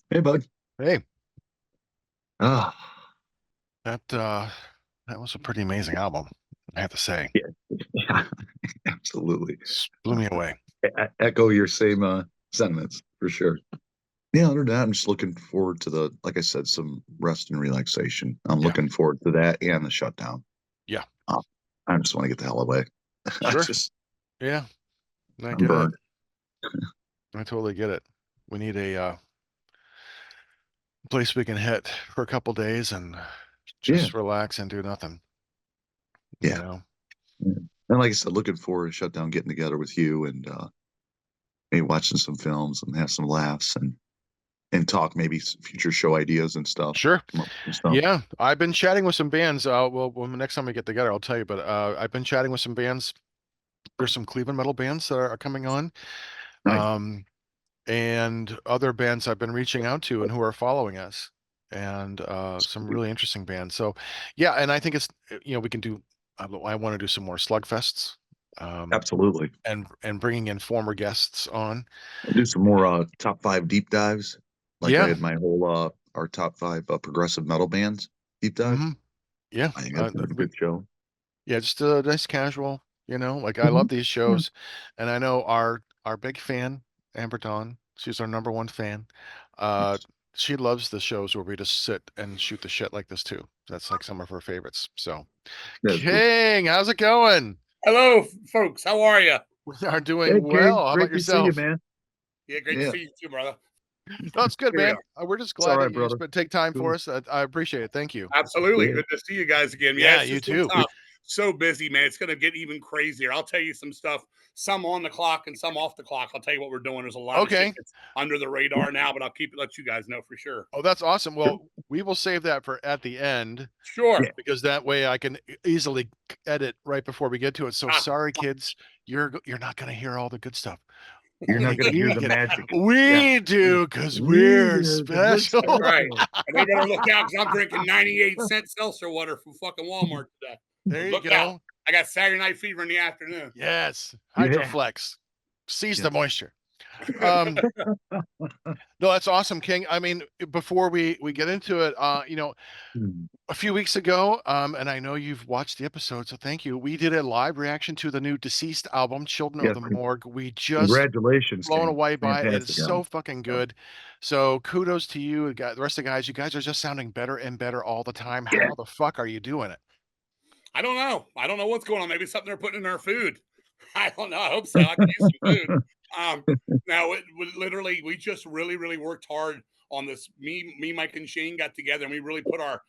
Hey, bud. Hey, Ah, that was a pretty amazing album, I have to say. yeah, yeah, absolutely. Just blew Uh, me away. I echo your same sentiments for sure. Yeah, other than that, I'm just looking forward to like I said, some rest and relaxation. I'm Yeah, looking forward to that and the shutdown. yeah, Uh, I just want to get the hell away. sure. Yeah, I I'm get it. burned. I totally get it. We need a place we can hit for a couple days and Yeah, just relax and do nothing, you yeah. know? Yeah. And like I said, looking forward to shutdown, getting together with you and maybe watching some films and have some laughs and talk maybe future show ideas and stuff. Sure. Come up with some stuff. Yeah, I've been chatting with some bands. Well, when the next time we get together, I'll tell you, but I've been chatting with some bands. There's some Cleveland metal bands that are coming on. Nice. Um, and other bands I've been reaching out to and who are following us, and some really interesting bands. So, yeah, and I think we can do. I want to do some more slugfests, um, Absolutely. and bringing in former guests on. I'll do some more top five deep dives. Like I Yeah, had my whole our top five progressive metal bands deep dive. hmm yeah, I think that's a good show. yeah, just a nice casual. Like I Mhm. love these Yeah. shows, and I know our big fan, Amber Dawn. She's our number one fan. Uh, Nice. she loves the shows where we just sit and shoot the shit like this too. That's like some of her favorites. So, That's cool. King, how's it going? Hello, folks. How are you? We are Hey, doing King. well. How about Great to see you, yourself? man. Yeah, great to Yeah, see you too, brother. No, it's good, Here we man. are. We're just it's all glad that right, you brother. take time for Cool. us. I appreciate it. Thank you. Absolutely. Yeah. Good to see you guys again. Yeah, Yeah, it's you just been too. tough. So busy, man. It's going to get even crazier. I'll tell you some stuff, some on the clock and some off the clock. I'll tell you what we're doing. There's a lot of shit Okay. that's under the radar now, but I'll let you guys know for sure. Oh, that's awesome. Well, we will save that for at the end, Sure. Yeah. because that way I can easily edit right before we get to it. So Ah, sorry, kids, you're not gonna hear all the good stuff. You're not Only going to hear we the get. magic. Yeah. We do because We we're do, because we're special. right. special. And they better look out because I'm drinking 98-cent seltzer water from fucking Walmart today. There you Look out. go. I got Saturday night fever in the afternoon. Yes, Yeah. Hydroflex. Seize Yeah. the moisture. Um, no, that's awesome, King. I mean, before we get into it, a few weeks ago, and I know you've watched the episode, so thank you. We did a live reaction to the new Deceased album, Children of Yes. the Morgue. We just Congratulations, blown King. away by it. It is Fantastic so album. fucking Yeah. good. So kudos to you, the rest of the guys. You guys are just sounding better and better all the time. Yeah. How the fuck are you doing it? I don't know. I don't know what's going on. Maybe something they're putting in our food. I don't know. I hope so. I could use some food. Um, now literally we just really, really worked hard on this. Mike, and Shane got together and we really put our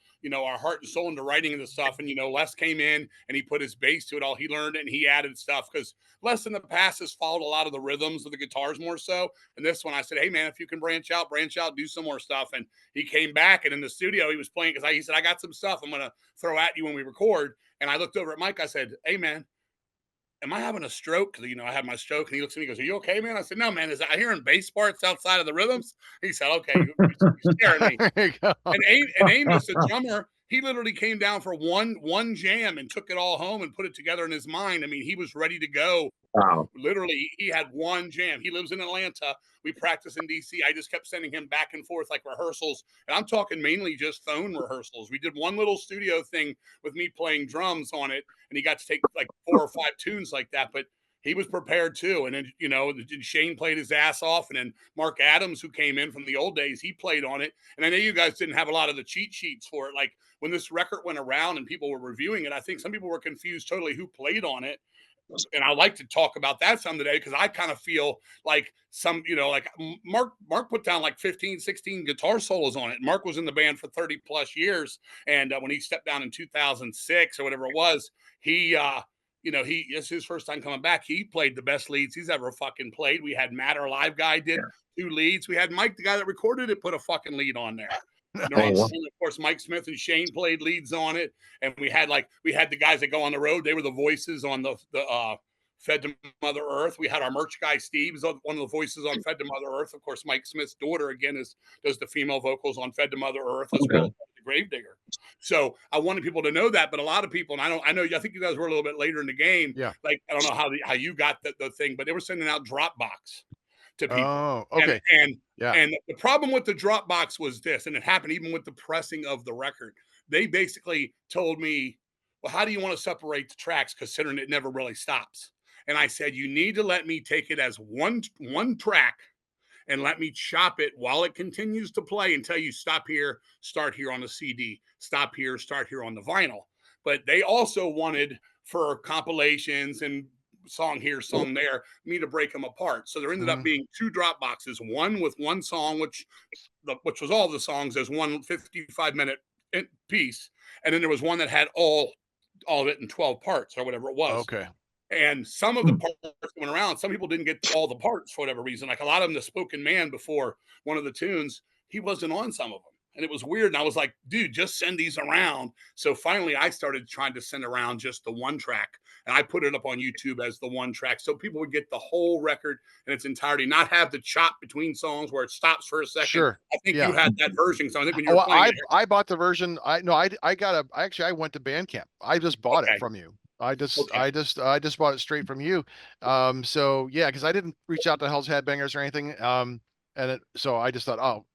heart and soul into writing and the stuff. And Les came in and he put his bass to it all. He learned it and he added stuff because Les in the past has followed a lot of the rhythms of the guitars more so. And this one I said, hey man, if you can branch out, do some more stuff. And he came back and in the studio he was playing because he said, I got some stuff I'm gonna throw at you when we record. And I looked over at Mike. I said, hey, man, am I having a stroke? Because, I had my stroke. And he looks at me and goes, are you okay, man? I said, no, man. Is I hearing bass parts outside of the rhythms? He said, okay, you're scaring me. There you go. And Amos, the drummer, he literally came down for one jam and took it all home and put it together in his mind. I mean, he was ready to go. Wow. Literally, he had one jam. He lives in Atlanta. We practice in DC. I just kept sending him back and forth like rehearsals. And I'm talking mainly just phone rehearsals. We did one little studio thing with me playing drums on it, and he got to take like 4 or 5 tunes like that. But he was prepared too. And then, Shane played his ass off. And then Mark Adams, who came in from the old days, he played on it. And I know you guys didn't have a lot of the cheat sheets for it. Like when this record went around and people were reviewing it, I think some people were confused totally who played on it. And I like to talk about that some today because I kind of feel like like Mark put down like 15, 16 guitar solos on it. Mark was in the band for 30 plus years. And when he stepped down in 2006 or whatever it was, it's his first time coming back. He played the best leads he's ever fucking played. We had Matt, our live guy, did Yeah. 2 leads. We had Mike, the guy that recorded it, put a fucking lead on there. Oh, Of wow. Nice. course, Mike Smith and Shane played leads on it, and we had the guys that go on the road. They were the voices on the Fed to Mother Earth. We had our merch guy Steve is one of the voices on Fed to Mother Earth. Of course, Mike Smith's daughter again does the female vocals on Fed to Mother Earth as well Okay. as the Gravedigger. So I wanted people to know that, but a lot of people, and I think you guys were a little bit later in the game. Yeah. Like I don't know how you got the thing, but they were sending out Dropbox to people. Oh, And okay. and Yeah. And the problem with the Dropbox was this, and it happened even with the pressing of the record. They basically told me, well, how do you want to separate the tracks, considering it never really stops? And I said, you need to let me take it as one track and let me chop it while it continues to play until you stop here, start here on the CD, stop here, start here on the vinyl. But they also wanted for compilations and song here, song there, me to break them apart. So there ended up Mhm. being two drop boxes, one with one song, which was all the songs as one 55-minute piece, and then there was one that had all of it in 12 parts or whatever it was. Okay. And some of the parts went around. Some people didn't get all the parts for whatever reason. Like a lot of them, the spoken man before one of the tunes, he wasn't on some of them. And it was weird. And I was like, dude, just send these around. So finally, I started trying to send around just the one track. And I put it up on YouTube as the one track. So people would get the whole record in its entirety, not have the chop between songs where it stops for a second. Sure. I think you Yeah. had that version. So I think when you Oh, were playing it, I bought the version. I no, I got a. I went to Bandcamp. I just bought it okay, from you. okay. I just bought it straight from you. So yeah, because I didn't reach out to Hell's Headbangers or anything. So I just thought, oh,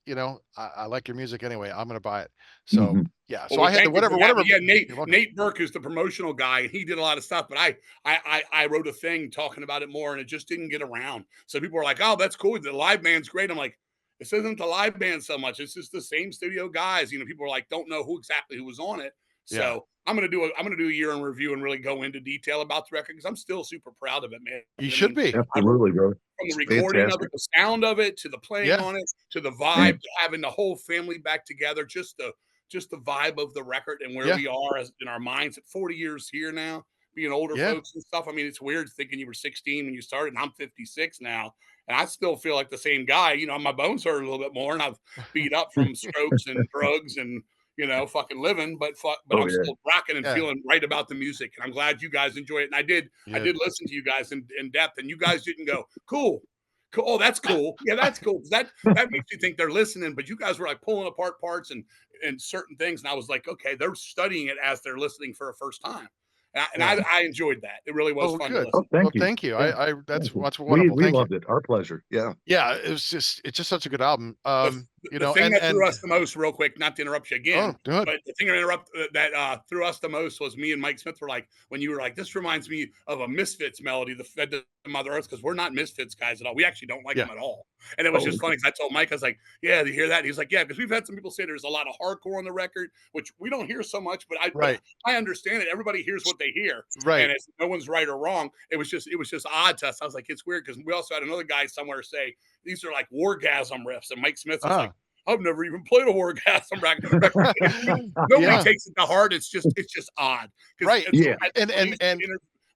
I like your music anyway. I'm gonna buy it. So Mhm. yeah, Well, so I we had the thank you for that. whatever. But yeah, Nate You're welcome. Nate Burke is the promotional guy, and he did a lot of stuff. But I wrote a thing talking about it more, and it just didn't get around. So people were like, "Oh, that's cool. The live band's great." I'm like, "This isn't the live band so much. It's just the same studio guys." People are like, "Don't know who was on it." Yeah, So I'm gonna do a year in review and really go into detail about the record because I'm still super proud of it, man. you I should mean, be. I wrote Absolutely, bro. from the It's recording of it, fantastic. the sound of it, to the playing Yeah, on it, to the vibe, to having the whole family back together, just the vibe of the record and where yeah, we are as in our minds at 40 years here now, being older yeah. folks and stuff. I mean, it's weird thinking you were 16 when you started, and I'm 56 now, and I still feel like the same guy. My bones hurt a little bit more, and I've beat up from strokes and drugs and fucking living, but Oh I'm yeah. still rocking and Yeah, feeling right about the music, and I'm glad you guys enjoy it. And I yeah. did listen to you guys in depth, and you guys didn't go cool. Cool. Oh, that's cool. Yeah, that's cool. That makes you think they're listening, but you guys were like pulling apart parts and certain things, and I was like, okay, they're studying it as they're listening for a first time, and Yeah. I enjoyed that. It really was Oh, fun to good. Oh, listen. Well, thank you. thank you. Yeah. I Thank you. that's We wonderful. we Thank you. loved it. Our pleasure. Yeah. Yeah, it's just such a good album. The thing that threw And us the most, real quick, not to interrupt you oh, again, good. but the thing that threw us the most was me and Mike Smith were like, when you were like, this reminds me of a Misfits melody, the Fed to Mother Earth, because we're not Misfits guys at all. We actually don't like Yeah. them at all. And it was Oh, just funny because I told Mike, I was like, yeah, do you hear that? And he's like, yeah, because we've had some people say there's a lot of hardcore on the record, which we don't hear so much, but Right. I understand it. Everybody hears what they hear, and Right. it's no one's right or wrong. It was just odd to us. I was like, it's weird because we also had another guy somewhere say these are like wargasm riffs, and Mike Smith was like, Ah. I've never even played a wargasm record. Nobody Yeah. takes it to heart. It's just odd because Right. yeah.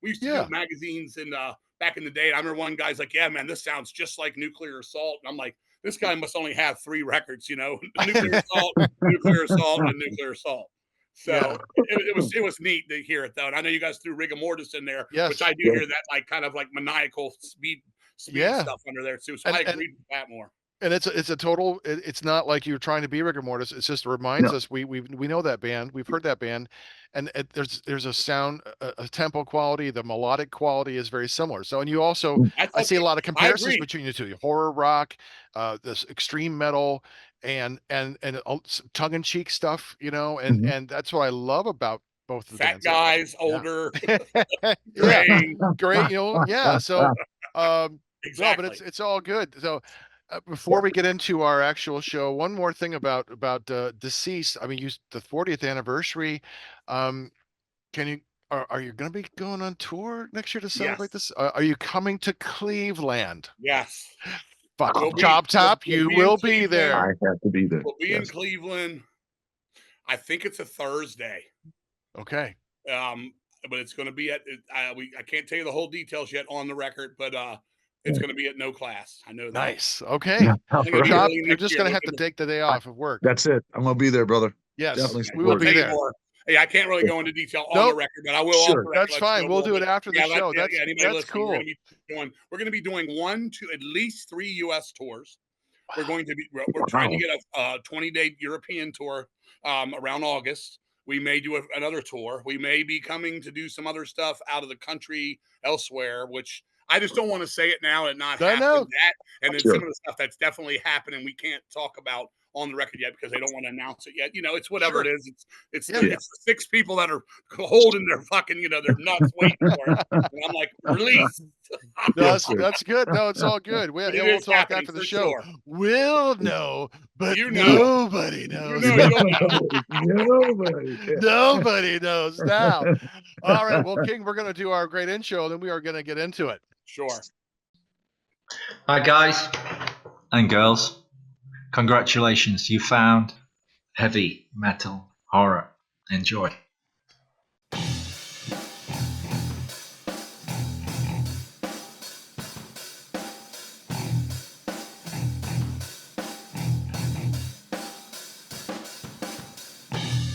we used to do Yeah. magazines and back in the day. And I remember one guy's like, "Yeah, man, this sounds just like Nuclear Assault," and I'm like, "This guy must only have 3 records, Nuclear Assault, and Nuclear Assault." So Yeah. it was neat to hear it though, and I know you guys threw Rigor Mortis in there, which Yes. I do Yeah. hear that like kind of like maniacal speed Yeah. stuff under there too. So And I and agreed with that more. and it's a total it's not like you're trying to be rigor mortis. It just reminds No. us we know that band. We've heard that band, and there's a sound, a tempo quality, the melodic quality is very similar. So, and you also, I I thought see a lot of I comparisons agreed. between the two: horror rock, this extreme metal, and tongue in cheek stuff. Mhm. And that's what I love about both of the Fat bands. guys, Yeah, older, yeah, gray. great. Yeah. So, no, but Exactly. it's all good. So, before we get into our actual show, one more thing about deceased. I mean, the 40th anniversary. Um, can you are you going to be going on tour next year to celebrate Yes. this? Are you coming to Cleveland? Yes. Fucking We'll be Chop we'll, Top, we'll you be in will be Cleveland. I there. have to be there. We'll be in Yes. Cleveland. I think it's a Thursday. Okay, Um, but it's going to be I can't tell you the whole details yet on the record, but it's going to be at No Class. I know that. nice. Yeah. Okay, I think it'll be Right. Chop, early you're next just year. going to have to take the day I, off of work. that's it. I'm gonna be there, brother. Yes, Definitely Okay. we will I'll support be tell it. you there. more. Hey, I can't really go into detail on the Nope, record, but I will off Sure. the record that's let you fine. know a We'll little do it bit. after the Yeah, show. anybody That's listening, cool. we're gonna be doing one to at least 3 US tours. We're trying to Wow. get a 20-day European tour around August. We may do another tour. We may be coming to do some other stuff out of the country elsewhere, which I just don't want to say it now and not I happen. know. That and then Sure. some of the stuff that's definitely happening we can't talk about on the record yet because they don't want to announce it yet. It's whatever Sure. it is. It's Yeah. it's the 6 people that are holding their fucking their nuts waiting for it. And I'm like, release. No, Yes, sir. that's good. No, it's all good. But it We'll is talk happening after the for show. sure. We'll know, but You know. nobody You knows. know you don't know. Nobody. Nobody knows now. All right. Well, King, we're going to do our great intro, then we are going to get into it. Sure. Hi, guys and girls. Congratulations, you found heavy metal horror. Enjoy.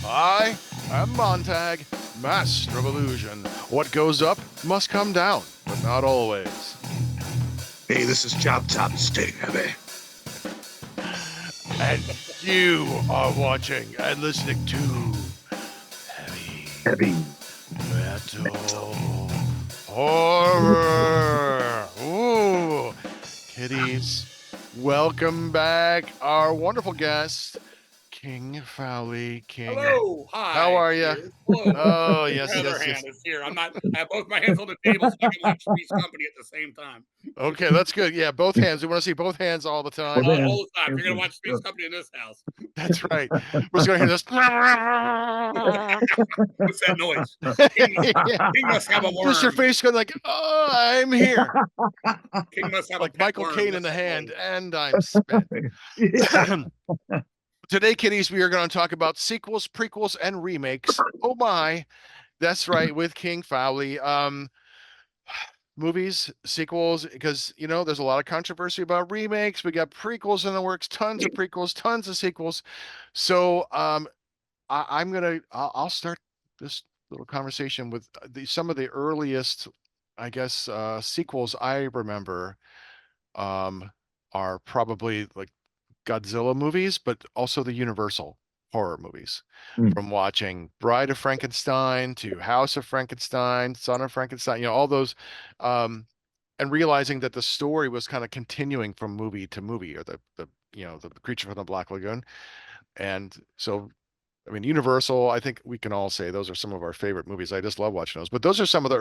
I am Montag, master of illusion. What goes up must come down, but not always. Hey, this is Choptop. Stay heavy. And you are watching and listening to Heavy Heavy. Metal Horror. Ooh, kiddies, welcome back. Our wonderful guest, King Fowley. King, Hello. Hi. how are you? Cheers. Hello. Oh, yes, My other yes, yes. hand is here. I have both my hands on the table so I can watch Three's Company at the same time. Okay, that's good. Yeah, both hands. We want to see both hands all the time. Well, All the time. You're gonna watch Three's Company in this house. That's right. We're just going to hear this. What's that noise? King must have a worm. Just your face going like, oh, I'm here. King must have Like a pet Michael worm. Caine in What's the that hand, noise? and I'm spent. Today, kiddies, we are going to talk about sequels, prequels, and remakes. Oh my, that's right, with King Fowley. Movies, sequels, because there's a lot of controversy about remakes. We got prequels in the works, tons of prequels, tons of sequels. So I'll start this little conversation with some of the earliest, I guess, sequels I remember are probably like Godzilla movies, but also the Universal horror movies. Mm. From watching Bride of Frankenstein to House of Frankenstein, Son of Frankenstein, all those, and realizing that the story was kind of continuing from movie to movie, or the Creature from the Black Lagoon. And so, I mean, Universal, I think we can all say those are some of our favorite movies. I just love watching those. But those are some of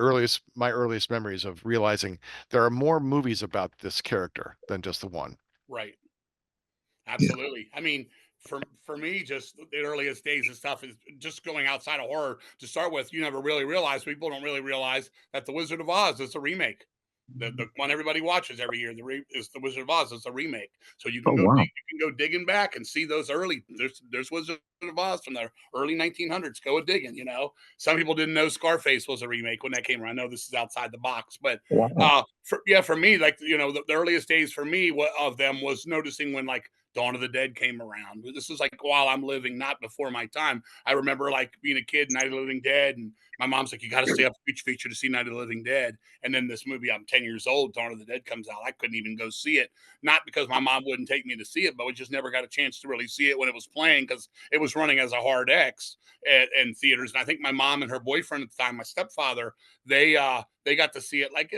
my earliest memories of realizing there are more movies about this character than just the one. Right. Absolutely. I mean, for me, just the earliest days and stuff is just going outside of horror to start with. You never really realize, people don't really realize that The Wizard of Oz is a remake. The one everybody watches every year is The Wizard of Oz. It's a remake, so you Oh, can go wow. you can go digging back and see those early. There's Wizard of Oz from the early 1900s. Go digging. Some people didn't know Scarface was a remake when that came around. I know this is outside the box, but Wow. for me, like the earliest days for me of them was noticing when like Dawn of the Dead came around. This is like while I'm living, not before my time. I remember like being a kid, Night of the Living Dead, and my mom's like, "You got to stay up to each feature to see Night of the Living Dead." And then this movie, I'm 10 years old, Dawn of the Dead comes out. I couldn't even go see it, not because my mom wouldn't take me to see it, but we just never got a chance to really see it when it was playing because it was running as a hard X in theaters. And I think my mom and her boyfriend at the time, my stepfather, they got to see it like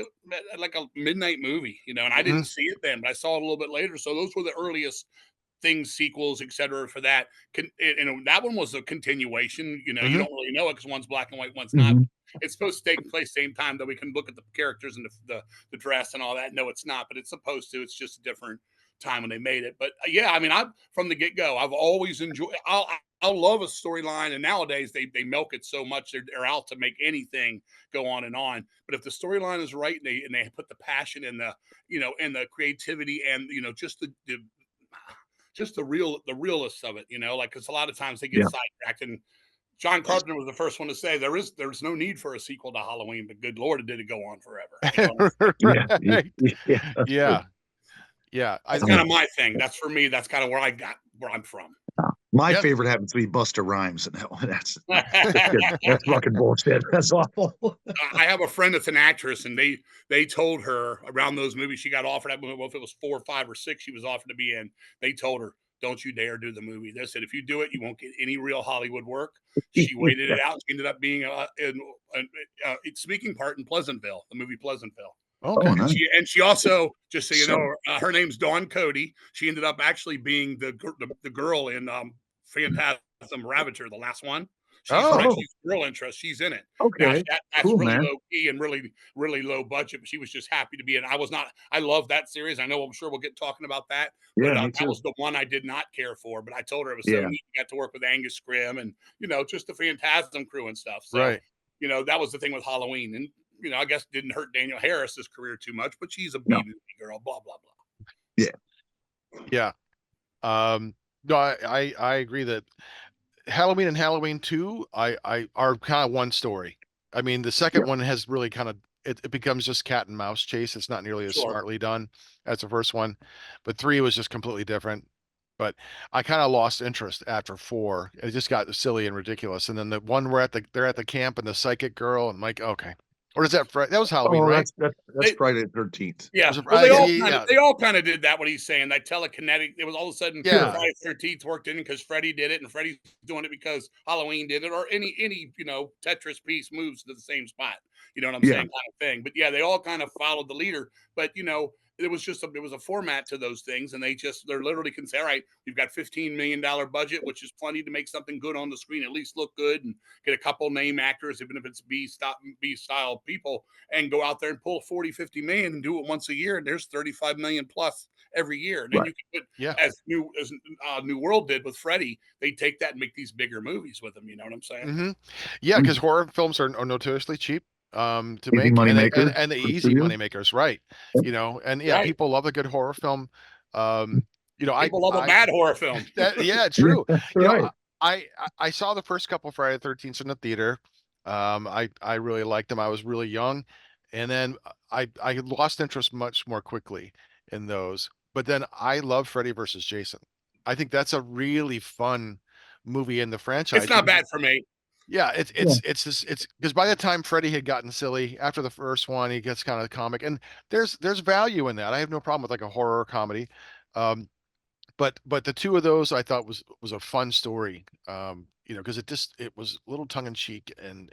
a midnight movie, and I didn't see it then, but I saw it a little bit later. So those were the earliest things, sequels, etc. For that. That one was a continuation. You Mm-hmm. don't really know it because one's black and white, one's not. Mhm. It's supposed to take place same time that we can look at the characters and the dress and all that. No, it's not, but it's supposed to. It's just a different time when they made it. But yeah, I mean, I from the get go, I've always enjoyed. I'll love a storyline, and nowadays they milk it so much they're out to make anything go on and on. But if the storyline is right and they put the passion and and the creativity and just the realness of it, like because a lot of times they get Yeah. sidetracked. And John Carpenter was the first one to say there's no need for a sequel to Halloween, but good Lord, did it go on forever? Yeah. Right. Yeah. That's Yeah. true. Yeah. That's kind of my thing. That's for me. That's kind of where I'm from. My Yep. favorite happens to be Busta Rhymes in that one. That's fucking bullshit. That's awful. I have a friend that's an actress, and they told her around those movies she got offered. Well, if it was 4, 5, or 6, she was offered to be in. They told her, "Don't you dare do the movie." They said, "If you do it, you won't get any real Hollywood work." She waited it out. She ended up being in a speaking part in Pleasantville, the movie Pleasantville. Okay. Oh, And nice. she also, just so you So- know, her name's Dawn Cody. She ended up actually being the girl in Phantasm Ravager, the last one. She's Oh. she's girl interest. She's in it. Now Okay. that's Cool, really man. low key and really low budget. But she was just happy to be in. I was not. I love that series. I know. I'm sure we'll get talking about that. Yeah, But me that too. was the one I did not care for. But I told her it was so Yeah. neat. Got to work with Angus Scrimm and just the Phantasm crew and stuff. So Right. that was the thing with Halloween. And I guess didn't hurt Daniel Harris's career too much, but she's a B No. movie girl, blah, blah, blah. Yeah. No, I agree that Halloween and Halloween 2 I are kind of one story. I mean, the second Yeah. one has really kind of it becomes just cat and mouse chase. It's not nearly as Sure. smartly done as the first one. But 3 was just completely different. But I kind of lost interest after 4. It just got silly and ridiculous. And then the one where they're at the camp and the psychic girl and I'm like, okay. Or is that that was Halloween, Oh, right? that's They- Friday the 13th. Yeah. Was it Well, Friday? they Yeah. all kind of did that, what he's saying. That telekinetic, it was all of a sudden Yeah. Friday the 13th worked in because Freddy did it, and Freddy's doing it because Halloween did it, or any Tetris piece moves to the same spot. You know what I'm Yeah. saying? Kind of thing. But yeah, they all kind of followed the leader. But it was just it was a format to those things, and they're literally can say, all right, we've got $15 million budget, which is plenty to make something good on the screen, at least look good, and get a couple name actors, even if it's B style people, and go out there and pull 40, 50 million and do it once a year. And there's 35 million plus every year. And then Right. you can put, Yeah. as New World did with Freddy, they take that and make these bigger movies with them. You know what I'm saying? Mm-hmm. Yeah, because horror films are notoriously cheap to Easy make money and maker and the for easy studios. money makers, right? And yeah, Right. people love a good horror film. People love a bad horror film. Yeah, true. That's You know, right. I saw the first couple Friday the 13th in the theater. I really liked them. I was really young, and then I lost interest much more quickly in those. But then I love Freddy versus Jason. I think that's a really fun movie in the franchise It's not because bad for me. yeah, it's just it's because by the time Freddy had gotten silly after the first one, he gets kind of comic, and there's value in that. I have no problem with like a horror comedy. Um, but the two of those I thought was a fun story. Because it was a little tongue in cheek and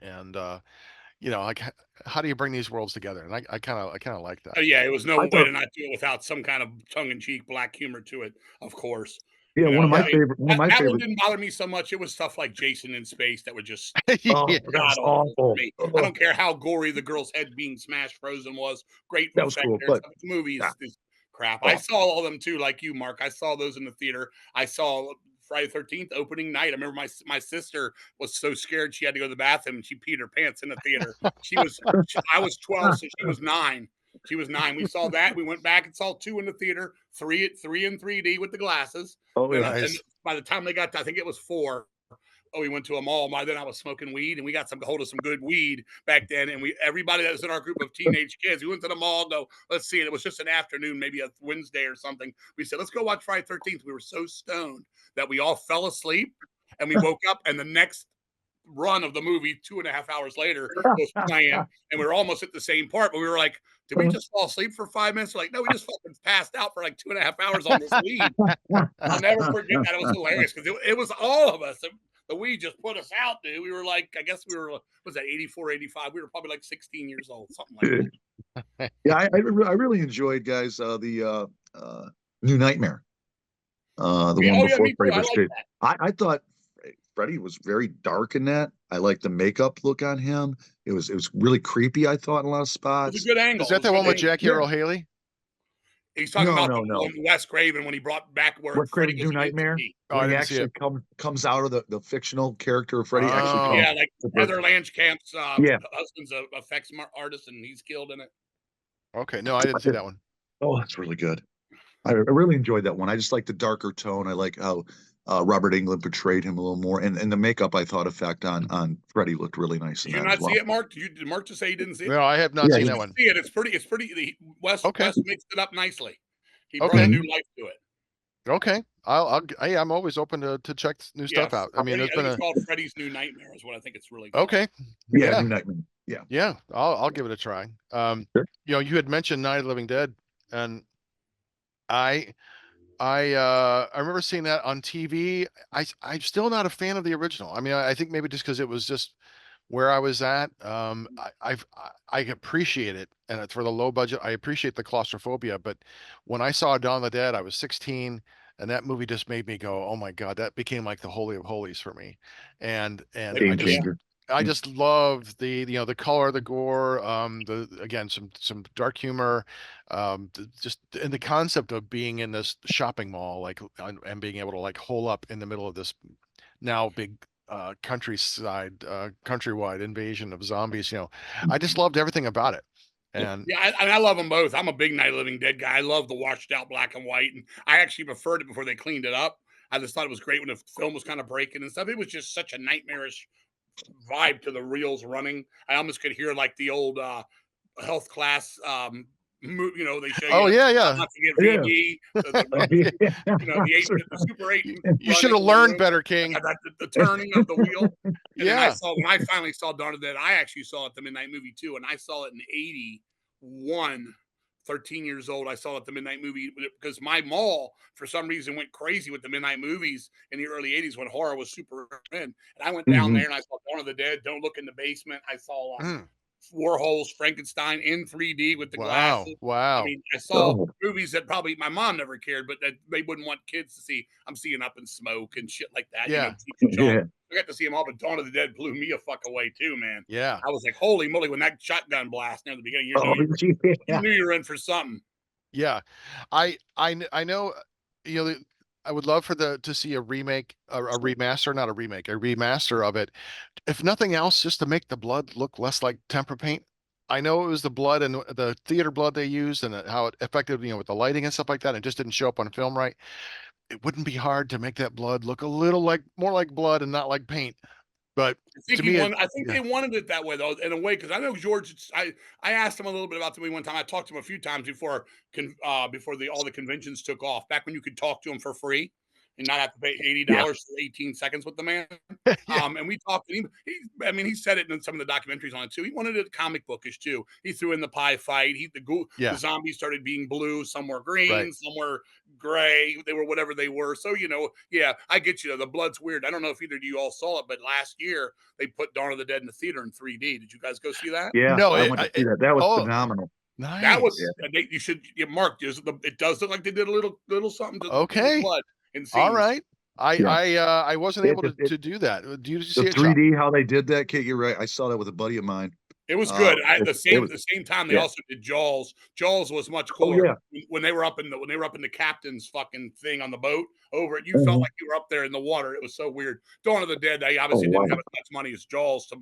like how do you bring these worlds together? And I kind of like that. Oh, yeah, it was no I way thought, to not do it without some kind of tongue-in-cheek black humor to it, of course. yeah, one of my I mean, favorite, one of my that one favorite. didn't bother me so much. It was stuff like Jason in Space that would just Oh, Yeah. that was god awful for awful. me. I Oh, don't care how gory the girl's head being smashed frozen was. Great that was effect cool, there. but The movie yeah, is crap. I oh, saw all of them too, like you, Mark. I saw those in the theater. I saw Friday the 13th opening night. I remember my sister was so scared she had to go to the bathroom and she peed her pants in the theater. I was 12, so she was 9. She was 9. We saw that. We went back and saw 2 in the theater, 3 in 3D with the glasses. oh Then yeah. and Nice. by the time they got to, I think it was 4. Oh, we went to a mall. By then I was smoking weed, and we got some hold of some good weed back then. And everybody that was in our group of teenage kids, we went to the mall. Go, let's see it. It was just an afternoon, maybe a Wednesday or something. We said, let's go watch Friday 13th. We were so stoned that we all fell asleep, and we woke up, and the next run of the movie 2.5 hours later was playing, and we were almost at the same part, but we were like, did we just fall asleep for 5 minutes? We're like, no, we just fucking passed out for like 2.5 hours on this weed. I'll never forget that. It was hilarious because it was all of us. The weed just put us out, dude. We were like, I guess we were, was that 84, 85? We were probably like 16 years old, something like that. Yeah, I really enjoyed, guys, the New Nightmare, the one Oh, yeah, before me too. Freddy I vs. like Jason. that. I thought Freddy was very dark in that. I liked the makeup look on him. It was really creepy, I thought, in a lot of It was a spots. good angle. Is It that was a the good one with angle. Jackie Yeah. Earl Haley? He's talking No, about no, the no. one Wes Craven when he brought back where Wes Freddy Craven's goes New against Nightmare, me. Oh, I when he didn't see actually it. comes out of the fictional character of Freddy, actually Oh. comes. Yeah, like Heather Lanchkamp's Yeah. husband's a effects artist, and he's killed in it. Okay, no, I didn't see that one. Oh, that's really good. I really enjoyed that one. I just like the darker tone. I like how Robert Englund portrayed him a little more, and the makeup I thought effect on Freddy looked really nice in Did you that as not well. see it, Mark? Did Mark just say he didn't see it? No, I have not Yeah, seen You that should one. see it. It's pretty. It's pretty. Wes Okay. mixed it up nicely. He Okay. brought a new life to it. Okay. I'm always open to check new stuff out. I mean, Freddy, there's I been think it's a called Freddy's New Nightmare. Is what I think it's really called. okay. Yeah, Yeah. New Nightmare. Yeah, Yeah. I'll give it a try. sure. You had mentioned Night of the Living Dead, and I I remember seeing that on TV. I'm still not a fan of the original. I mean, I think maybe just because it was just where I was at, I appreciate it, and it's for the low budget. I appreciate the claustrophobia, but when I saw Dawn of the Dead, I was 16, and that movie just made me go, "Oh my God!" That became like the holy of holies for me, and Game changer. I just love the color, the gore, the again some dark humor, just and the concept of being in this shopping mall, like and being able to like hole up in the middle of this now big countrywide invasion of zombies. I just loved everything about it. And Yeah, I love them both. I'm a big Night of the Living Dead guy. I love the washed out black and white, and I actually preferred it before they cleaned it up. I just thought it was great when the film was kind of breaking and stuff. It was just such a nightmarish vibe to the reels running. I almost could hear like the old health class. They show oh you yeah, how yeah, not to get Yeah. VD. The Super 8 you should running have in the learned room. better, King. The turning of the wheel. And then Yeah. when I finally saw Dawn of the Dead, I actually saw it the midnight movie too, and I saw it in '81. 13 years old, I saw it at the midnight movie because my mall, for some reason, went crazy with the midnight movies in the early '80s when horror was super in. And I went down there and I saw Dawn of the Dead, Don't Look in the Basement. I saw Mm. Warhol's Frankenstein in 3D with the Wow. glasses. I Wow. mean, I saw movies that probably my mom never cared, but that they wouldn't want kids to see. I'm seeing Up in Smoke and shit like that. Yeah. Yeah. I got to see them all, but Dawn of the Dead blew me a fuck away too, man. Yeah. I was like, holy moly, when that shotgun blast near the beginning, you Yeah. knew you were in for something. Yeah. I know, I would love to see a remake, a remaster, not a remake, a remaster of it. If nothing else, just to make the blood look less like tempera paint. I know it was the blood and the theater blood they used and how it affected, with the lighting and stuff like that. It just didn't show up on film right. It wouldn't be hard to make that blood look a little like more like blood and not like paint. But to me, I think yeah, they wanted it that way though, in a way, because I know George. I asked him a little bit about the movie one time. I talked to him a few times before all the conventions took off. Back when you could talk to him for free and not have to pay Yeah. $80 for 18 seconds with the man. yeah, And we talked. He said it in some of the documentaries on it too. He wanted it comic bookish too. He threw in the pie fight. The yeah, zombies started being blue, some were right. green, some were gray. They were whatever they were. So yeah, I get you. The blood's weird. I don't know if either of you all saw it, but last year they put Dawn of the Dead in the theater in 3D. Did you guys go see that? Yeah. No, I went to see that. That was oh, phenomenal. That was nice. you should mark. It does look like they did a little something to the Okay. blood and All scenes. right. Yeah. I wasn't able It, to do that. Do you the see it, Chop? 3D, how they did that, Kate, you're right. I saw that with a buddy of mine. It was good. At It the was, same time, they yeah. also did Jaws. Jaws was much Oh, cooler yeah. when they were up in the captain's fucking thing on the boat over it. You felt Mhm. like you were up there in the water. It was so weird. Dawn of the Dead, they Oh, obviously wow. didn't have as much money as Jaws to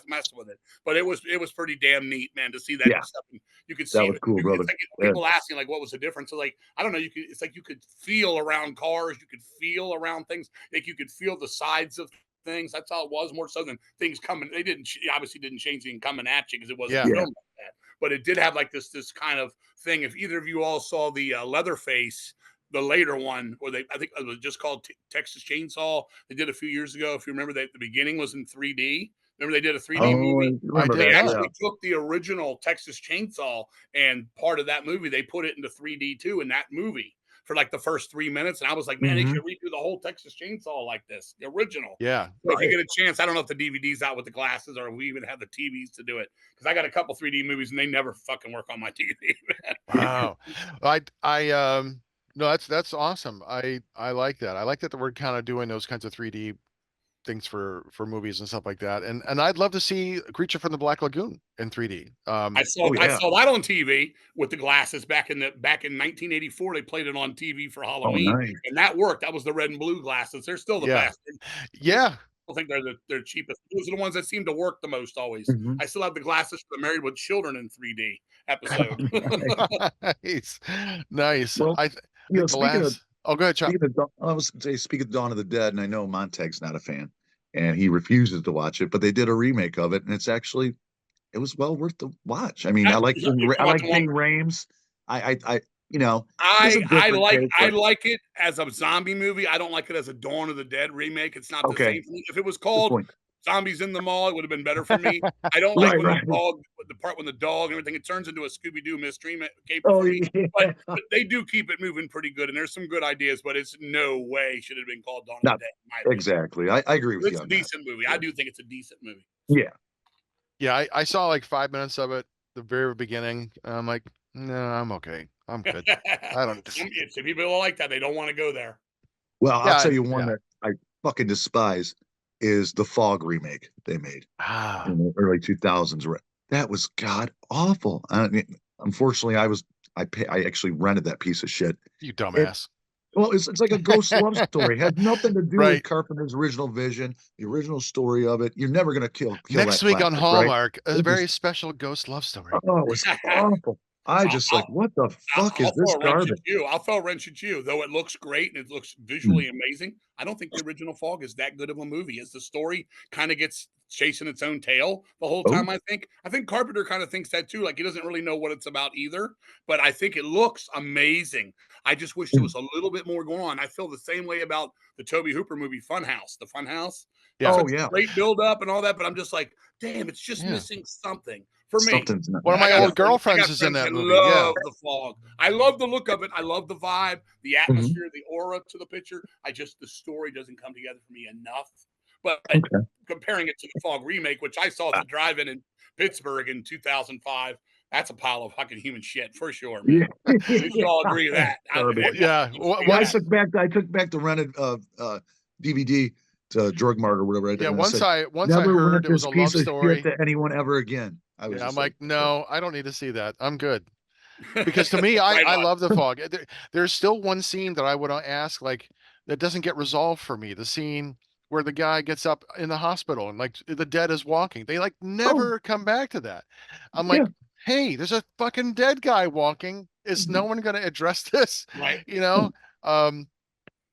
mess with it, but it was pretty damn neat, man, to see that Yeah. stuff. And you could That see was cool, brother. it's like Yeah. people asking like what was the difference. So like I don't know. It's like you could feel around cars. You could feel around things. Like you could feel the sides of things. That's how it was, more so than things coming. They obviously didn't change anything coming at you because it wasn't Yeah. Yeah. filmed like that. But it did have like this kind of thing. If either of you all saw the Leatherface, the later one, or I think it was just called Texas Chainsaw. They did a few years ago. If you remember, that the beginning was in 3D. Remember they did a 3D Oh, I movie. remember did They that. not. actually took the original Texas Chainsaw and part of that movie. They put it into 3D too in that movie for like the first 3 minutes. And I was like, man, they Mhm. should redo the whole Texas Chainsaw like this, the original. Yeah. So if you Right. get a chance, I don't know if the DVD's out with the glasses or if we even have the TVs to do it. Because I got a couple 3D movies and they never fucking work on my TV. Wow. I no, that's awesome. I like that. I like that we're kind of doing those kinds of 3D things for movies and stuff like that. And I'd love to see Creature from the Black Lagoon in 3D. Oh, I yeah. saw that on TV with the glasses back in 1984. They played it on TV for Oh, Halloween, nice. and that worked. That was the red and blue glasses. They're still the Yeah. best. Yeah. I think they're cheapest. Those are the ones that seem to work the most always. Mhm. I still have the glasses for the Married with Children in 3D episode. Nice. Nice. Well, I think the speaking of last Oh, go ahead, Chop. I was gonna say, speaking of Dawn of the Dead, and I know Montag's not a fan, and he refuses to watch it, but they did a remake of it, and it was well worth the watch. I mean, If you're I like watching one, Ving Rhames. It's a I different take, I but like it as a zombie movie. I don't like it as a Dawn of the Dead remake. It's not the okay, same thing. If it was good called point. Zombies in the Mall, it would have been better for me. I don't like Right, when right. the part when the dog and everything, it turns into a Scooby Doo mystery caper Oh, for me. yeah. But they do keep it moving pretty good, and there's some good ideas. But it's no way should it have been called Dawn of the Not Dead. In my opinion. exactly. I agree with you It's a on that. decent movie. I do think it's a decent movie. Yeah. Yeah, I saw like 5 minutes of it, the very beginning. And I'm like, no, I'm okay. I'm good. I don't need to see. Some people are like that. They don't want to go there. Well, I'll Yeah, tell you one yeah. that I fucking despise is the Fog remake they made Ah, in the early 2000s. That was god awful. I mean, unfortunately, I actually rented that piece of shit. you It dumbass. Well, it's like a ghost love story. It has nothing to do with Right. Carpenter's original vision, the original story of it. You're never gonna kill Next that week on classic, right? Hallmark, a It very just special ghost love story. it was awful. I I'll, just like, I'll, what the fuck is I'll this throw a wrench at garbage? you. I'll throw a wrench at you. Though it looks great and it looks Hmm. visually amazing, I don't think the original Fog is that good of a movie. As the story kind of gets chasing its own tail the whole Oh, time, I think Carpenter kind of thinks that too. Like he doesn't really know what it's about either. But I think it looks amazing. I just wish there hmm. was a little bit more going on. I feel the same way about the Toby Hooper movie Funhouse. The Funhouse. Yeah. Oh Such yeah, great build up and all that, but I'm just like, damn, it's just Yeah. missing something for me. something's not One of right. my Yeah. old I girlfriends got is in friends that that movie. Yeah. love the fog. I love the look of it. I love the vibe, the Hmm. atmosphere, the aura to the picture. The story doesn't come together for me enough. But Okay. comparing it to the Fog remake, which I saw at Ah, the drive-in in Pittsburgh in 2005, that's a pile of fucking human shit for sure, man. yeah. We should all agree with that. Garbage. Yeah. Yeah, Once, I took back the rented DVD to Drug Mart or whatever, yeah, and I said, once I never heard rent it was this a love piece of shit story. to anyone ever again. I was Yeah, I'm just like, like, no, I don't need to see that. I'm good. Because to me, Right I on. love the fog. There's still one scene that I would ask, like, that doesn't get resolved for me. The scene where the guy gets up in the hospital and like the dead is walking. They like oh never come back to that. I'm yeah. like, hey, there's a fucking dead guy walking. Is no one going to address this? Right. You know? Um,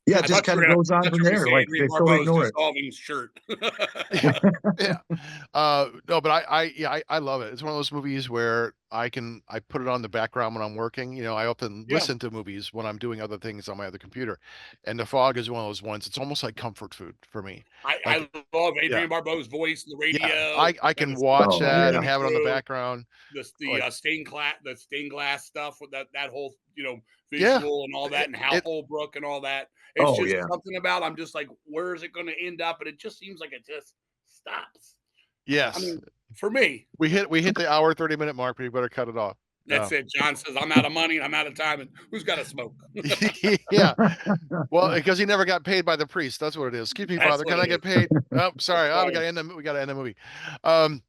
Yeah, it I just thought you kind were of gonna goes I on thought from you were gonna there. say Like Adrian they totally Barbeau's ignore it. dissolving shirt. yeah, yeah. No, but I love it. It's one of those movies where I put it on the background when I'm working. You know, I often Yeah. listen to movies when I'm doing other things on my other computer. And The Fog is one of those ones. It's almost like comfort food for me. Like, I love yeah, Adrian Barbeau's voice, the yeah. radio, I and can the stuff watch Oh that yeah. and coming have it on the through. background. The Like, stained glass stuff with that whole yeah. visual and all that, and Hal It Holbrook and all that. It's Oh just yeah. something about I'm just like, where is it going to end up? And it just seems like it just stops. I yes. mean, for me, We hit the hour 30-minute mark, but you better cut it off. that's it. John says I'm out of money, I'm out of time, and who's got to smoke? Yeah. Well, because he never got paid by the priest. That's what it is. Excuse me, That's Father. what Can I it get is. paid? Oh, That's sorry. Oh, right. we got to end the movie. Um,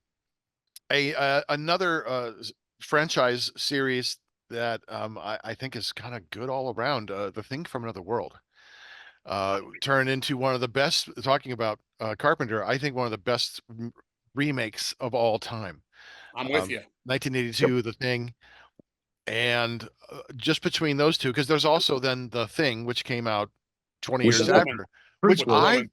another franchise series that I think is kind of good all around. The Thing from Another World turned into one of the best. Talking about Carpenter, I think one of the best remakes of all time. I'm with you. 1982, The Thing, and just between those two, because there's also then The Thing, which came out 20 Which With the years is a woman, after, with the prequel. woman.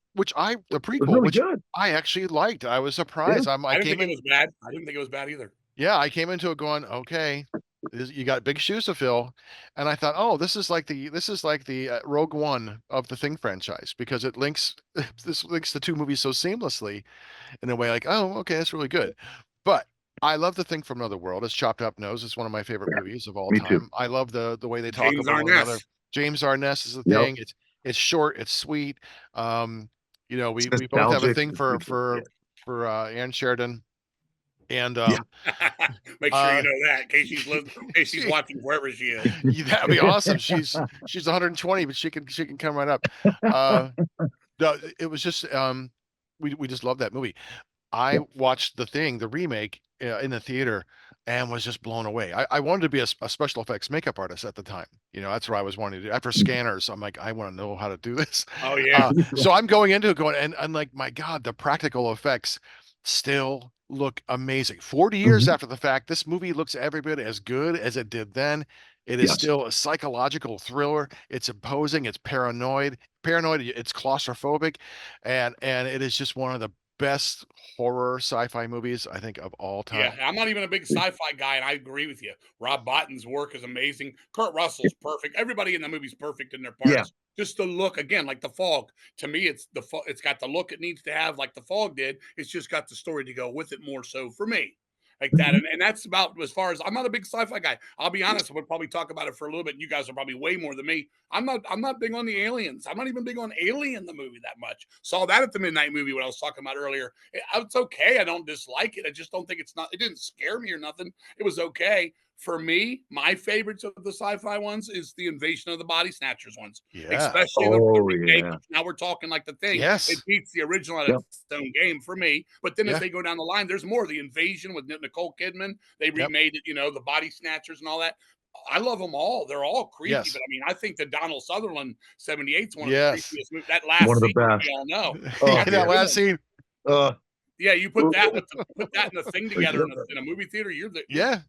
the Was prequel, really which good. I actually liked. I was Yeah. surprised. I I didn't came think it in, was bad. I didn't think it was bad either. yeah, I came into it going, okay, you got big shoes to fill, and I thought, oh, this is like the Rogue One of the Thing franchise because it links this links the two movies so seamlessly in a way like, oh, okay, that's really good. But I love The Thing from Another World, as Choptop knows. It's one of my favorite Yeah. movies of all Me too. time. I love the way they talk James about one another. Arness. James Arness is the Yep. thing. It's short, it's sweet. It's We both have a nostalgic. thing It's really good. for Ann Sheridan. And Yeah. Make sure you uh know that in case in case she's she, watching wherever she is. that'd be awesome. She's 120, but she can come right up. Uh it was just we just love that movie. I Yeah. watched The Thing, the remake, in the theater and was just blown away. I wanted to be a special effects makeup artist at the time. You know, that's what I was wanting to do. After Scanners, I'm like, I want to know how to do this. Oh yeah. So I'm going into it going, and like, my God, the practical effects still look amazing. 40 years Mhm. after the fact, this movie looks every bit as good as it did then. It is Yes. still a psychological thriller. It's imposing. It's paranoid. It's claustrophobic, and it is just one of the best horror sci-fi movies I think of all Yeah, time. I'm not even a big sci-fi guy, and I agree with you. Rob Bottin's work is amazing. Kurt Russell's perfect. Everybody in the movie's perfect in their Yeah. parts. Just the look, again, like the fog. To me, it's got the look it needs to have, like the fog did. It's just got the story to go with it more so for me. like that. And that's about as far as I'm not a big sci-fi guy. I'll be honest, we'll probably talk about it for a little bit. You guys are probably way more than me. I'm not big on the aliens. I'm not even big on Alien the movie that much. Saw that at the midnight movie what I was talking about earlier. It's okay. I don't dislike it. I just don't think it didn't scare me or nothing. It was okay. For me, my favorites of the sci-fi ones is the Invasion of the Body Snatchers ones, Yeah. especially the Oh remake. yeah. Which now we're talking like the thing. Yes. It beats the original at Yep. its own game for me. But then Yeah. as they go down the line, there's more. The Invasion with Nicole Kidman, they remade it. The Body Snatchers and all that. I love them all. They're all creepy, Yes. but I mean, I think the Donald Sutherland 78 is one of Yes. the creepiest movies. That last One of the scene, best. we all know. Oh, That's a that good last one. scene. Yeah, you put that in a thing together in a movie theater. Yeah.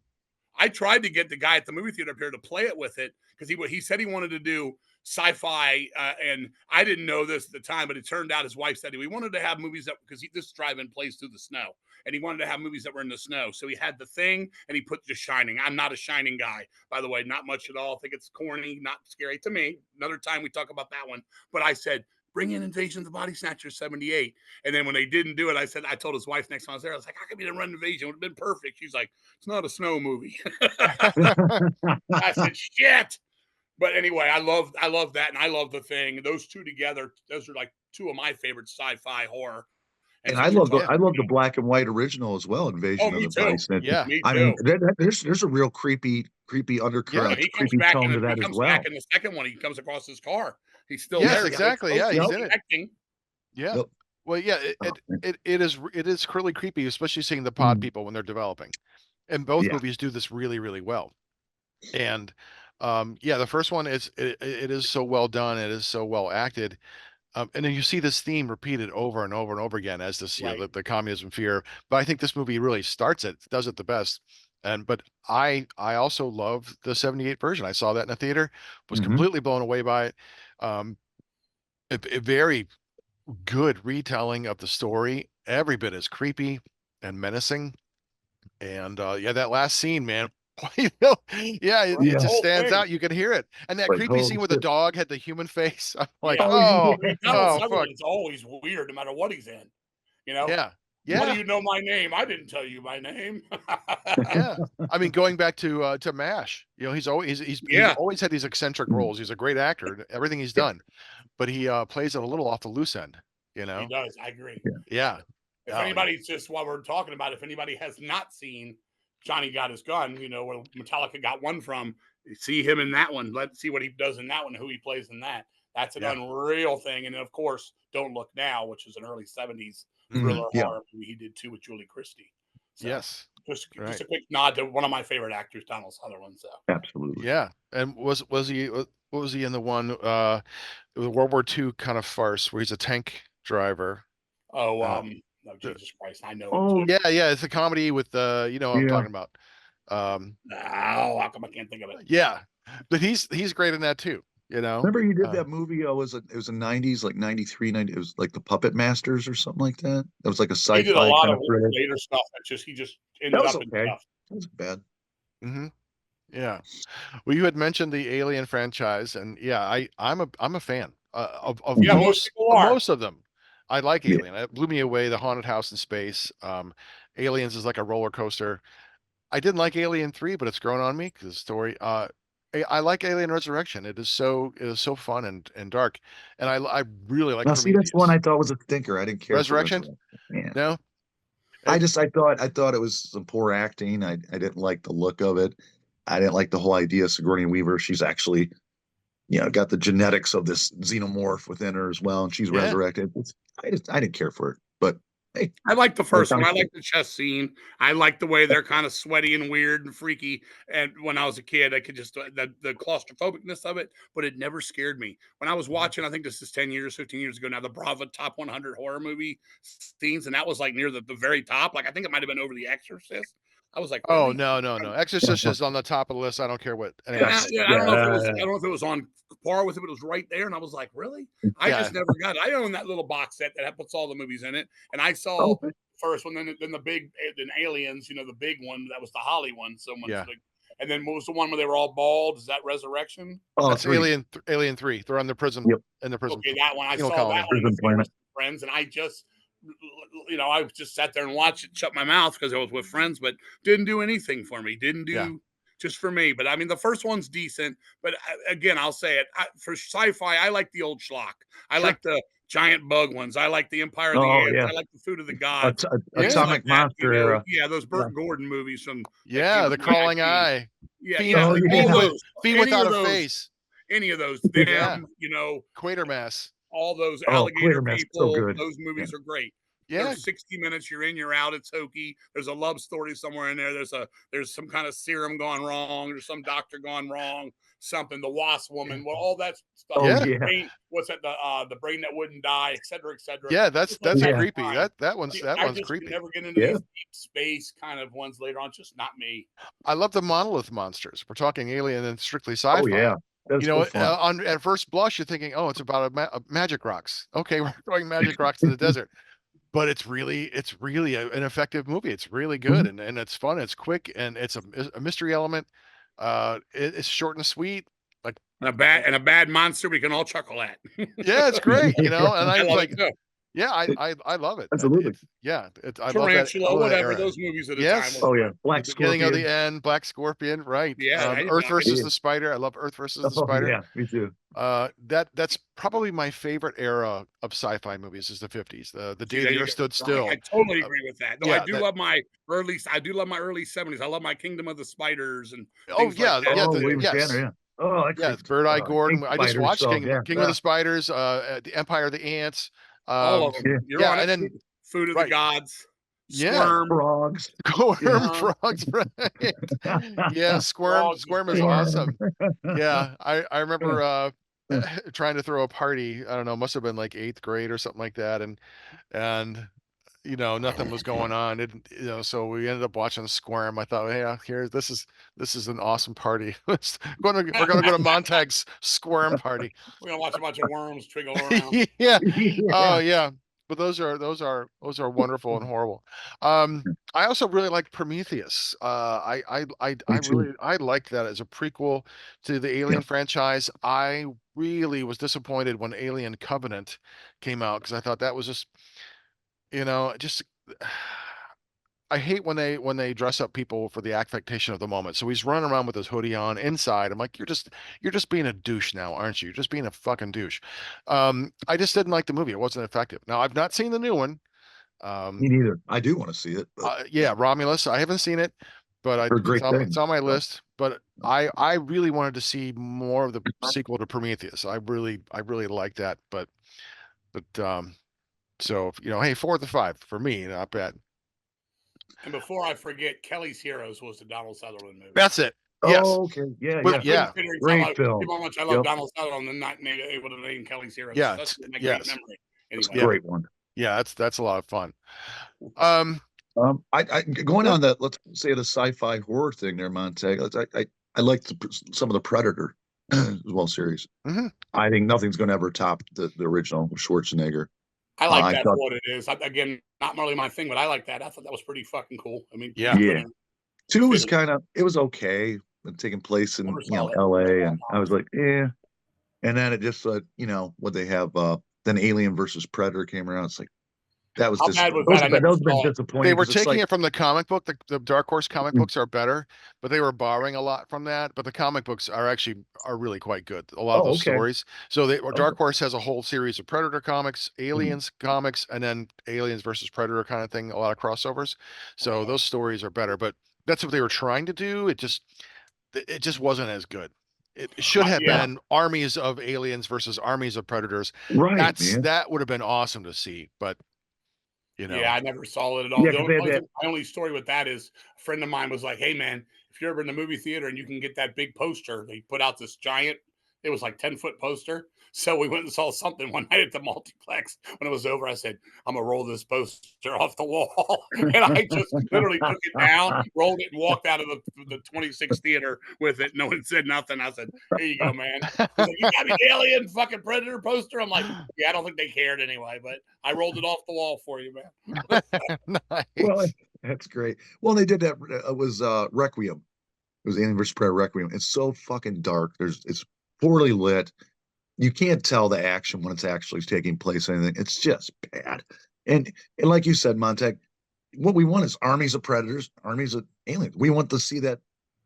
I tried to get the guy at the movie theater up here to play it with it because he said he wanted to do sci-fi, and I didn't know this at the time, but it turned out his wife said he wanted to have movies that because this drive-in plays through the snow, and he wanted to have movies that were in the snow. So he had The Thing, and he put The Shining. I'm not a Shining guy, by the way, not much at all. I think it's corny, not scary to me. Another time we talk about that one, but I said, bring in Invasion of the Body Snatchers 78. And then when they didn't do it, I told his wife next time I was there, I was like, how come you didn't run Invasion? It would have been perfect. She's like, it's not a snow movie. I said, shit. But anyway, I love that. And I love The Thing. Those two together, those are like two of my favorite sci-fi horror. And since I you're love talking, the black and white original as well, Invasion of me the Body too. Snatchers. Yeah. Me I too. mean, there's a real creepy undercurrent, He comes creepy back tone to that he as comes well. back in the second one. He comes across his car. He's still Yes, there. exactly. Yeah, he's in it. Acting. Yeah. Yep. Well, yeah, Oh, man. it is really creepy, especially seeing the pod Mm. people when they're developing. And both Yeah. movies do this really, really well. And yeah, the first one is it is so well done, it is so well acted. And then you see this theme repeated over and over and over again as this, Right. the communism fear. But I think this movie really starts it, does it the best. But I also love the 78 version. I saw that in a theater, was Mhm. completely blown away by it. A very good retelling of the story, every bit as creepy and menacing. And yeah, that last scene, man. Yeah, it The Yeah. just whole stands thing. out. You can hear it. And that Like, creepy holy scene where the shit. dog had the human face. I'm like, Yeah. Oh, oh, Donald oh, fuck. Sutherland's always weird no matter what he's in. Yeah. What do Yeah. you know my name? I didn't tell you my name. Yeah. I mean, going back to MASH, he's Yeah. always had these eccentric Mm. roles. He's a great actor in everything he's Yeah. done, but he plays it a little off the loose end, He does. I agree. Yeah. If Oh, anybody's just while we're talking about, if anybody has not seen Johnny Got His Gun, where Metallica got one from, see him in that one. Let's see what he does in that one, who he plays in that. That's an Yeah. unreal thing. And then, of course, Don't Look Now, which is an early 70s Mhm. thriller Yeah. horror movie he did too with Julie Christie. So Yes. just Right. a quick nod to one of my favorite actors, Donald Sutherland. So Absolutely. Yeah. And was he what was he in the one the World War II kind of farce where he's a tank driver? oh The- Jesus Christ, I know him Oh, too. yeah, it's a comedy with what I'm yeah. talking about. Oh, how come I can't think of it? Yeah. But he's great in that too, Remember he did that movie? It was a 90s, like 93, 90. It was like the Puppet Masters or something like that. It was like a He did a sci-fi lot kind of of weird thriller. later stuff that he just That ended was up in okay. stuff. That wasn't bad. Mm-hmm. Yeah. Well, you had mentioned the Alien franchise, and yeah, I'm a fan of Yeah, most people are. most of them. I like Yeah. Alien. It blew me away. The haunted house in space. Aliens is like a roller coaster. I didn't like Alien 3, but it's grown on me because the story. I like Alien Resurrection. It is so fun and dark, and I really like Now, see, that's one Prometheus. I thought was a stinker. I didn't care for Resurrection? Resurrection. Yeah. No. I It- thought it was some poor acting. I didn't like the look of it. I didn't like the whole idea of Sigourney Weaver. She's actually, got the genetics of this xenomorph within her as well, and she's yeah. resurrected. I didn't care for it. But hey, I like the first one. I kinda like the chess scene. I like the way they're kind of sweaty and weird and freaky. And when I was a kid, I could just the claustrophobicness of it, but it never scared me. When I was watching, I think this is 10 years, 15 years ago now, the Bravo Top 100 horror movie scenes, and that was like near the very top. Like I think it might have been over The Exorcist. I was like, Oh really? no. Exorcist is on the top of the list. I don't care what anyone Yes. says. I don't know if it was on par with it, but it was right there. And I was like, really? I Yeah. just never got it. I own that little box set that puts all the movies in it. And I saw Oh, first one, then the big, then Aliens, the big one that was the Holly one. So much Yeah. big. And then what was the one where they were all bald? Is that Resurrection? oh, That's 3. Alien 3. They're on the prison Yep. in the prison Okay, that one. I penal saw colony. that one Prison with Planet. friends, and I just I just sat there and watched it, shut my mouth because I was with friends, but didn't do anything for me. Didn't do just for me. But I mean, the first one's decent. But again, I'll say it for sci-fi. I like the old schlock. I like the giant bug ones. I like the Empire of the Oh Ants. yeah, I like the Food of the Gods. Atomic Like that, Monster era. yeah, those Yeah. Burt Gordon movies from the Crawling Eye. Yeah, Fiend, yeah, Oh, yeah. all those, Fiend any without of a those, face. any of those, Yeah. them, Quatermass. all those Oh, alligator Quatermass, so people, good. those movies are great. Yeah. There's 60 minutes, you're in, you're out, it's hokey. There's a love story somewhere in there. There's some kind of serum gone wrong, there's some doctor gone wrong, something, the wasp woman, well, all that stuff. Oh, yeah. What's that, the brain that wouldn't die, et cetera, et cetera. Yeah, that's creepy. Fine. That one's I just creepy. never get into these deep space kind of ones later on. It's just not me. I love the monolith monsters. We're talking alien and strictly sci-fi. Oh yeah, that's so fun. At first blush, you're thinking, oh, it's about a magic rocks. Okay, we're throwing magic rocks in the desert, but it's really an effective movie. It's really good and it's fun. It's quick and it's a mystery element. It's short and sweet. Like and a bad monster we can all chuckle at. Yeah, it's great. And I was like, it yeah, I love it. Absolutely. I love Tarantula, that. whatever, those movies at the time. Oh yeah, Black the beginning of Scorpion. the end, Black Scorpion, right? Yeah, Earth versus the Spider. I love Earth versus the Spider. Yeah, me too. That's probably my favorite era of sci-fi movies is the 50s. The day the Earth stood still. I totally agree with that. No, I do love my early 70s. I love my Kingdom of the Spiders and like that. William Shatner, yeah. Oh, that's Bird Eye Gordon. I just watched King of the Spiders, the Empire of the Ants. All of them. You're on and it. then Food of the Gods. Squirm. Frogs. Frogs, right. Yeah, Squirm is awesome. Yeah, I remember trying to throw a party. I don't know, must have been like 8th grade or something like that, and nothing was going on. So we ended up watching Squirm. I thought, hey, this is an awesome party. we're gonna go to Montag's Squirm party. We're gonna watch a bunch of worms twiggle around. Yeah. Oh yeah. But those are wonderful and horrible. I also really like Prometheus. I liked that as a prequel to the Alien franchise. I really was disappointed when Alien Covenant came out because I thought that was just I hate when they dress up people for the affectation of the moment. So he's running around with his hoodie on inside. I'm like, you're just being a douche now, aren't you? You're just being a fucking douche. I just didn't like the movie. It wasn't effective. Now I've not seen the new one. Me neither. I do want to see it. Yeah, Romulus. I haven't seen it, but it's on my list. But I really wanted to see more of the sequel to Prometheus. I really like that. But so hey, 4 of the 5 for me, not bad. And before I forget, Kelly's Heroes was the Donald Sutherland movie. That's it. Yes. Oh, okay. Yeah. Great film. How much I love Donald Sutherland and not able to name Kelly's Heroes. Yeah. That's my great memory. Anyway. It's a great one. Yeah, that's a lot of fun. I going on that, let's say the sci-fi horror thing there, Montag. I like some of the Predator as well series. I think nothing's going to ever top the original Schwarzenegger. I like that for what it is. Again, not really my thing, but I like that. I thought that was pretty fucking cool. I mean, yeah. 2 was it was okay, taking place in LA, and I was like, yeah. And then it just what they have then Alien versus Predator came around. It's like that was disappointing. They were taking it from the comic book. The Dark Horse comic books are better, but they were borrowing a lot from that. But the comic books are really quite good. A lot of those stories. So Dark Horse has a whole series of Predator comics, Aliens comics, and then Aliens versus Predator kind of thing. A lot of crossovers. So those stories are better. But that's what they were trying to do. It just wasn't as good. It should have been armies of aliens versus armies of predators. Right. That would have been awesome to see, but Yeah, I never saw it at all. My only story with that is a friend of mine was like, hey man, if you're ever in the movie theater and you can get that big poster, they put out this giant, it was like 10-foot poster. So we went and saw something one night at the multiplex. When it was over, I said, I'm going to roll this poster off the wall. And I just literally took it down, rolled it, and walked out of the 26 theater with it. No one said nothing. I said, here you go, man. He's like, you got the Alien fucking Predator poster? I'm like, yeah, I don't think they cared anyway, but I rolled it off the wall for you, man. Nice. Well, that's great. Well, they did that. It was Requiem. It was Alien vs. Predator Requiem. It's so fucking dark. It's poorly lit. You can't tell the action when it's actually taking place. Anything. It's just bad. and like you said, Montag, what we want is armies of predators, armies of aliens. We want to see that.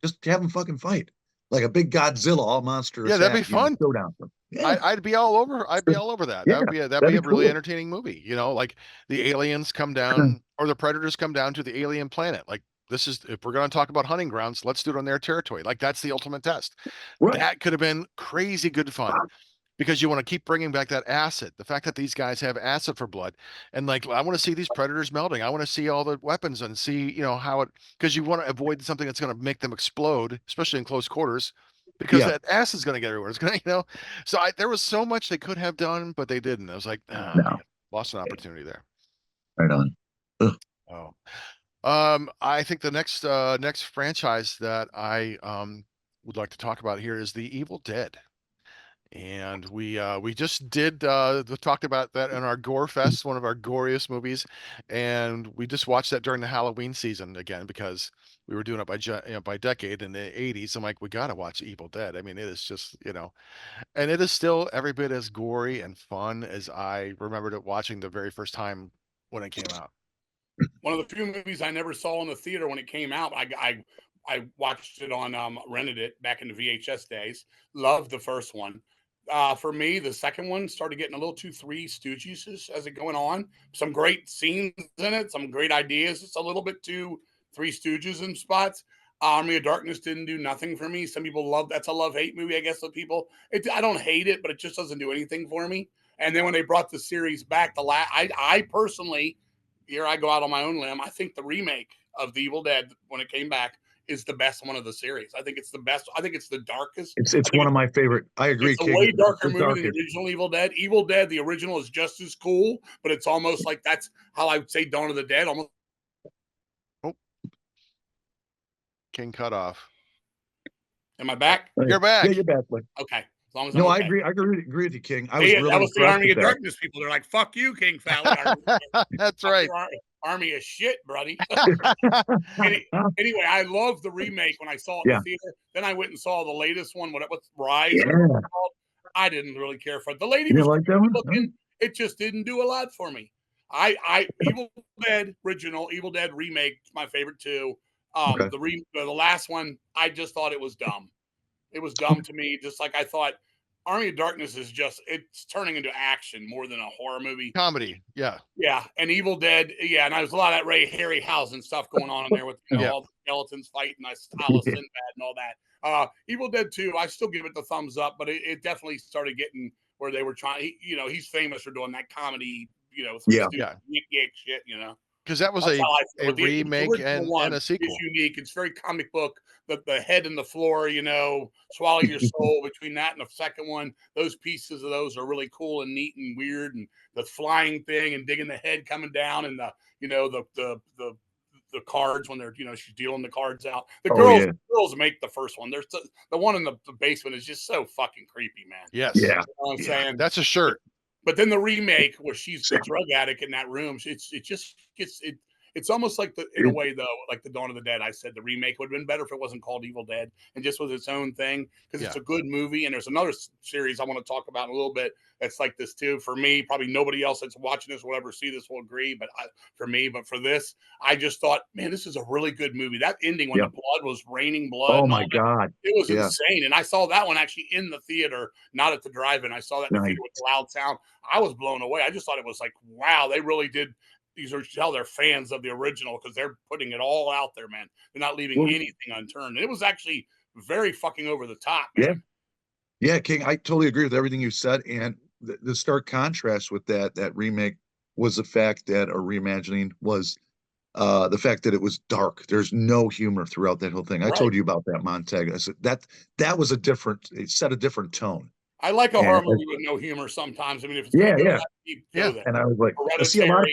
Just have them fucking fight like a big Godzilla, all monster Yeah, that'd be attack, fun. showdown. Yeah, I'd be all over. I'd be all over that. yeah, That'd be that'd a be really cool. entertaining movie. Like the aliens come down or the predators come down to the alien planet. Like this is if we're going to talk about hunting grounds, let's do it on their territory. Like that's the ultimate test. Right. That could have been crazy good fun because you want to keep bringing back that acid. The fact that these guys have acid for blood, and like I want to see these predators melting. I want to see all the weapons and see how it because you want to avoid something that's going to make them explode, especially in close quarters because Yeah. that ass is going to get everywhere. It's going to, So there was so much they could have done, but they didn't. I was like, oh, No. man, lost an opportunity there. Right on. Ugh. Oh, I think the next franchise that I would like to talk about here is the Evil Dead. And we just did talked about that in our Gore Fest, one of our goriest movies, and we just watched that during the Halloween season again because we were doing it by decade in the 80s. I'm like, we got to watch Evil Dead. I mean, it is just and it is still every bit as gory and fun as I remembered it watching the very first time when it came out. One of the few movies I never saw in the theater when it came out. I watched it on rented it back in the VHS days. Loved the first one. For me, the second one started getting a little too Three Stooges as it going on. Some great scenes in it, some great ideas. It's a little bit too Three Stooges in spots. Army of Darkness didn't do nothing for me. Some people love that's a love hate movie, I guess. With people, I don't hate it, but it just doesn't do anything for me. And then when they brought the series back, I personally, here I go out on my own limb. I think the remake of The Evil Dead when it came back is the best one of the series. I think it's the best. I think it's the darkest. It's one of my favorite. I agree, It's a King. way darker The movie than the darkest. original Evil Dead. Evil Dead, the original, is just as cool, but it's almost like that's how I would say Dawn of the Dead. Almost. Oh, King cut off. Am I back? You're back. Yeah, you're back. But Okay. As long as no, I'm I okay. agree. I agree with you, King. I was really that was the impressed Army with of that. Darkness people. They're like, "Fuck you, King Fowley." That's right. Army of shit, buddy. Anyway, I love the remake when I saw it in Yeah. the theater. Then I went and saw the latest one, what's Rise, Yeah. whatever it's called. I didn't really care for it. The lady You was didn't like that one? looking. It just didn't do a lot for me. Evil Dead original, Evil Dead remake, my favorite too. Okay. The last one, I just thought it was dumb. It was dumb to me, just like I thought Army of Darkness is it's turning into action more than a horror movie. Comedy, yeah. Yeah, and Evil Dead, yeah, and there was a lot of that Ray Harryhausen stuff going on in there with all the skeletons fighting, style of Sinbad and all that. Evil Dead 2, I still give it the thumbs up, but it definitely started getting where they were trying. He's famous for doing that comedy, Three Stooges, shit, because that was a remake and a sequel. It's unique. It's very comic book. The head and the floor, swallow your soul between that and the second one. Those pieces of those are really cool and neat and weird. And the flying thing and digging the head coming down and the cards when they're she's dealing the cards out. The girls make the first one. There's the one in the basement is just so fucking creepy, man. Yes. Yeah. You know what I'm saying? That's a shirt. But then the remake where she's the drug addict in that room, it's almost like in a way though, like the Dawn of the Dead. I said the remake would have been better if it wasn't called Evil Dead and just was its own thing because it's a good movie. And there's another series I want to talk about in a little bit that's like this too. For me, probably nobody else that's watching this will ever see this will agree, but for this, I just thought, man, this is a really good movie. That ending when the blood was raining blood. Oh my God, it was insane. And I saw that one actually in the theater, not at the drive-in. I saw that in the theater with loud sound. I was blown away. I just thought it was like, wow, they really did. These are tell they're fans of the original because they're putting it all out there, man. They're not leaving anything unturned. And it was actually very fucking over the top, man. Yeah, King, I totally agree with everything you said. And the stark contrast with that remake was the fact that, or reimagining, was the fact that it was dark. There's no humor throughout that whole thing. I told you about that, Montag. I said that was it set a different tone. I like a horror movie with no humor sometimes. I mean, if it's gonna go there. And I was like, I see a lot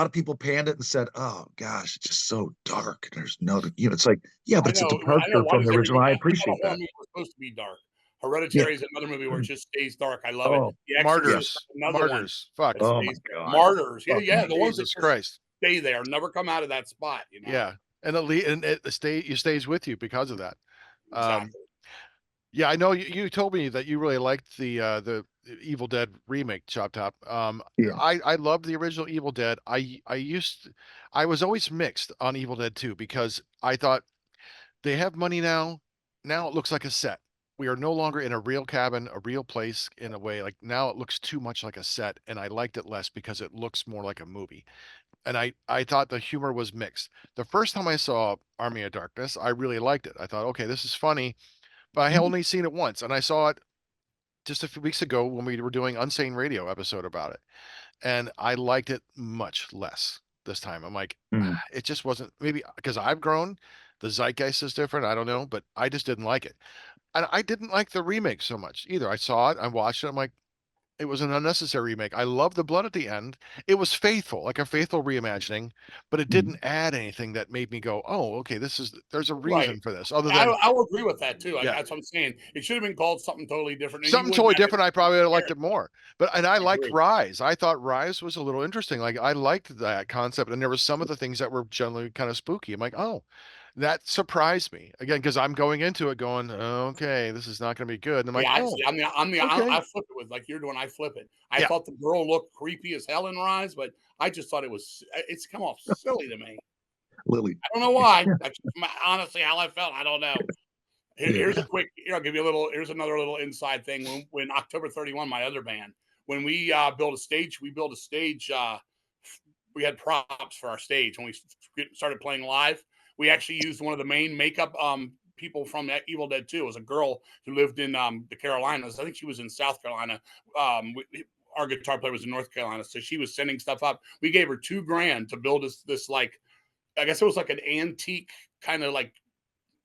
of people panned it and said, "Oh gosh, it's just so dark." There's no, it's like, but it's a departure from the original. I appreciate that. Horror movie was supposed to be dark. Hereditary is another movie where it just stays dark. I love it. The Martyrs, another Martyrs, fuck. Oh my God, Martyrs. Yeah, the ones that Christ stay there, never come out of that spot. Yeah, and it stays with you because of that. Exactly. Yeah, I know you told me that you really liked the Evil Dead remake, Choptop. Yeah. I loved the original Evil Dead. I was always mixed on Evil Dead 2 because I thought they have money now. Now it looks like a set. We are no longer in a real cabin, a real place in a way. Like now it looks too much like a set, and I liked it less because it looks more like a movie. And I thought the humor was mixed. The first time I saw Army of Darkness, I really liked it. I thought, okay, this is funny, but I had Mhm. only seen it once, and I saw it just a few weeks ago when we were doing Unsane Radio episode about it, and I liked it much less this time. I'm like, Mhm. it just wasn't, maybe because I've grown, the zeitgeist is different. I don't know, but I just didn't like it, and I didn't like the remake so much either. I saw it, I watched it, I'm like, it was an unnecessary remake. I love the blood at the end. It was faithful, like a faithful reimagining, but it Mhm. didn't add anything that made me go, oh, okay, there's a Right. reason for this, other I than, I will agree with that too. Like, yeah, that's what I'm saying. It should have been called something totally different, and you something wouldn't totally have it different. I probably would have liked there. it more. But and I I liked agree. Rise. I thought Rise was a little interesting. Like I liked that concept, and there were some of the things that were generally kind of spooky. I'm like, oh, that surprised me again because I'm going into it going, okay, this is not going to be good. And I'm like, Yeah, I oh, see. I okay, flip it with like you're doing. I flip it. I yeah, thought the girl looked creepy as hell in Rise, but I just thought it's come off silly to me. Lily. I don't know why. That's just honestly how I felt. I don't know. Yeah. Here's a yeah, quick. Here, I'll give you a little. Here's another little inside thing. When October 31, my other band, when we built a stage, we built a stage. We had props for our stage when we started playing live. We actually used one of the main makeup people from Evil Dead 2. It was a girl who lived in the Carolinas. I think she was in South Carolina. Our guitar player was in North Carolina, so she was sending stuff up. We gave her $2,000 to build us this like, I guess it was like an antique kind of like,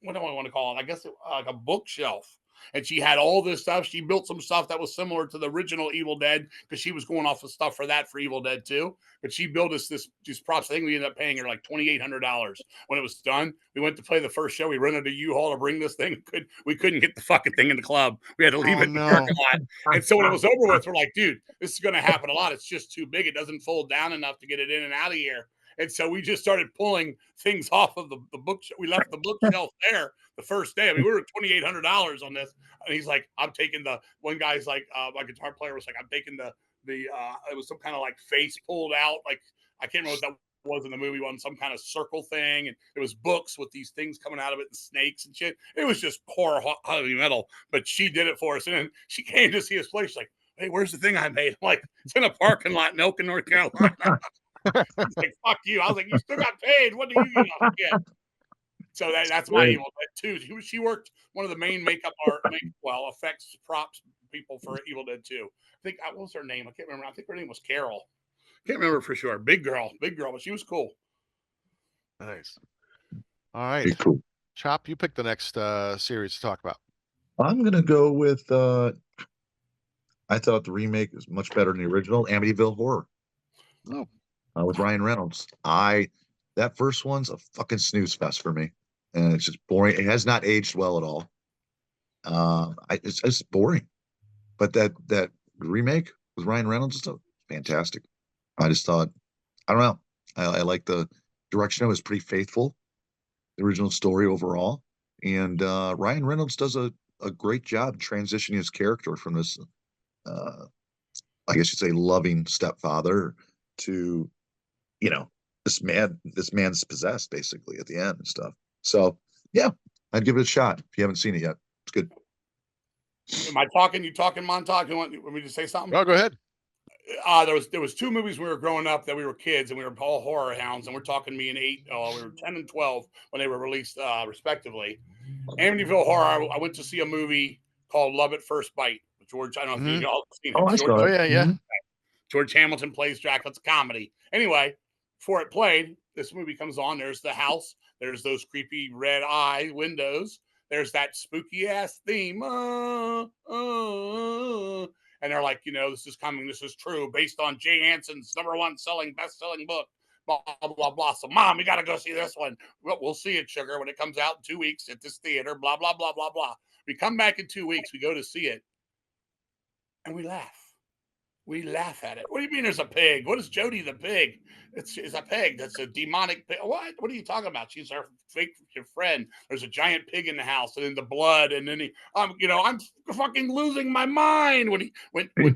what do I want to call it? I guess like a bookshelf. And she had all this stuff. She built some stuff that was similar to the original Evil Dead because she was going off of stuff for that for Evil Dead 2. But she built us these props. I think we ended up paying her like $2,800 when it was done. We went to play the first show. We rented a U-Haul to bring this thing. We couldn't get the fucking thing in the club. We had to leave oh it in the parking no, lot. And so when it was over with, we're like, dude, this is going to happen a lot. It's just too big. It doesn't fold down enough to get it in and out of here. And so we just started pulling things off of the bookshelf. We left the bookshelf there the first day. I mean, we were $2,800 on this, and he's like, "I'm taking the." One guy's like, my guitar player was like, "I'm taking the." It was some kind of like face pulled out, like I can't remember what that was in the movie one, some kind of circle thing, and it was books with these things coming out of it and snakes and shit. It was just poor heavy metal, but she did it for us, and then she came to see us play. She's like, "Hey, where's the thing I made?" I'm like, "It's in a parking lot in Elkin, North Carolina." He's like, "Fuck you." I was like, "You still got paid. What do you give a shit?" So that's my Great. Evil Dead 2. She worked one of the main effects props people for Evil Dead 2. I think what was her name? I can't remember. I think her name was Carol. Can't remember for sure. Big girl, but she was cool. nice. All right, Very cool. Chop, you pick the next series to talk about. I'm gonna go with I thought the remake was much better than the original Amityville Horror Oh, with Ryan Reynolds. I That first one's a fucking snooze fest for me, and it's just boring. It has not aged well at all. It's just boring. But that remake with Ryan Reynolds is fantastic. I just thought, I don't know. I like the direction. It was pretty faithful, the original story overall. And Ryan Reynolds does a great job transitioning his character from this, uh, I guess you'd say, loving stepfather to, you know, this man's possessed basically at the end and stuff. So yeah, I'd give it a shot if you haven't seen it yet. It's good. Am I talking? You talking, Montag? You want me to say something? oh, go ahead. There was two movies when we were growing up that we were kids and we were all horror hounds, and we're talking me and eight. We were 10 and 12 when they were released, respectively. Amityville Horror. I went to see a movie called Love at First Bite. George, I don't know if Hmm. you all seen it. Oh, I George saw Oh it. yeah, yeah. Mhm. George Hamilton plays Dracula. It's a comedy. Anyway, before it played, this movie comes on. There's the house. There's those creepy red eye windows. There's that spooky ass theme. And they're like, this is coming. This is true. Based on Jay Hanson's #1 best selling book. Blah, blah, blah. So, Mom, you got to go see this one. We'll see it, sugar, when it comes out in 2 weeks at this theater. Blah, blah, blah, blah, blah. We come back in 2 weeks. We go to see it. And we laugh. We laugh at it. What do you mean there's a pig? What is Jody the pig? It's a pig. That's a demonic pig. What? What are you talking about? She's our fake your friend. There's a giant pig in the house, and then the blood, and then I'm fucking losing my mind when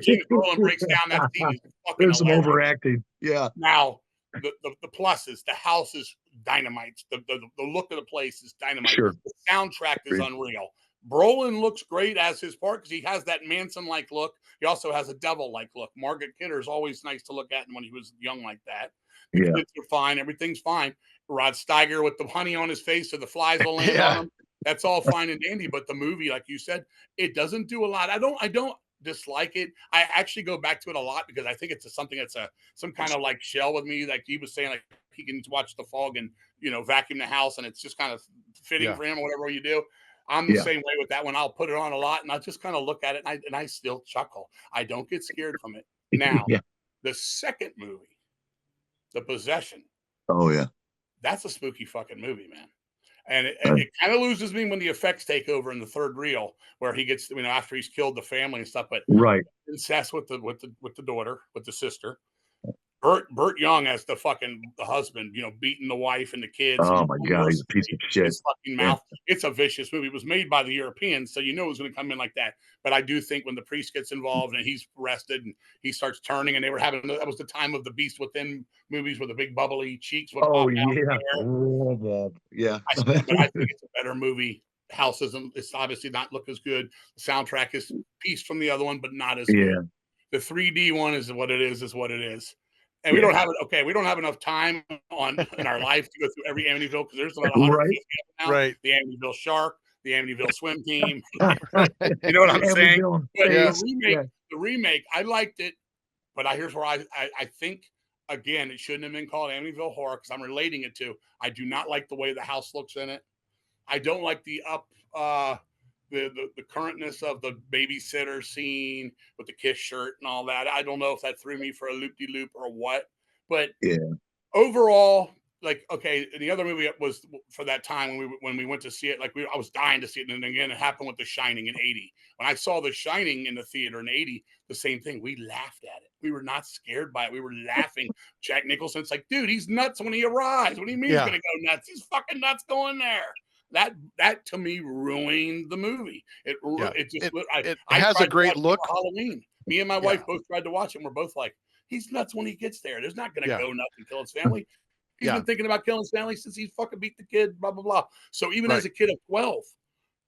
James Brolin breaks down that scene. Is fucking There's some hilarious. overacting. Yeah. Now the pluses, the house is dynamite. The look of the place is dynamite. Sure. The soundtrack is unreal. Brolin looks great as his part because he has that Manson-like look. He also has a devil-like look. Margaret Kidder is always nice to look at when he was young like that. The kids are fine. Everything's fine. Rod Steiger with the honey on his face so the flies will land on him. That's all fine and dandy. But the movie, like you said, it doesn't do a lot. I don't dislike it. I actually go back to it a lot because I think it's something that's some kind of like shell with me. Like he was saying, like he can watch the fog and vacuum the house, and it's just kind of fitting for him or whatever you do. I'm the same way with that one. I'll put it on a lot and I'll just kind of look at it and I still chuckle. I don't get scared from it. Now, the second movie, The Possession. Oh yeah. That's a spooky fucking movie, man. And it kind of loses me when the effects take over in the third reel, where he gets, after he's killed the family and stuff. But incest with the daughter, with the sister. Burt Young as the husband, beating the wife and the kids. Oh my God, he's a piece of shit. His fucking mouth. It's a vicious movie. It was made by the Europeans, so it was going to come in like that. But I do think when the priest gets involved and he's arrested and he starts turning, and they were having that was the time of the Beast Within movies where the big bubbly cheeks would pop out. Yeah. But I think it's a better movie. House it's obviously not look as good. The soundtrack is pieced from the other one, but not as good. The 3D one is what it is what it is. And we don't have it. Okay, we don't have enough time in our life to go through every Amityville because there's about 150 now. Right. The Amityville Shark, the Amityville Swim Team. You know what I'm saying? But the remake, I liked it, but here's where I think again it shouldn't have been called Amityville Horror because I'm relating it to. I do not like the way the house looks in it. I don't like the the currentness of the babysitter scene with the kiss shirt and all that. I don't know if that threw me for a loop-de-loop or what, but overall, like, okay, the other movie was for that time when we went to see it, like I was dying to see it. And then again, it happened with The Shining in 80. When I saw The Shining in the theater in 80, the same thing. We laughed at it. We were not scared by it. We were laughing. Jack Nicholson's like, dude, he's nuts when he arrives. What do you mean he's going to go nuts? He's fucking nuts going there. That to me ruined the movie. It has a great look. Halloween. Me and my wife both tried to watch it. And we're both like, he's nuts when he gets there. There's not going to go nuts and kill his family. He's been thinking about killing his family since he fucking beat the kid. Blah blah blah. So even as a kid of 12,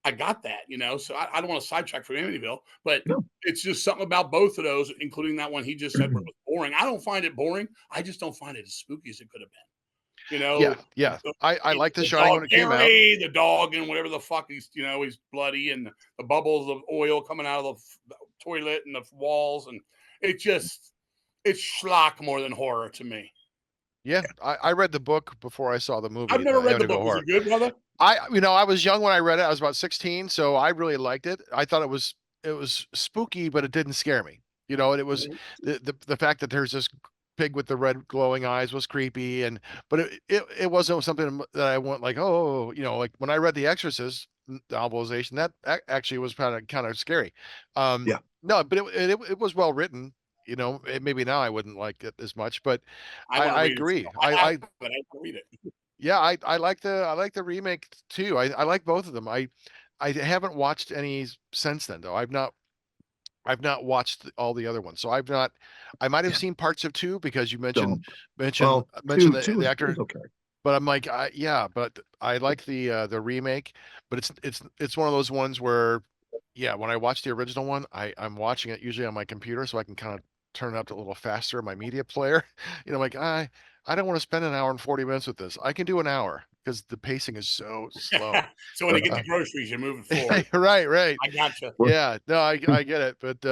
I got that. So I don't want to sidetrack from Amityville, but it's just something about both of those, including that one he just said was boring. I don't find it boring. I just don't find it as spooky as it could have been. I like The Shining when it came out. The dog and whatever the fuck he's bloody and the bubbles of oil coming out of the toilet and the walls, and it's schlock more than horror to me. Yeah, I read the book before I saw the movie. I've never read the book. Is it good, brother? I was young when I read it. I was about 16, so I really liked it. I thought it was spooky, but it didn't scare me. And it was the fact that there's this pig with the red glowing eyes was creepy, but it wasn't something that I went like, like when I read The Exorcist novelization, that actually was kind of scary. No, but it was well written. Maybe now I wouldn't like it as much, but I agree. I read it. Yeah, I like the remake too. I like both of them. I haven't watched any since then though. I've not watched all the other ones, so I might have seen parts of 2 because you mentioned the actor. Okay. But I'm like, but I like the remake. But it's one of those ones where, when I watch the original one, I'm watching it usually on my computer, so I can kind of turn it up a little faster in my media player. Like I don't want to spend an hour and 40 minutes with this. I can do an hour because the pacing is so slow. So when you get the groceries, you're moving forward. Right. I gotcha. Yeah, no, I get it, but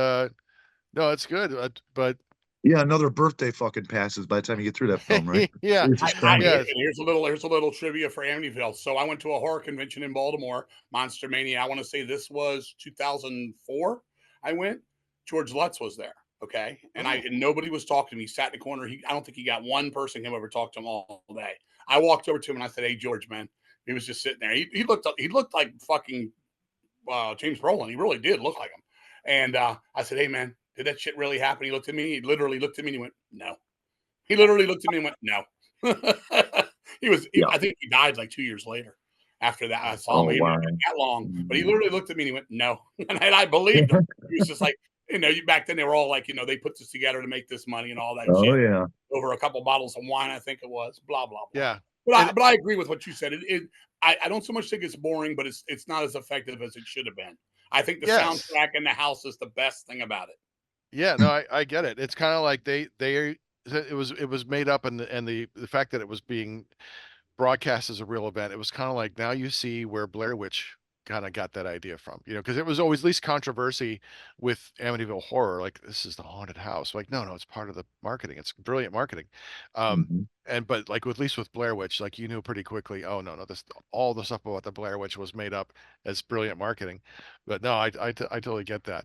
no, it's good. But another birthday fucking passes by the time you get through that film, right? And here's a little trivia for Amityville. So I went to a horror convention in Baltimore, Monster Mania. I want to say this was 2004. I went. George Lutz was there. Okay. And and nobody was talking to me. He sat in the corner. I don't think he got one person came over to talk to him all day. I walked over to him and I said, "Hey, George, man." He was just sitting there. He looked like fucking James Brolin. He really did look like him. And I said, "Hey, man, did that shit really happen? He looked at me. He literally looked at me and he went, no. He literally looked at me and went, no. Yeah. I think he died like 2 years later. After that, I saw Oh, him. He wow. didn't get that long, but he literally looked at me and he went, no. And I believed him. He was just like, back then they were all like, they put this together to make this money and all that Oh, shit. yeah. Over a couple bottles of wine, I think it was. Blah blah blah. Yeah. But I agree with what you said. I don't so much think it's boring, but it's not as effective as it should have been. I think the soundtrack in the house is the best thing about it. Yeah, no, I get it. It's kind of like it was made up, and the fact that it was being broadcast as a real event, it was kind of like, now you see where Blair Witch kind of got that idea from, because it was always least controversy with Amityville Horror, like, this is the haunted house. Like, no, it's part of the marketing. It's brilliant marketing. But like, at least with Blair Witch, like, you knew pretty quickly, oh no, all the stuff about the Blair Witch was made up as brilliant marketing. But no, I totally get that.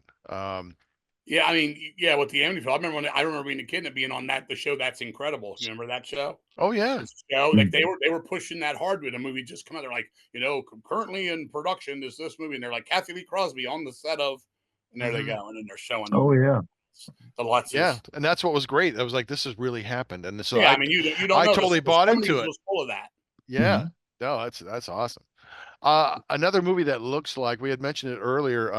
Yeah, I mean, yeah, with the Amityville, I remember being a kid and being on the show That's Incredible. You remember that show? Oh yeah. Like they were pushing that hard with a movie just come out. They're like, currently in production is this movie, and they're like Kathy Lee Crosby on the set of, and there they go, and then they're showing them. Oh, yeah. The Lutzes. Yeah, and that's what was great. I was like, this has really happened, and so I mean, you don't I know. totally bought into it. Was full of that. Yeah, no, that's awesome. Another movie that looks like, we had mentioned it earlier,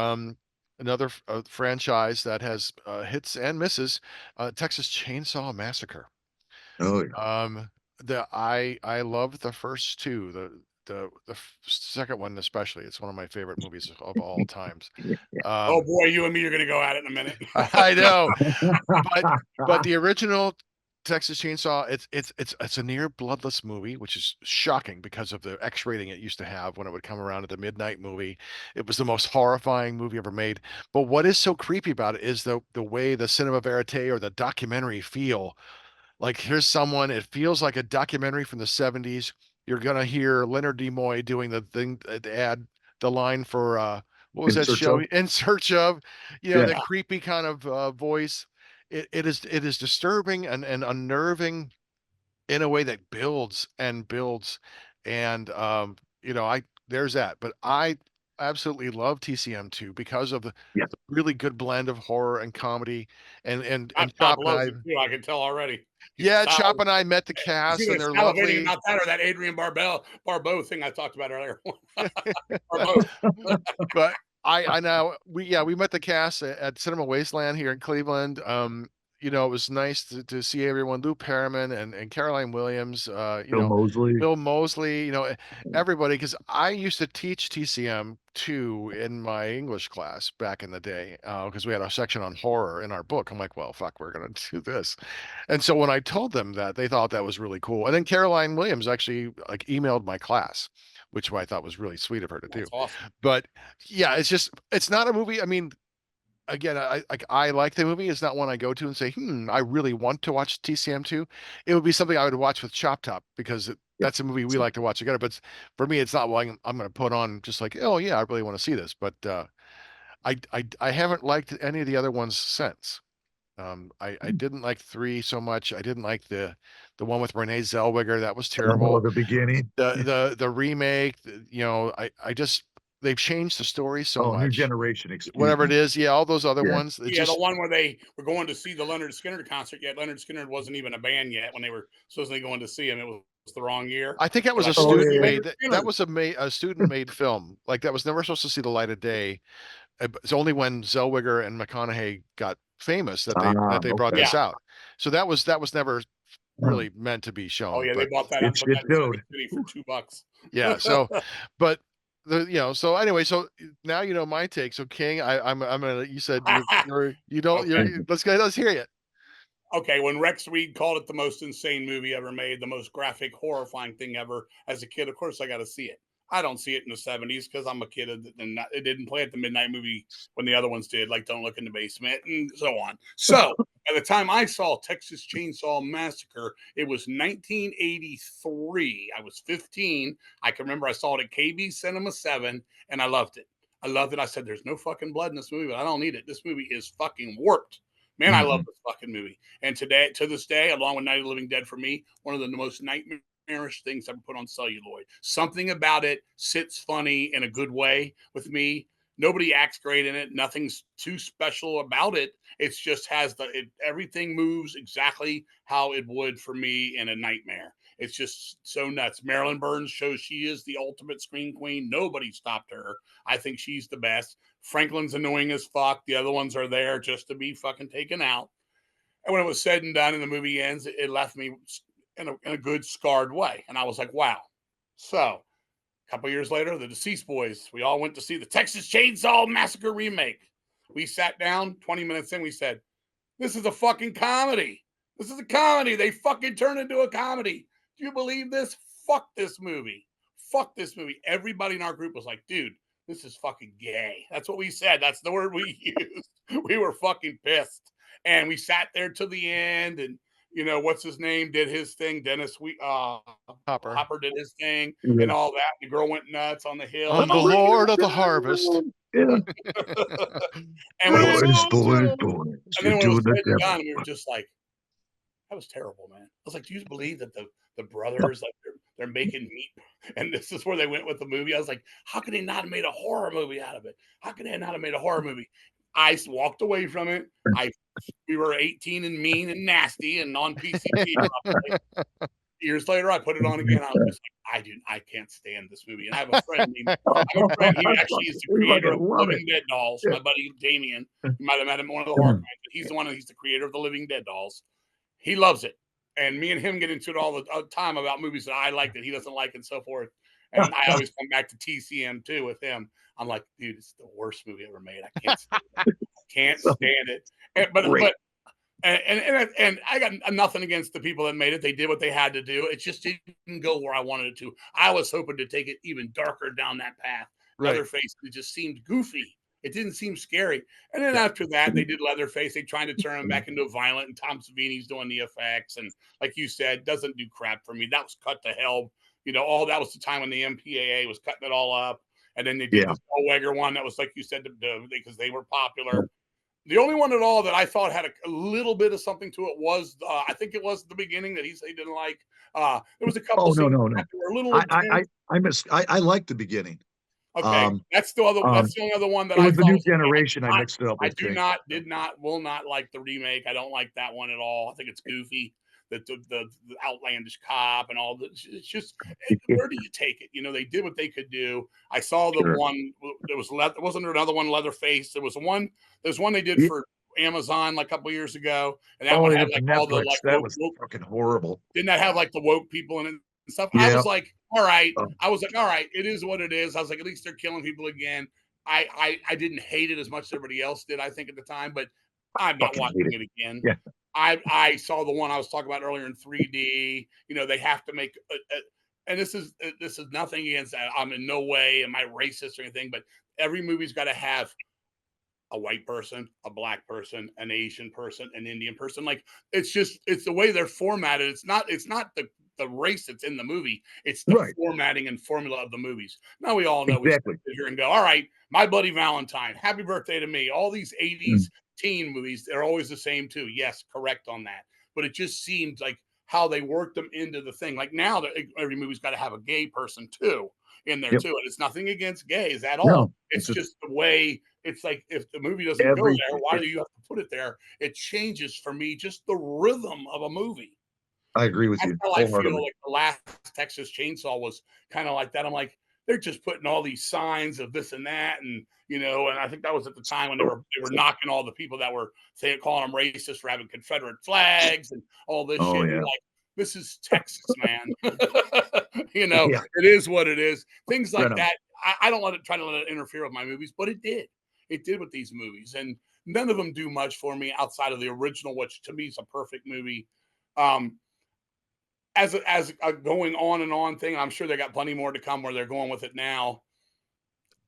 another franchise that has hits and misses, Texas Chainsaw Massacre. Oh, yeah. I love the first two, the second one especially. It's one of my favorite movies of all times. Oh boy, you and me are gonna go at it in a minute. I know, but the original Texas Chainsaw, it's a near bloodless movie, which is shocking because of the X rating it used to have when it would come around at the midnight movie. It was the most horrifying movie ever made. But what is so creepy about it is the way the cinema verite or the documentary feel. Like, here's someone, it feels like a documentary from the 70s. You're gonna hear Leonard Nimoy doing the thing, the line for what was In that Search show? Of? In Search Of, Yeah. the creepy kind of voice. It is disturbing and unnerving in a way that builds and builds. And I there's that. But I absolutely love TCM2 because of the Yeah. really good blend of horror and comedy. And Top Chop and loves I, it too. I can tell already. yeah, Chop and I met the It's cast, either and they're salivating lovely. about that or that Adrian Barbeau thing I talked about earlier. Or both. But I now we met the cast at Cinema Wasteland here in Cleveland. It was nice to see everyone, Lou Perriman and Caroline Williams, Bill Moseley. Bill Moseley, everybody, because I used to teach TCM2 in my English class back in the day, because we had a section on horror in our book. I'm like, well, fuck, we're gonna do this. And so when I told them that, they thought that was really cool. And then Caroline Williams actually like emailed my class, which I thought was really sweet of her to do. That's awesome. But yeah, it's not a movie. I mean, again, I like the movie. It's not one I go to and say, I really want to watch TCM2. It would be something I would watch with Choptop because that's a movie we like to watch together. But for me, it's not one I'm going to put on just like, oh yeah, I really want to see this. But I haven't liked any of the other ones since. I didn't like 3 so much. I didn't like the one with Renee Zellweger. That was terrible. The beginning. The remake, I just, they've changed the story so much. New Generation, Whatever it is, yeah, all those other Yeah. ones. The one where they were going to see the Leonard Skinner concert, yet Leonard Skinner wasn't even a band yet when they were supposedly going to see him. It was the wrong year. I think that was a Oh, yeah. student made. That was a student made film. Like, that was never supposed to see the light of day. It's only when Zellweger and McConaughey got famous that they brought okay. this out. So that was never really meant to be shown. Oh yeah, they bought that It up should do. City for $2. Yeah. So, but so anyway, so now you know my take. So King, I'm gonna. You said you don't. Okay. Let's hear it. Okay, when Rex Reed called it the most insane movie ever made, the most graphic, horrifying thing ever, as a kid, of course I got to see it. I don't see it in the 70s because I'm a kid and it didn't play at the midnight movie when the other ones did, like Don't Look in the Basement and so on. So by the time I saw Texas Chainsaw Massacre, it was 1983. I was 15. I can remember I saw it at KB Cinema 7 and I loved it. I said, there's no fucking blood in this movie, but I don't need it. This movie is fucking warped. Man, I love this fucking movie. And to this day, along with Night of the Living Dead, for me, one of the most nightmarish things ever put on celluloid. Something about it sits funny in a good way with me. Nobody acts great in it. Nothing's too special about it. It's just has everything moves exactly how it would for me in a nightmare. It's just so nuts. Marilyn Burns shows she is the ultimate scream queen. Nobody stopped her. I think she's the best. Franklin's annoying as fuck. The other ones are there just to be fucking taken out. And when it was said and done and the movie ends, it left me in a good scarred way. And I was like, wow. So a couple years later, the Deceased Boys, we all went to see the Texas Chainsaw Massacre remake. We sat down 20 minutes in. We said, this is a fucking comedy. This is a comedy. They fucking turned into a comedy. Do you believe this? Fuck this movie. Fuck this movie. Everybody in our group was like, dude, this is fucking gay. That's what we said. That's the word we used. We were fucking pissed. And we sat there till the end. And, what's his name? Did his thing. Dennis Hopper did his thing and all that. The girl went nuts on the hill. I'm the Lord of the Harvest. Yeah. And when it was, boys. and then when it was said and done, we were just like, that was terrible, man. I was like, do you believe that the brothers, like they're making meat? And this is where they went with the movie. I was like, how could they not have made a horror movie out of it? How could they not have made a horror movie? I walked away from it. We were 18 and mean and nasty and on PCP. Years later, I put it on again. I was just like, I can't stand this movie. And I have a friend he actually is the creator of the Living Dead dolls. My buddy Damien. You might have met him at one of the horror games, but he's the creator of the Living Dead dolls. He loves it. And me and him get into it all the time about movies that I like that he doesn't like and so forth. And I always come back to TCM too with him. I'm like, dude, it's the worst movie ever made. I can't stand it. Can't stand it. And I got nothing against the people that made it. They did what they had to do. It just didn't go where I wanted it to. I was hoping to take it even darker down that path. Right. Leatherface, it just seemed goofy. It didn't seem scary. And then after that, they did Leatherface. They tried to turn him back into violent, and Tom Savini's doing the effects. And like you said, doesn't do crap for me. That was cut to hell. All that was the time when the MPAA was cutting it all up. And then they did the Zellweger one that was, like you said, because they were popular. The only one at all that I thought had a little bit of something to it was, I think it was the beginning that he said he didn't like. There was a couple. Oh, no. That were a little I liked the beginning. Okay, that's the other. That's the only other one that it I was thought the new was generation. I mixed it up. Will not like the remake. I don't like that one at all. I think it's goofy. The outlandish cop and all. It's just where do you take it? They did what they could do. I saw the one. There wasn't another one, Leatherface. There was one. There's one they did for Amazon like a couple years ago, and that one had like Netflix. All the like that was fucking horrible. Didn't that have like the woke people in it and stuff? Yeah. I was like, all right. It is what it is. I was like, at least they're killing people again. I didn't hate it as much as everybody else did, I think, at the time, but I'm not watching it again. Yeah. I saw the one I was talking about earlier in 3D. They have to make and this is nothing against that. I'm in no way am I racist or anything, but every movie's got to have a white person, a black person, an Asian person, an Indian person. Like it's the way they're formatted. It's not the race that's in the movie. It's the formatting and formula of the movies. Now we all know we sit here and go, all right, My Bloody Valentine, Happy Birthday to Me, all these 80s teen movies, they're always the same too. Yes, correct on that. But it just seems like how they worked them into the thing. Like now every movie's got to have a gay person too in there too. And it's nothing against gays at all. No, it's just the way it's like if the movie doesn't go there, why do you have to put it there? It changes for me just the rhythm of a movie. I agree with you. That's how I feel like the last Texas Chainsaw was kind of like that. I'm like, they're just putting all these signs of this and that, and and I think that was at the time when they were knocking all the people that were calling them racist for having Confederate flags and all this shit. Yeah. Like, this is Texas, man. It is what it is. Things like that. I don't try to let it interfere with my movies, but it did. It did with these movies, and none of them do much for me outside of the original, which to me is a perfect movie. As a going on and on thing, I'm sure they got plenty more to come where they're going with it now.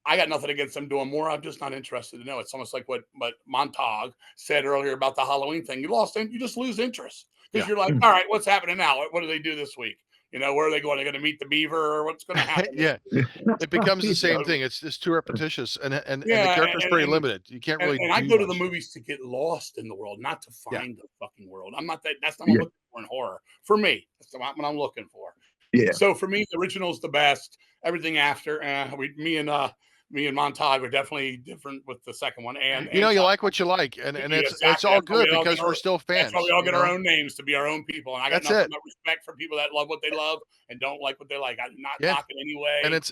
I got nothing against them doing more. I'm just not interested to know. It's almost like what Montag said earlier about the Halloween thing. You just lose interest because you're like, all right, what's happening now? What do they do this week? Where are they going? They're going to meet the beaver or what's going to happen? Yeah. It becomes the same thing. It's just too repetitious and the character's pretty limited. You can't really and I go to the movies to get lost in the world, not to find the fucking world. I'm not that's not what I'm looking for in horror. For me, that's not what I'm looking for. Yeah. So for me, the original is the best. Everything after, me and me and Montag are definitely different with the second one. And you like what you like, and it's exactly. all good because we're still fans. That's why we all get our own names, to be our own people. And I got nothing but respect for people that love what they love and don't like what they like. I'm not knocking anyway. And it's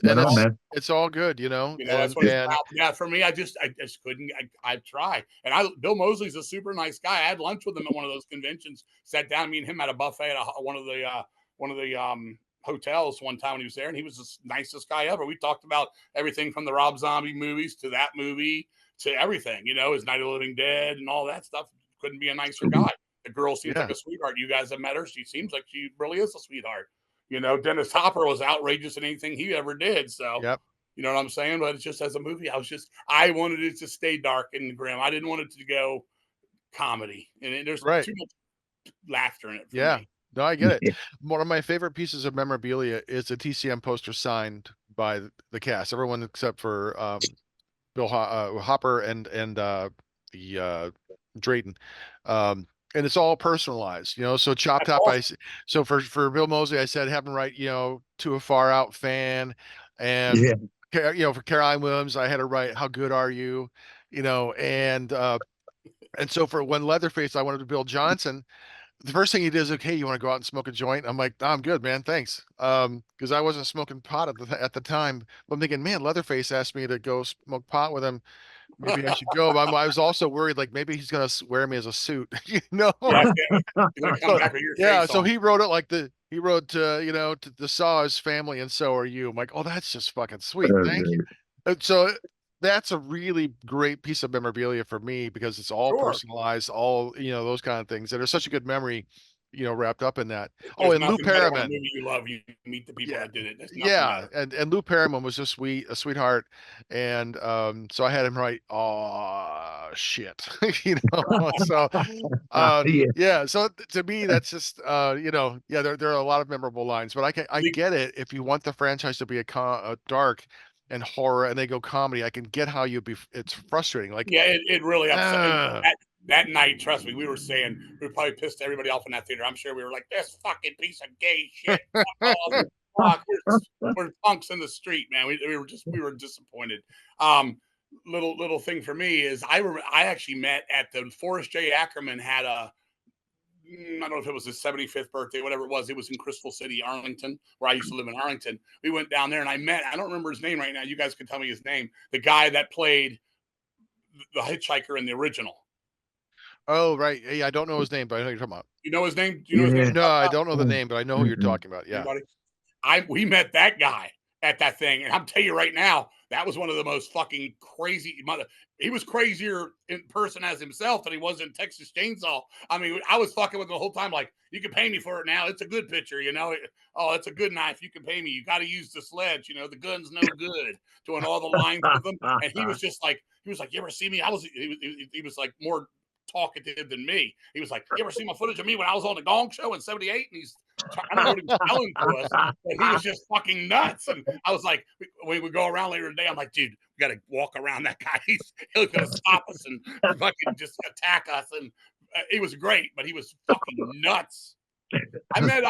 all good, that's what it's about. Yeah, for me, I just couldn't. I'd try. And Bill Moseley's a super nice guy. I had lunch with him at one of those conventions. Sat down, me and him at a buffet at one of the hotels one time when he was there, and he was the nicest guy ever. We talked about everything from the Rob Zombie movies to that movie to everything, his Night of the Living Dead and all that stuff. Couldn't be a nicer guy. The girl seems like a sweetheart. You guys have met her. She seems like she really is a sweetheart. Dennis Hopper was outrageous in anything he ever did. So, you know what I'm saying? But it's just as a movie, I wanted it to stay dark and grim. I didn't want it to go comedy. And there's too much laughter in it for me. No, I get it. One of my favorite pieces of memorabilia is the TCM poster signed by the cast, everyone except for Bill Hopper and the Drayton. And it's all personalized, so Choptop, awesome. So for Bill Moseley, I said, have him write, to a far out fan. And, for Caroline Williams, I had to write, how good are you? And so for when Leatherface, I wanted to Bill Johnson, the first thing he did is, okay, you want to go out and smoke a joint? I'm like, I'm good, man. Thanks. Because I wasn't smoking pot at the time. But I'm thinking, man, Leatherface asked me to go smoke pot with him. Maybe I should go. But I was also worried, like maybe he's gonna wear me as a suit, Yeah, come back with your face so on. he wrote it he wrote to the Saw's family, and so are you. I'm like, oh, that's just fucking sweet. Thank you. And so that's a really great piece of memorabilia for me because it's all personalized, all those kind of things. And there's such a good memory, wrapped up in that. There's and Lou Perriman, movie you love, you meet the people that did it. And Lou Perriman was just a sweetheart, and so I had him write, "Oh shit," So so to me, that's just there are a lot of memorable lines, but I get it if you want the franchise to be a dark and horror, and they go comedy. I can get how it's frustrating. Like, it really upset. That night, trust me, we were saying we probably pissed everybody off in that theater. I'm sure we were like, "This fucking piece of gay shit." We're punks in the street, man. We were disappointed. Little thing for me is I actually met at the Forrest J. Ackerman had a. I don't know if it was his 75th birthday, whatever it was. It was in Crystal City, Arlington, where I used to live in Arlington. We went down there and I don't remember his name right now. You guys can tell me his name. The guy that played the hitchhiker in the original. Oh, right. Yeah, I don't know his name, but I know you're talking about. You know his name? Do you know his name? No, I don't know the name, but I know who you're talking about. Yeah. We met that guy at that thing, and I'm telling you right now, that was one of the most fucking crazy. He was crazier in person as himself than he was in Texas Chainsaw. I mean, I was fucking with him the whole time, like, you can pay me for it now. It's a good picture, Oh, it's a good knife. You can pay me. You got to use the sledge. The gun's no good. Doing all the lines with him, and he was like, you ever see me? He was like more talkative than me. He was like, you ever see my footage of me when I was on the Gong Show in '78? And I don't know what he was telling to us, but he was just fucking nuts. And I was like, we would go around later today. I'm like, dude, we got to walk around that guy. He's going to stop us and fucking just attack us. And it was great, but he was fucking nuts. I met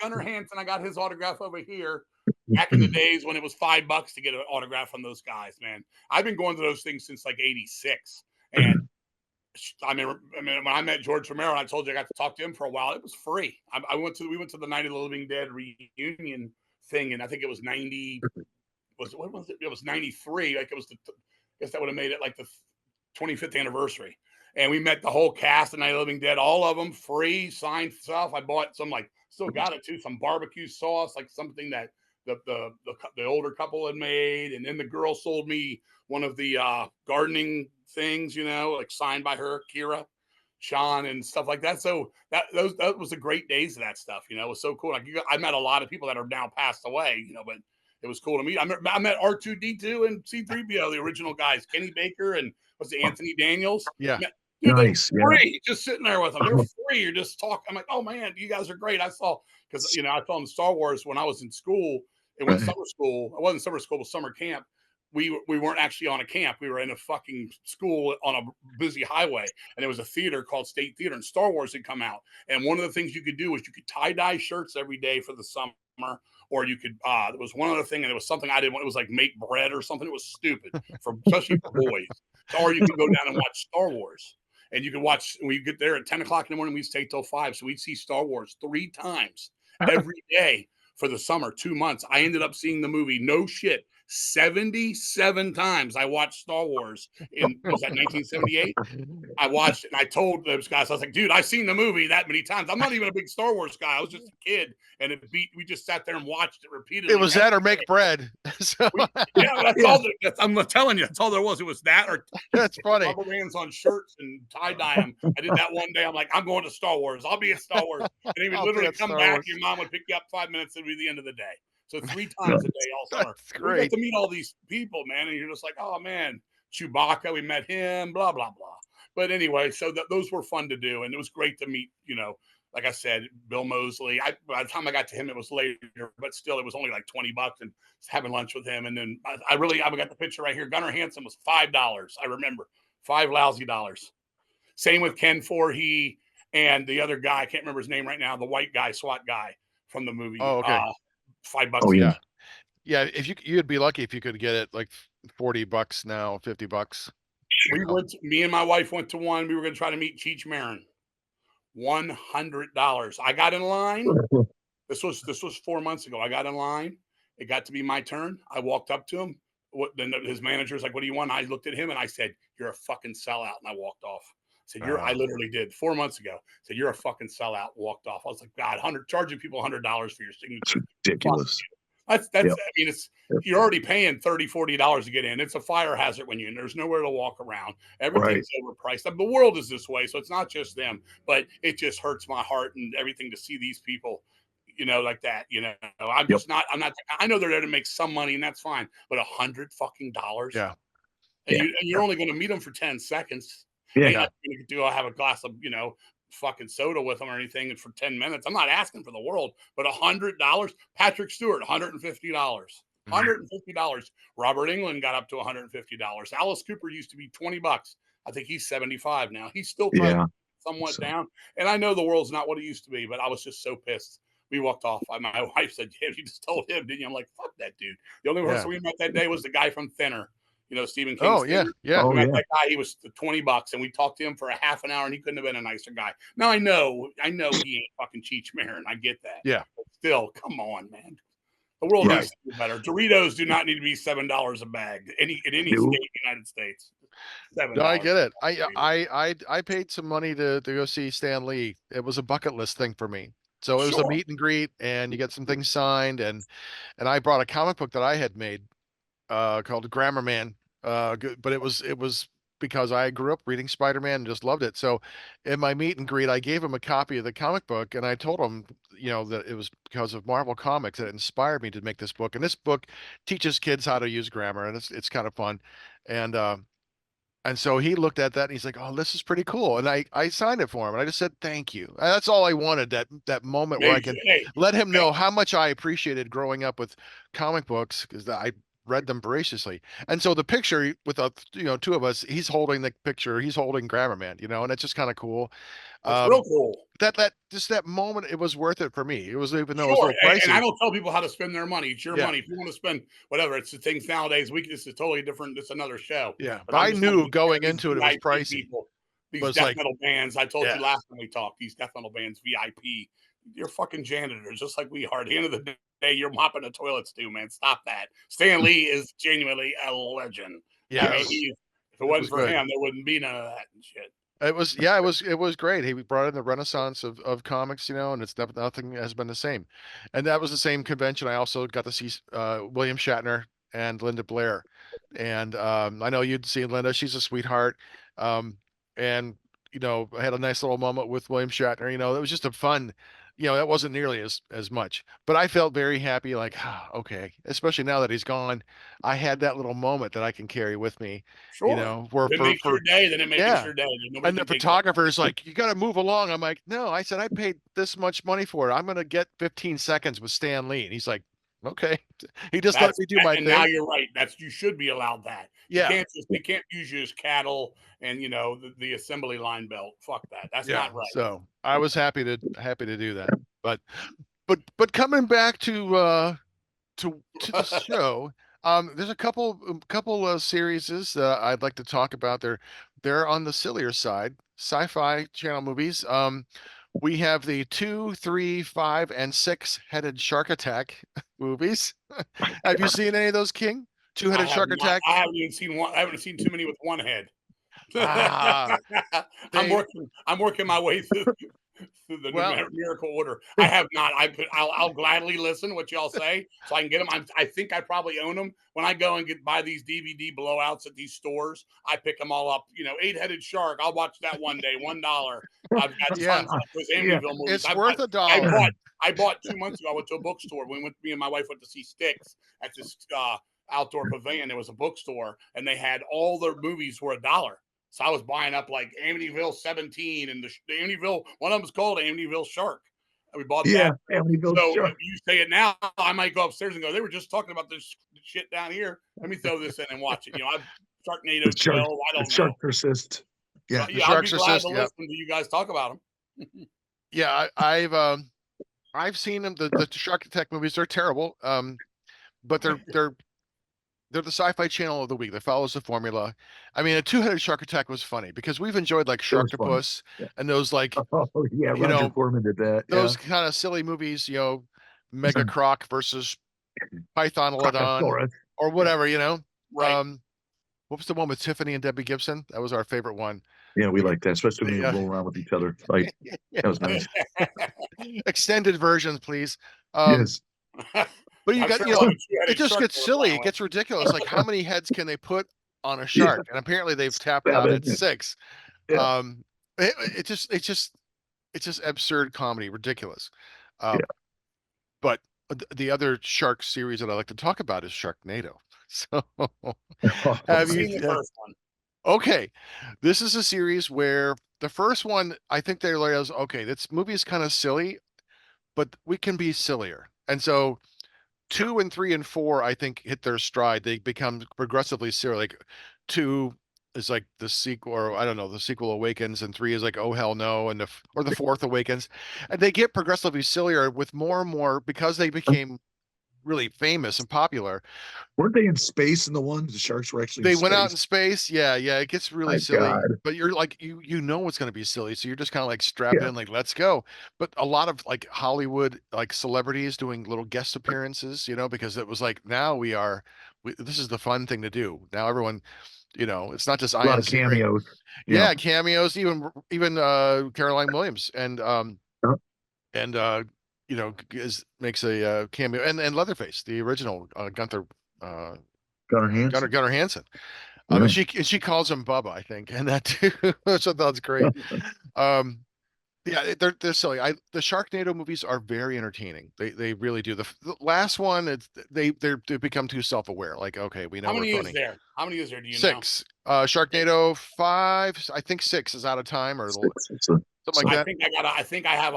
Gunnar Hansen. I got his autograph over here. Back in the days when it was $5 to get an autograph from those guys, man. I've been going to those things since like '86. And I mean, when I met George Romero, and I told you I got to talk to him for a while. It was free. We went to the Night of the Living Dead reunion thing, and I think it was 90. What was it? It was 93. Like it was I guess that would have made it like the 25th anniversary. And we met the whole cast of Night of the Living Dead, all of them free, signed stuff. I bought some still got it too, some barbecue sauce, like something that the older couple had made, and then the girl sold me one of the gardening things, like signed by her, Kira, Sean, and stuff like that. So that was the great days of that stuff. It was so cool. Like I met a lot of people that are now passed away, but it was cool to meet. I met R2D2 and C3PO, the original guys, Kenny Baker and was it Anthony Daniels? Yeah. Dude, nice. Free, just sitting there with them. They're free. You're just talking. I'm like, oh man, you guys are great. I saw I saw them Star Wars when I was in school. It was summer school. It wasn't summer school, it was summer camp. we weren't actually on a camp. We were in a fucking school on a busy highway, and there was a theater called State Theater, and Star Wars had come out. And one of the things you could do was you could tie dye shirts every day for the summer, or you could. There was one other thing, and it was something I didn't want. It was like make bread or something. It was stupid for especially for boys. Or you could go down and watch Star Wars. And you could watch, we get there at 10 o'clock in the morning, we'd stay till 5. So we'd see Star Wars 3 times every day for the summer, 2 months. I ended up seeing the movie, no shit, 77 times. I watched Star Wars was that 1978? I watched it and I told those guys, I was like, dude, I've seen the movie that many times. I'm not even a big Star Wars guy. I was just a kid, and we just sat there and watched it repeatedly. It was that or make bread. So that's all. I'm telling you, that's all there was. It was that or that's funny. rubber bands on shirts and tie dye them. I did that one day. I'm like, I'm going to Star Wars. I'll be at Star Wars, and he would literally come back. Wars. Your mom would pick you up 5 minutes. It'd be the end of the day. So 3 times a day all summer. That's great. We got to meet all these people, man, and you're just like, oh man, Chewbacca. We met him. Blah blah blah. But anyway, so those were fun to do, and it was great to meet. Like I said, Bill Moseley. By the time I got to him, it was later, but still, it was only like $20, and having lunch with him. And then I got the picture right here. Gunnar Hansen was $5. I remember $5 lousy dollars. Same with Ken Forhey and the other guy. I can't remember his name right now. The white guy, SWAT guy from the movie. Oh, okay. $5. Oh yeah. Yeah. If you'd be lucky if you could get it like $40 now, $50. Me and my wife went to one. We were going to try to meet Cheech Marin. $100. I got in line. This was 4 months ago. I got in line. It got to be my turn. I walked up to him. Then his manager's like, "What do you want?" I looked at him and I said, "You're a fucking sellout." And I walked off. I said, I literally did 4 months ago. I said, "You're a fucking sellout." Walked off. I was like, God, charging people $100 for your signature. It's ridiculous. That's I mean, you're already paying $30, $40 to get in. It's a fire hazard when you're in. There's nowhere to walk around. Everything's overpriced. The world is this way, so it's not just them, but it just hurts my heart and everything to see these people, like that. I'm not. I know they're there to make some money, and that's fine. But $100 fucking dollars. Yeah. And you're only going to meet them for 10 seconds. Yeah. I'll have a glass of, fucking soda with them or anything for 10 minutes. I'm not asking for the world, but $100. Patrick Stewart, $150. $150. Robert Englund got up to $150. Alice Cooper used to be $20. I think he's 75 now. He's still somewhat down. And I know the world's not what it used to be, but I was just so pissed. We walked off. My wife said, "Yeah, you just told him, didn't you?" I'm like, "Fuck that dude." The only person we met that day was the guy from Thinner. Stephen King. Oh, yeah. Oh, that guy, he was $20, and we talked to him for a half an hour, and he couldn't have been a nicer guy. Now I know he ain't fucking Cheech Marin. I get that. Yeah. But still, come on, man. The world needs to do better. Doritos do not need to be $7 a bag in any state in the United States. $7. No, I get it. I paid some money to go see Stan Lee. It was a bucket list thing for me. So it was a meet and greet, and you get some things signed, and I brought a comic book that I had made called Grammar Man. But it was because I grew up reading Spider-Man and just loved it. So in my meet and greet, I gave him a copy of the comic book, and I told him, that it was because of Marvel Comics that inspired me to make this book. And this book teaches kids how to use grammar, and it's kind of fun. And so he looked at that and he's like, "Oh, this is pretty cool." And I signed it for him, and I just said, "Thank you." And that's all I wanted, that moment where I can let him know how much I appreciated growing up with comic books, because I read them voraciously. And so the picture with two of us, he's holding the picture, he's holding Grammar Man, and it's just kind of cool. It's real cool. That moment, it was worth it for me. It was, even though it was a little pricey. And I don't tell people how to spend their money. It's your money. If you want to spend whatever, it's the things nowadays. This is totally different. It's another show. Yeah, but I knew going into it was pricey. These death metal bands. I told you last time we talked. These death metal bands, VIP. You're fucking janitors, just like we are. At the end of the day, you're mopping the toilets too, man. Stop that. Stan Lee is genuinely a legend. Yeah. If it wasn't for him, there wouldn't be none of that and shit. It was great. He brought in the renaissance of comics, and it's nothing has been the same. And that was the same convention. I also got to see William Shatner and Linda Blair. And I know you'd seen Linda. She's a sweetheart. And I had a nice little moment with William Shatner. It was just a fun, that wasn't nearly as much. But I felt very happy, like, okay, especially now that he's gone. I had that little moment that I can carry with me. Sure. If it makes your day, then it makes your day. And the photographer's like, "You got to move along." I'm like, "No," I said, "I paid this much money for it. I'm going to get 15 seconds with Stan Lee." And he's like, Okay. He just let me do my and thing. now you're right. You should be allowed that. Yeah. You can't use you as cattle and the assembly line belt. Fuck that. That's not right. So I was happy to do that. But coming back to the show, there's a couple series I'd like to talk about. They're on the sillier side, Sci-Fi Channel movies. We have the 2, 3, 5, and 6 headed shark attack movies. Have you seen any of those, King? Two-headed shark attack? I haven't even seen one. I haven't seen too many with one head. Ah, I'm working my way through the numerical order. I have not. I'll gladly listen what y'all say so I can get them. I think I probably own them. When I go and buy these DVD blowouts at these stores, I pick them all up. 8-headed shark. I'll watch that one day. $1. I've got tons of those Amityville movies. It's worth $1. I bought 2 months ago. I went to a bookstore. Me and my wife went to see Sticks at this outdoor pavilion. There was a bookstore, and they had all their movies for $1. So I was buying up like Amityville 17 and the Amityville. One of them was called Amityville Shark. We bought that. Amityville Shark. If you say it now, I might go upstairs and go, they were just talking about this shit down here. Let me throw this in and watch it. I've Sharknado 12. I don't know. Shark persist. Yeah, the Sharks persist. To listen to you guys talk about them. Yeah, I've seen them. The Shark Attack movies. They're terrible. But they're the Sci-Fi Channel of the week. That follows the formula. I mean, a two-headed shark attack was funny because we've enjoyed like Sharktopus and those like Roger Corman did that. Those kind of silly movies, Mega Croc versus Pythonolodon or whatever, Right. What was the one with Tiffany and Debbie Gibson? That was our favorite one. Yeah, we like that, especially when we roll around with each other. Like that was nice. Extended versions, please. Yes. But you got, it just gets silly. It gets ridiculous. Like, how many heads can they put on a shark? And apparently they've tapped out at 6. Yeah. It's just absurd comedy, ridiculous. But the other shark series that I like to talk about is Sharknado. So have you seen the first one? Okay, this is a series where the first one, I think they realized, okay, this movie is kind of silly, but we can be sillier, and so 2 and 3 and 4, I think, hit their stride. They become progressively silly. Like 2 is like the sequel, or I don't know, the sequel Awakens, and 3 is like Oh Hell No, and the fourth Awakens, and they get progressively sillier with more and more because they became really famous and popular. Weren't they in space in the ones the sharks were actually? They went out in space. Yeah, it gets really silly. God. But you're like you know it's going to be silly, so you're just kind of like strapped in, like let's go. But a lot of like Hollywood like celebrities doing little guest appearances, because it was like now this is the fun thing to do. Now everyone, it's not just a lot of cameos. Yeah, cameos. Even Caroline Williams and makes a cameo, and Leatherface, the original Gunnar Hansen. And she calls him Bubba, I think, and that too. So that's great. They're silly. The Sharknado movies are very entertaining. They really do. The last one, they become too self-aware. Like, okay, we know. How many is there? How many is there? Do you 6. Sharknado 5. I think 6 is out of time or something like that. I think I have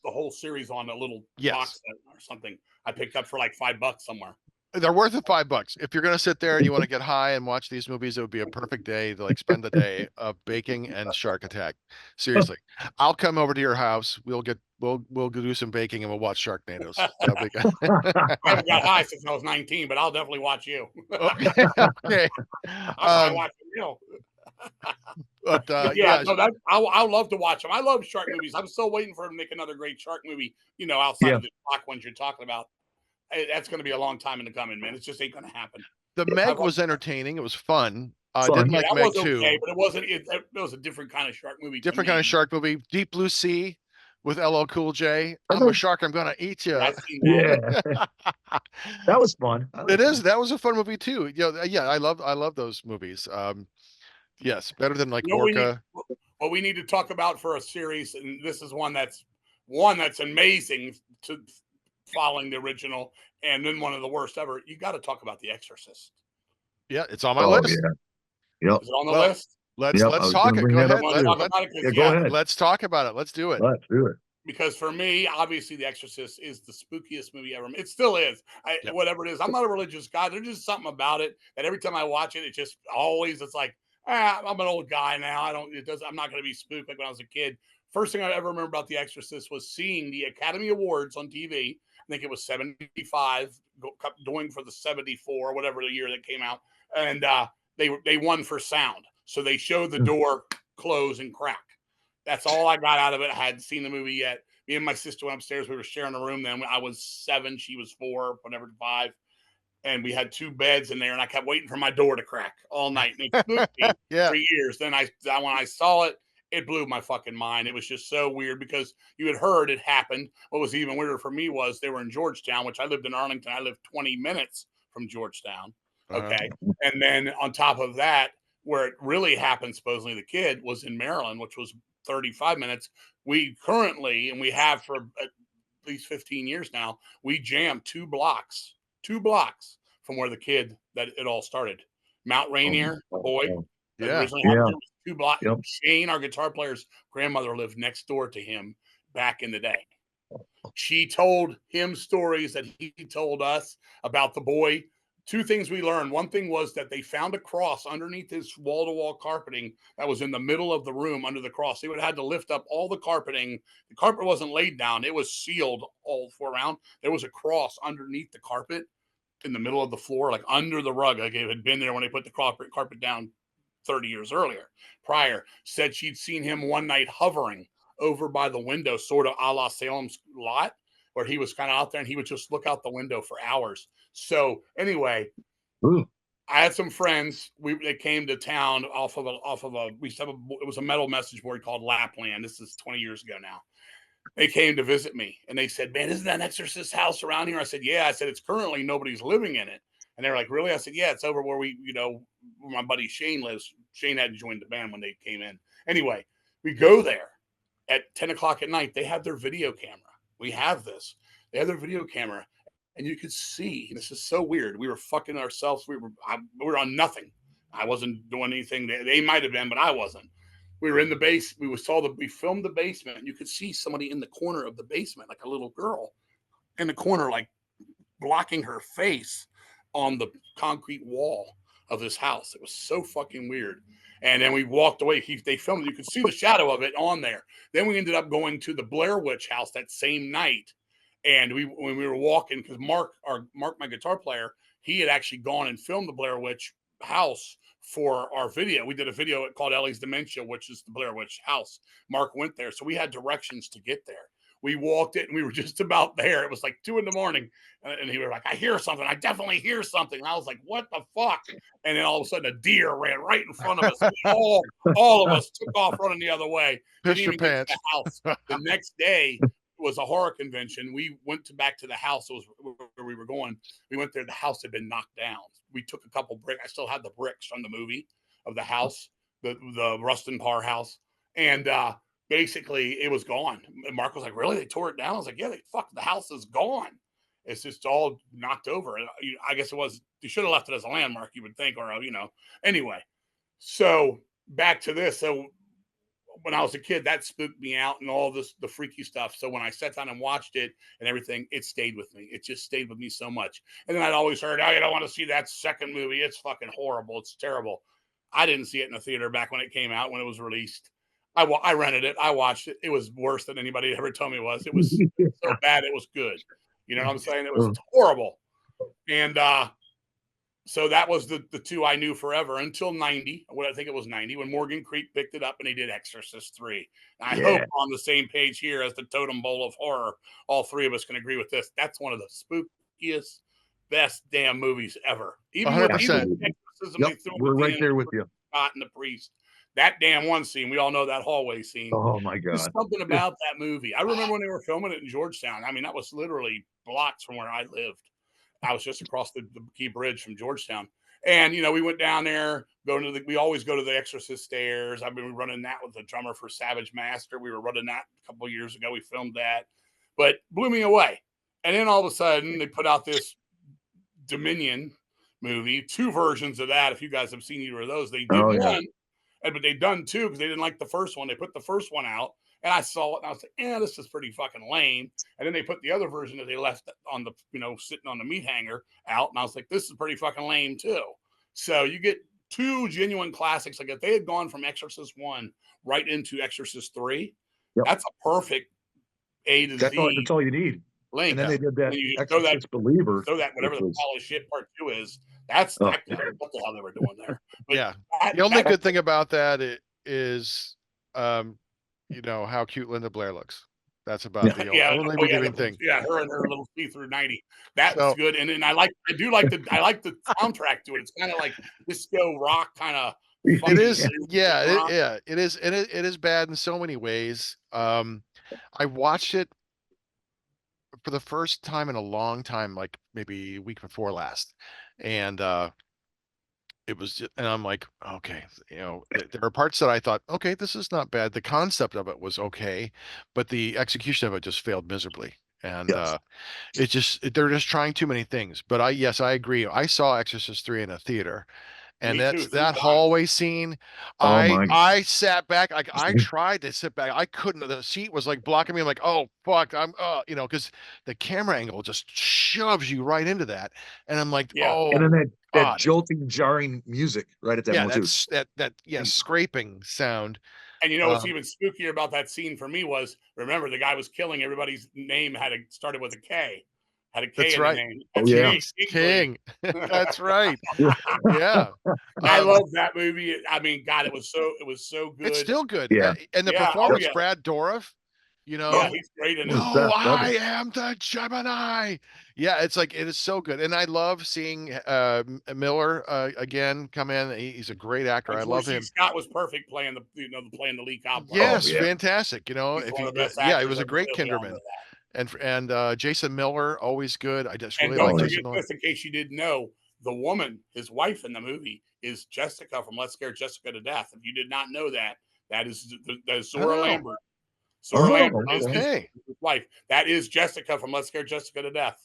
the whole series on a little box set or something. I picked up for like $5 somewhere. They're worth it $5. If you're gonna sit there and you want to get high and watch these movies, it would be a perfect day to like spend the day of baking and Shark Attack. Seriously, I'll come over to your house. We'll go do some baking and we'll watch Sharknadoes. I haven't got high since I was 19, but I'll definitely watch you. Okay. I'm watching you. But I'll love to watch them. I love shark movies. I'm still waiting for them to make another great shark movie. Outside of the shock ones you're talking about. That's going to be a long time in the coming, man. It just ain't going to happen. The Meg was entertaining. It was fun. I didn't like Meg 2. Okay, but it wasn't. It was a different kind of shark movie. Different kind of shark movie. Deep Blue Sea with LL Cool J. I'm a shark. I'm going to eat you. That was fun. That was a fun movie too. I love those movies. Yes, better than like Orca. What we need to talk about for a series, and this is one that's amazing to following the original, and then one of the worst ever. You got to talk about The Exorcist. Yeah, it's on my list. Yeah. Yep. Is it on the list? Let's talk it. Go ahead. Go ahead. Let's talk about it. Let's do it. Let's do it. because for me, obviously, The Exorcist is the spookiest movie ever. It still is. Yep. Whatever it is, I'm not a religious guy. There's just something about it that every time I watch it, it just always it's like, I'm an old guy now. I'm not going to be spooked like when I was a kid. First thing I ever remember about The Exorcist was seeing the Academy Awards on TV. I think it was 75, going for the 74, whatever the year that came out, and they won for sound. So they showed the door close and crack. That's all I got out of it. I hadn't seen the movie yet. Me and my sister went upstairs. We were sharing a room then. I was 7, she was 4, whatever, 5. And we had 2 beds in there, and I kept waiting for my door to crack all night. And it spooked me for years. Then when I saw it, it blew my fucking mind. It was just so weird because you had heard it happened. What was even weirder for me was they were in Georgetown, which I lived in Arlington. I lived 20 minutes from Georgetown. Okay. And then on top of that, where it really happened, supposedly the kid was in Maryland, which was 35 minutes. We currently, and we have for at least 15 years now, we jammed 2 blocks from where the kid that it all started. Mount Rainier, boy, that originally happened there was 2 blocks. Yep. Shane, our guitar player's grandmother, lived next door to him back in the day. She told him stories that he told us about the boy. 2 things we learned. One thing was that they found a cross underneath his wall-to-wall carpeting that was in the middle of the room under the cross. They would have had to lift up all the carpeting. The carpet wasn't laid down. It was sealed all around. There was a cross underneath the carpet in the middle of the floor, like under the rug. Like it had been there when they put the carpet down 30 years prior. Said she'd seen him one night hovering over by the window, sort of a la Salem's Lot, where he was kind of out there and he would just look out the window for hours. So anyway, I had some friends. They came to town off of a it was a metal message board called Lapland. This is 20 years ago now. They came to visit me and they said, "Man, isn't that an Exorcist house around here?" I said, "Yeah." I said, "It's currently nobody's living in it." And they were like, "Really?" I said, "Yeah, it's over where where my buddy Shane lives." Shane had joined the band when they came in. Anyway, we go there at 10 o'clock at night. They have their video camera. We have this. They have their video camera, and you could see. This is so weird. We were fucking ourselves. We were on nothing. I wasn't doing anything. They might have been, but I wasn't. We were in the base. We filmed the basement, and you could see somebody in the corner of the basement, like a little girl in the corner, like blocking her face on the concrete wall of this house. It was so fucking weird. And then we walked away. They filmed it. You could see the shadow of it on there. Then we ended up going to the Blair Witch house that same night. And when we were walking, because Mark, my guitar player, he had actually gone and filmed the Blair Witch house for our video. We did a video called Ellie's Dementia, which is the Blair Witch house. Mark went there. So we had directions to get there. We walked it and we were just about there. It was like 2 a.m. And he was like, "I hear something. I definitely hear something." And I was like, "What the fuck?" And then all of a sudden a deer ran right in front of us. All of us took off running the other way. Piss your Didn't even get pants. to the house. The next day was a horror convention. We went back to the house. It was where we were going. We went there. The house had been knocked down. We took a couple bricks. I still had the bricks from the movie of the house, the Rustin Parr house. And basically it was gone. And Mark was like, "Really? They tore it down?" I was like, "Yeah, the house is gone. It's just all knocked over." And I guess it was, you should have left it as a landmark, you would think, or anyway. So back to this. So when I was a kid, that spooked me out and all this, the freaky stuff. So when I sat down and watched it and everything, it stayed with me. It just stayed with me so much. And then I'd always heard, "Oh, you don't want to see that second movie. It's fucking horrible. It's terrible." I didn't see it in the theater back when it came out, when it was released. I rented it. I watched it. It was worse than anybody ever told me it was. It was so bad it was good. You know what I'm saying? It was horrible. And so that was the 2 I knew forever until 90. What I think it was 90 when Morgan Creek picked it up and he did Exorcist 3. And I hope on the same page here as the Totem Bowl of Horror, all 3 of us can agree with this. That's one of the spookiest, best damn movies ever. Even 100%. with Exorcism, We're right there with you. Scott and the priest. That damn one scene, we all know that hallway scene. Oh my God. There's something about that movie. I remember when they were filming it in Georgetown. I mean, that was literally blocks from where I lived. I was just across the Key Bridge from Georgetown. And, we went down there, we always go to the Exorcist stairs. I've been running that with the drummer for Savage Master. We were running that a couple of years ago. We filmed that, but blew me away. And then all of a sudden they put out this Dominion movie, 2 versions of that. If you guys have seen either of those, they did one, but they done 2 because they didn't like the first one. They put the first one out And I saw it and I was like, "Yeah, this is pretty fucking lame." And then they put the other version that they left on the, sitting on the meat hanger out, and I was like, "This is pretty fucking lame too." So you get two genuine classics. Like if they had gone from Exorcist 1 right into Exorcist 3, Yep. that's a perfect A to Z That's all you need. link. And then they did that And you just Exorcist Believer, throw that which whatever the was polished shit part 2 is. That's oh, that, what the hell they were doing there. But Yeah. that, The only that good thing about that is, how cute Linda Blair looks. That's about yeah. the yeah, only oh yeah, redeeming thing. yeah, her and her little see-through 90. That's So good. And then I do like the soundtrack to it. It's kind of like disco rock, kind of it funky is, yeah, rock. it is, and it is bad in so many ways. I watched it for the first time in a long time, like maybe a week before last, and it was just, and I'm like, okay, there are parts that I thought, okay, this is not bad. The concept of it was okay, but the execution of it just failed miserably. And Yes. they're just trying too many things. But yes, I agree. I saw Exorcist 3 in a theater, and Me too, that's 3 that times. hallway scene. Oh I my I sat back. I tried to sit back. I couldn't. The seat was like blocking me. I'm like, oh fuck. I'm because the camera angle just shoves you right into that, and I'm like, Yeah. and then oh that God. jolting, jarring music right at that Yeah, moment too. that scraping sound. And you know what's Um, even spookier about that scene for me was, remember, the guy was killing everybody's name started with a K, had a K that's in the right. name. Oh That's yeah. King, Kingsley. King. That's right. Yeah. I Um, love that movie. I mean, God, it was so it's good. still good. Yeah. And the Yeah. Oh performance, yeah. Brad Dourif, Yeah. He's great in One it. of the no, best I ever. am the Gemini. Yeah, it's like it is so good. And I love seeing Miller again come in. He's a great actor. And I George love C. him. Scott was perfect playing playing the lead cop part. Oh Yes, yeah. fantastic. He's If one you of the best yeah, he actors was a ever great lived. We all know Kinderman. that. And Jason Miller, always good. I just And really don't like Oh Jason forget Miller. this, in case you didn't know, the woman, his wife in the movie, is Jessica from Let's Scare Jessica to Death. If you did not know that, that is Zora Oh, Lambert. Zora Oh, Lambert is okay. okay. his wife. That is Jessica from Let's Scare Jessica to Death.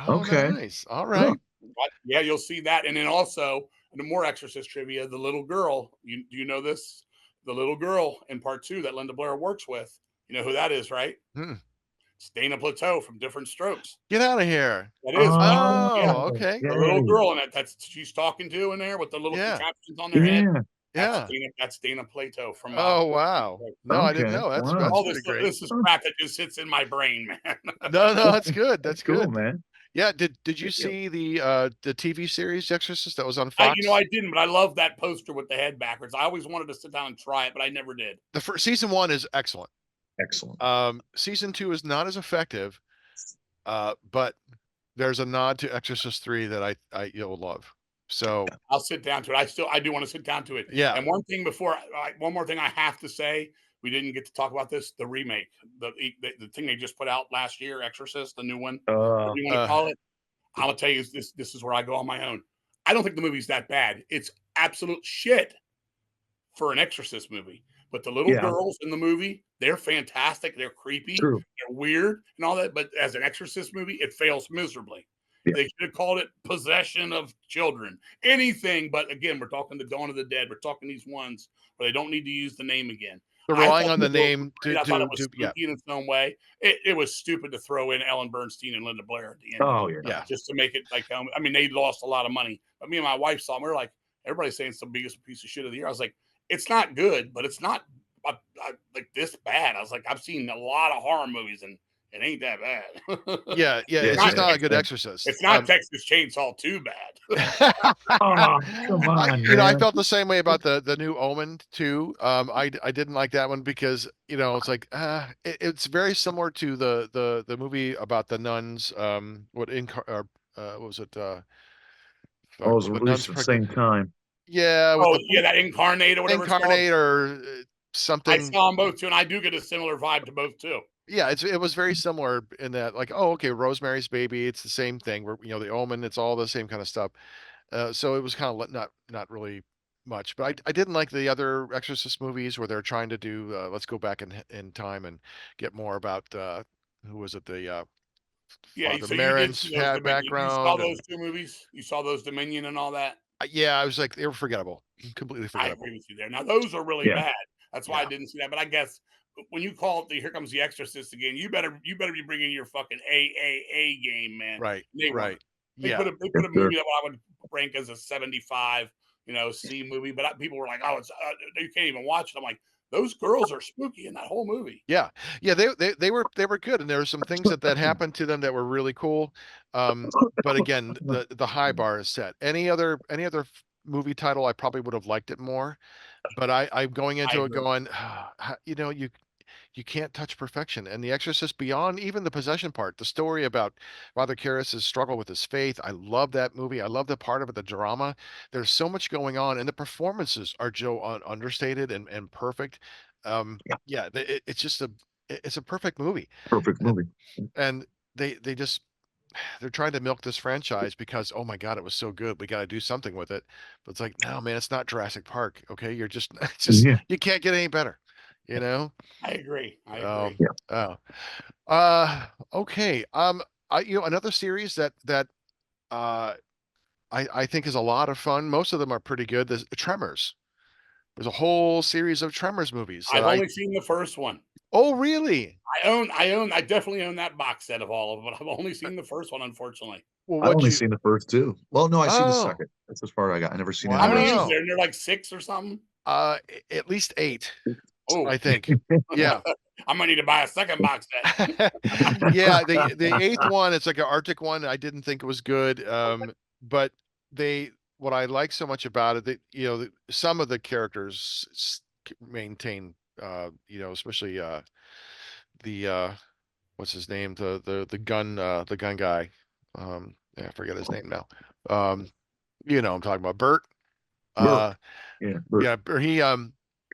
Oh, Okay. nice. All Huh. right. But yeah, you'll see that. And then also, the more Exorcist trivia, the little girl, do you know this? The little girl in part 2 that Linda Blair works with. You know who that is, right? Hmm. It's Dana Plateau from Different Strokes. Get out of here. That is, yeah, Oh, okay. the little Yay. girl in it that's she's talking to in there with the little Yeah. contraptions on their head. Yeah. Yeah. That's Dana Plato from Oh, wow. No, I didn't Okay. know. Wow. That's all pretty this. great. This is Huh. crap that just sits in my brain, man. No, no, that's good. That's That's cool, good. man. Yeah, did you Yeah. see the TV series The Exorcist that was on I Fox? didn't, but I love that poster with the head backwards. I always wanted to sit down and try it, but I never did. The first season 1 is excellent. Excellent. Season 2 is not as effective, but there's a nod to Exorcist 3 that you'll love. So, I'll sit down to it. I do want to sit down to it. yeah. And one more thing I have to say, we didn't get to talk about this. The remake, the thing they just put out last year, Exorcist, the new one, whatever you want to call it. I'm gonna tell you, this is where I go on my own. I don't think the movie's that bad. It's absolute shit for an Exorcist movie. But the little Yeah. girls in the movie, they're fantastic. They're creepy. True. They're weird and all that. But as an Exorcist movie, it fails miserably. Yeah. They should have called it Possession of Children. Anything, but again, we're talking the Dawn of the Dead. We're talking these ones where they don't need to use the name again. They're I relying thought on the the girls were name great. I thought it was yeah. spooky in its own way. It was stupid to throw in Ellen Bernstein and Linda Blair at the end. Oh yeah. Yeah. Just to make it like, I mean, they lost a lot of money. But me and my wife saw them. We were like, everybody's saying it's the biggest piece of shit of the year. I was like, it's not good, but it's not like this bad. I was like, I've seen a lot of horror movies and it ain't that bad. Yeah, it's just not a good Exorcist. It's not Texas Chainsaw too bad. Oh, come on, I man. felt the same way about the new Omen too. I didn't like that one because it's like it's very similar to the movie about the nuns. What was it? All was The nuns. released at the same time. Yeah, with Oh, the yeah, that Incarnate or whatever it's called. Incarnate or I something. saw them both too, and I do get a similar vibe to both too. Yeah, it was very similar in that, like, oh, okay, Rosemary's Baby, it's the same thing. Where the Omen, it's all the same kind of stuff. So it was kind of not really much, but I didn't like the other Exorcist movies where they're trying to do let's go back in time and get more about who was it, the Yeah, Father so you did Marin's see those Dominion. You saw background, and those two movies? You saw those Dominion and all that? yeah, I was like, they were forgettable, completely I forgettable. agree with you there. Now those are really Yeah. bad. That's why I Yeah. didn't see that. But I guess when you call it the Here Comes the Exorcist again, you better be bringing your fucking A game, man. Right. And they weren't. Right. Yeah. They put a Sure. movie that I would rank as a 75, C movie, but people were like, "Oh, it's you can't even watch it." I'm like, those girls are spooky in that whole movie. Yeah. Yeah. They were good. And there were some things that happened to them that were really cool. But again, the high bar is set. Any other movie title, I probably would have liked it more. But I'm going I into it agree. going, you can't touch perfection. And The Exorcist, beyond even the possession part, the story about Father Karras's struggle with his faith. I love that movie. I love the part of it, the drama. There's so much going on, and the performances are understated and perfect. Yeah. Yeah, it's a perfect movie, Perfect and movie. and they just they're trying to milk this franchise because, oh my God, it was so good. We got to do something with it. But it's like, no, man, it's not Jurassic Park. Okay. You're just, it's just, Yeah. you can't get any better, you know? I agree. I Um, agree. Yeah. oh, okay. Another series that, uh, I think is a lot of fun. Most of them are pretty good. There's Tremors. There's a whole series of Tremors movies that I've only seen the first one. oh, really? I definitely own that box set of all of them, but I've only seen the first one, unfortunately. Well, I've what only you, seen the first two. Well, no, I seen the oh, second. That's as far as I got. I never seen How any of the many rest. is there? wow. They're like 6 or something. At least 8, Oh, I think. Yeah. I might need to buy a second box set. Yeah, the eighth one, it's like an Arctic one. I didn't think it was good. But they what I like so much about it, that some of the characters maintain, especially the what's his name, the gun guy. Yeah, I forget his name now. I'm talking about Bert. Bert. Uh, Yeah.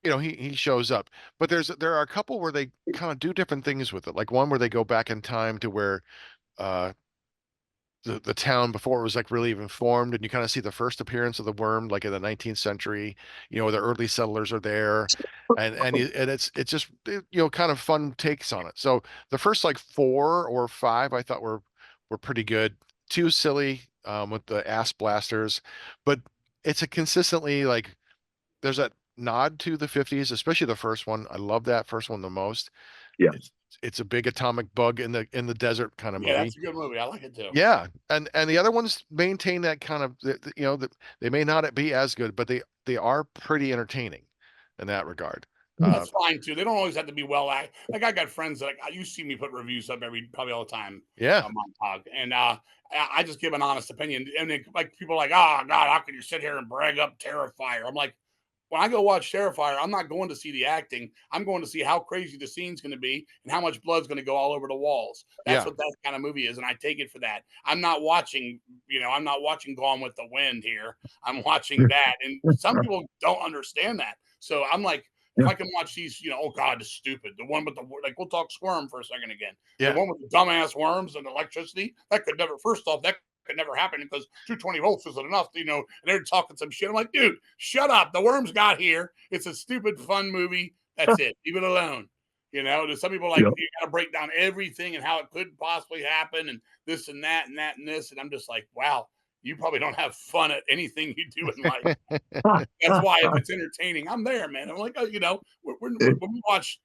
yeah, he he shows up, but there are a couple where they kind of do different things with it. Like one where they go back in time to where uh the town before it was like really even formed, and you kind of see the first appearance of the worm like in the 19th century, where the early settlers are there, and it's just kind of fun takes on it. So the first like 4 or 5 I thought were pretty good. Too silly with the ass blasters, but it's a consistently like there's that nod to the 50s, especially the first one. I love that first one the most. Yeah. It's a big atomic bug in the desert kind of Yeah, movie. that's a good movie. I like it too. Yeah, and the other ones maintain that kind of, that they may not be as good, but they are pretty entertaining in that regard. That's fine too. They don't always have to be well act. Like I got friends that you see me put reviews up probably all the time Yeah, on Montag, and I just give an honest opinion. And like people are like, oh God, how can you sit here and brag up Terrifier? I'm like, when I go watch Terrifier, I'm not going to see the acting. I'm going to see how crazy the scene's going to be and how much blood's going to go all over the walls. That's yeah, what that kind of movie is, and I take it for that. I'm not watching, I'm not watching Gone with the Wind here. I'm watching that, and some people don't understand that. So I'm like, if Yeah. I can watch these, oh God, it's stupid. The one with the like, we'll talk Squirm for a second again. The yeah, one with the dumbass worms and electricity that could never. First off, that could never happen because 220 volts isn't enough, and they're talking some shit. I'm like, dude, shut up. The worms got here. It's a stupid, fun movie. That's it. Leave it alone. There's some people like, Yeah. you got to break down everything and how it could possibly happen and this and that and that and this. And I'm just like, wow, you probably don't have fun at anything you do in life. That's why if it's entertaining, I'm there, man. I'm like, when we watch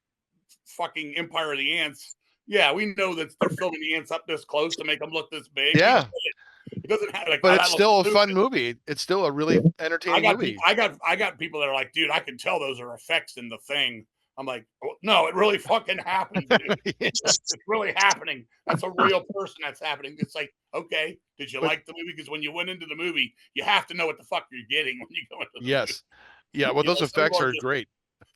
fucking Empire of the Ants, yeah, we know that they're filming the ants up this close to make them look this big. We get yeah. it. It doesn't have like, But oh, it's that looks still a fun stupid. movie. It's still a really I entertaining got people. movie. I got people that are like, dude, I can tell those are effects in the thing. I'm like, oh, no, it really fucking happened, dude. It's really happening. That's a real person that's happening. It's like, okay, did you But like the movie? Because when you went into the movie, you have to know what the fuck you're getting when you go into the movie. yes, yeah. Well, those Some people effects are are just great,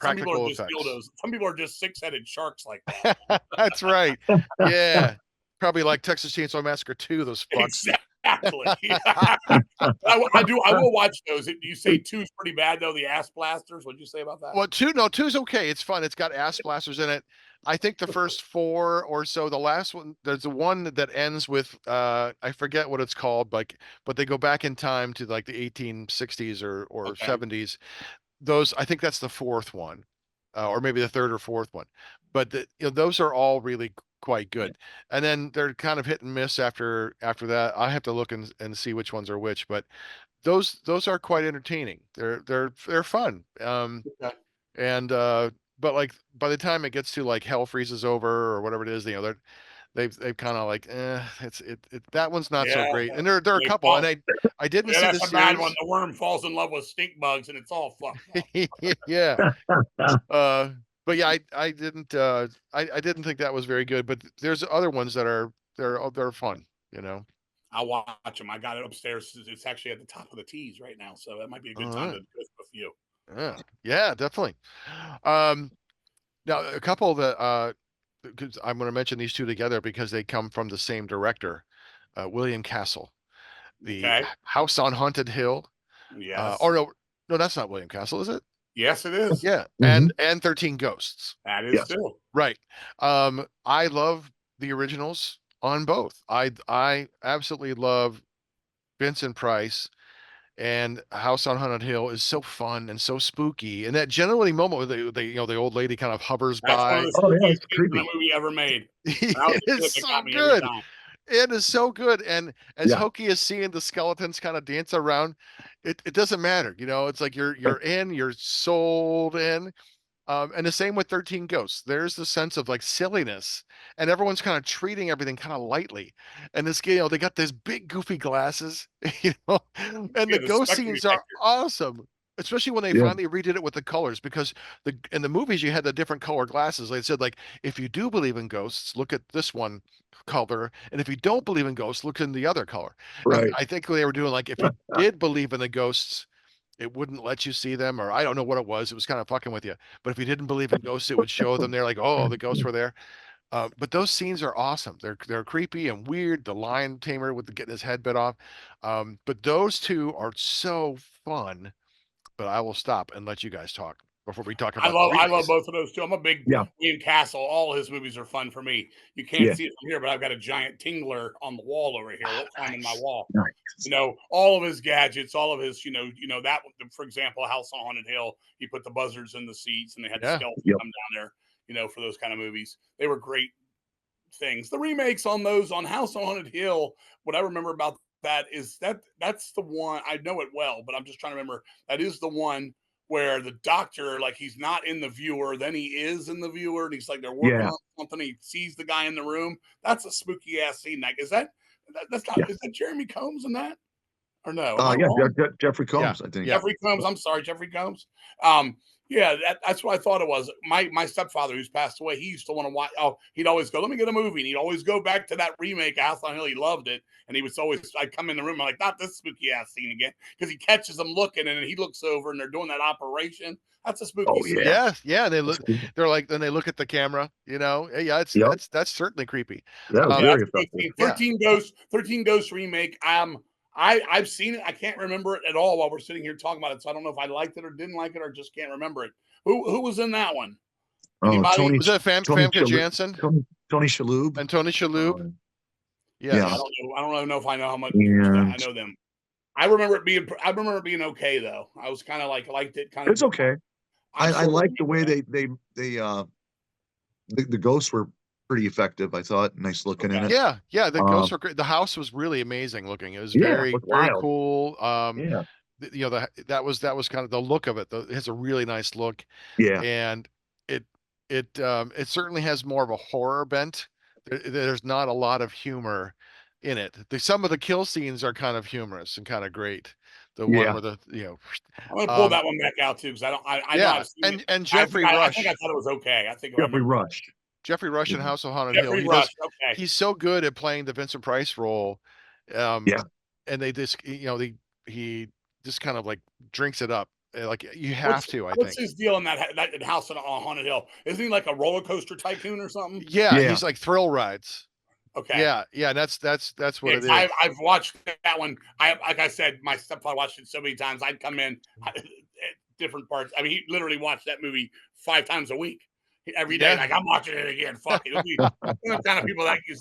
some people are practical just effects. dildos. Some people are just 6-headed sharks like that. That's right. Yeah, probably like Texas Chainsaw Massacre 2. Those fucks. Exactly. I will watch those. You say 2 is pretty bad though. The ass blasters. What'd you say about that? Well, two, no, two's okay. It's fun. It's got ass blasters in it. I think the first 4 or so, the last one, there's the one that ends with I forget what it's called, but they go back in time to like the 1860s or Okay. 70s. Those, I think that's the 4th one, or maybe the 3rd or 4th one. But those are all really quite good. And then they're kind of hit and miss after that. I have to look and see which ones are which, but those are quite entertaining. They're fun. Okay. And but like by the time it gets to like hell freezes over or whatever it is, they've kind of like that one's not so Yeah, great. And there are a they couple, fall. and I didn't Yeah, see the that's a bad one. series. The worm falls in love with stink bugs, and it's all fucked up. Yeah. But yeah, I didn't think that was very good. But there's other ones that they're fun. I'll watch them. I got it upstairs. It's actually at the top of the tees right now, so that might be a good All time right. to go through a few. Yeah, definitely. Um, Now a couple that because I'm going to mention these two together because they come from the same director, William Castle, the Okay. House on Haunted Hill. Yes. Or no, that's not William Castle, is it? Yes, it is. Yeah, Mhm. and 13 Ghosts. That is Yes. too. Right. I love the originals on both. I absolutely love Vincent Price, and House on Haunted Hill is so fun and so spooky. And that generally moment where the old lady kind of hovers That's one of by. the Oh yeah, spookiest it's scenes in a creepy. movie ever made. When I was It a is kid, that so got me every good. time. It is so good. And as Yeah. hokey as seeing the skeletons kind of dance around, it doesn't matter. It's like you're sold in. And the same with 13 Ghosts. There's the sense of like silliness, and everyone's kind of treating everything kind of lightly. And they got these big goofy glasses, and the Yeah, the ghost specter scenes are detector. awesome. Especially when they Yeah. finally redid it with the colors, because in the movies you had the different color glasses. They said like, if you do believe in ghosts, look at this one color, and if you don't believe in ghosts, look in the other color. And Right. I think they were doing like, if you did believe in the ghosts, it wouldn't let you see them, or I don't know what it was. It was kind of fucking with you. But if you didn't believe in ghosts, it would show them. They're like, oh, the ghosts were there. But those scenes are awesome. They're creepy and weird. The lion tamer with getting his head bit off. But those two are so fun. But I will stop and let you guys talk before we talk I about the love remakes. both of those too. I'm a big Yeah. William Castle. All his movies are fun for me. You can't Yeah. see it from here, but I've got a giant tingler on the wall over here, climbing my Nice. wall. Nice. All of his gadgets, all of his, that, for example, House on Haunted Hill, he put the buzzards in the seats and they had the Yeah. skeleton Yep. come down there, for those kind of movies. They were great things. The remakes on those on House on Haunted Hill, what I remember about that is that's the one. I know it well, but I'm just trying to remember. That is the one where the doctor, like, he's not in the viewer, then he is in the viewer, and he's like they're working Yeah. on something. He sees the guy in the room. That's a spooky ass scene. Like, that's not Yeah. is that Jeremy Combs in that or no? Am I Yeah. wrong? Jeffrey Yeah. Combs, I think. Yeah. Jeffrey Combs. I'm sorry, Jeffrey Combs. Yeah, that's what I thought it was. My stepfather, who's passed away, he used to want to watch. Oh, he'd always go, "Let me get a movie," and he'd always go back to that remake, House on Hill. He loved it, and he was always. I'd come in the room, I'm like, "Not this spooky ass scene again," because he catches them looking, and then he looks over, and they're doing that operation. That's a spooky Oh scene. yeah. Yeah. Yeah. That's cool. They're like, then they look at the camera. Yeah. Yep. That's certainly creepy. That was Yeah, very that's a good effective. scene. Yeah. 13 Ghosts remake. I've seen it. I can't remember it at all while we're sitting here talking about it. So I don't know if I liked it or didn't like it or just can't remember it. Who was in that one? Oh, Anybody? Was that Tony Famke Shalhoub, Janssen Tony Shalhoub. and Tony Shalhoub? Yeah. I Yes. don't know. I don't really know if I know how much I And know them. I remember it being okay though. I was kind of like liked it. Kind it's of. okay. I'm I sort of like the way the ghosts were pretty effective. I thought nice looking in okay. it. Yeah. The Um, ghosts are great. The house was really amazing looking. It was yeah, very, looked very wild. cool. Yeah, That was kind of the look of it. It has a really nice look, yeah, and it it certainly has more of a horror bent. There's not a lot of humor in it. Some of the kill scenes are kind of humorous and kind of great. The one yeah. where I'm gonna pull um, that one back out too because I know yeah, I've seen it. and I think I thought it was okay. I think if I Jeffrey remember right. Rush. Jeffrey Rush in Mhm. House of Haunted Hill. Jeffrey Rush. Okay. He's so good at playing the Vincent Price role. Um, Yeah, and they just, he just kind of like drinks it up. Like you have What's to, I what's think. his deal in that house on Haunted Hill? Isn't he like a roller coaster tycoon or something? Yeah, yeah, he's like thrill rides. Okay. Yeah, that's what Yeah, it 'cause is. I've watched that one. Like I said, my stepfather watched it so many times. I'd come in at different parts. I mean, he literally watched that movie 5 times a week, every day. Yeah. Like, I'm watching it again. Fuck it. It'll be the kind of people that he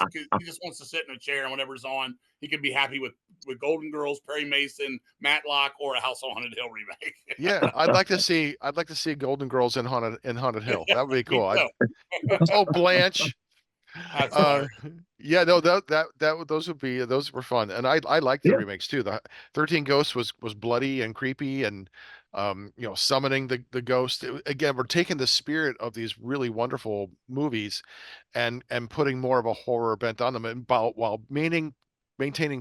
just wants to sit in a chair and whatever's on, he could be happy with Golden Girls, Perry Mason, Matlock, or a House on Haunted Hill remake. Yeah, I'd like to see Golden Girls in Haunted Hill. That would be Me cool. too. Oh, Blanche. That's Uh, hilarious. yeah, no, those were fun, and I liked the yeah. remakes too. The 13 Ghosts was bloody and creepy, and summoning the ghost. Again, we're taking the spirit of these really wonderful movies and putting more of a horror bent on them, and while maintaining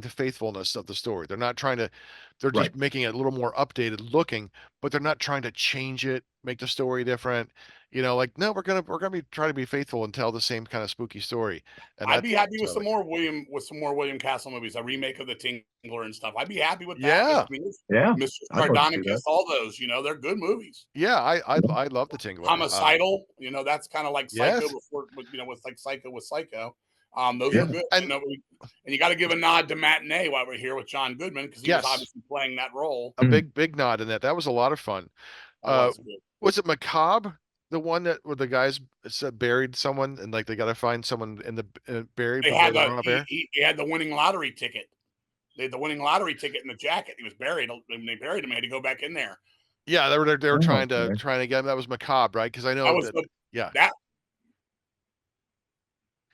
the faithfulness of the story. They're Right. just making it a little more updated looking, but they're not trying to change it, make the story different. Like, no, we're gonna be trying to be faithful and tell the same kind of spooky story. And I'd be happy with so, some more William Castle movies, a remake of the Tingler and stuff. I'd be happy with that. yeah, Yeah. Mr. I'd love to see Sardonicus, that. all those, they're good movies. yeah, I love the Tingler. Homicidal, that's kind of like Psycho Yes, before, with like Psycho with Psycho. Those Yeah. are good. and And you got to give a nod to Matinee while we're here with John Goodman, because he was yes, obviously playing that role. a big nod in that. That was a lot of fun. That was good. Was it Macabre? The one where the guys said buried someone and like they got to find someone in the buried They before had they run off air. he had the winning lottery ticket. They had the winning lottery ticket in the jacket. He was buried. When they buried him, he had to go back in there. Yeah, they were Oh, trying to okay. get him. That was Macabre, right? Because I know yeah.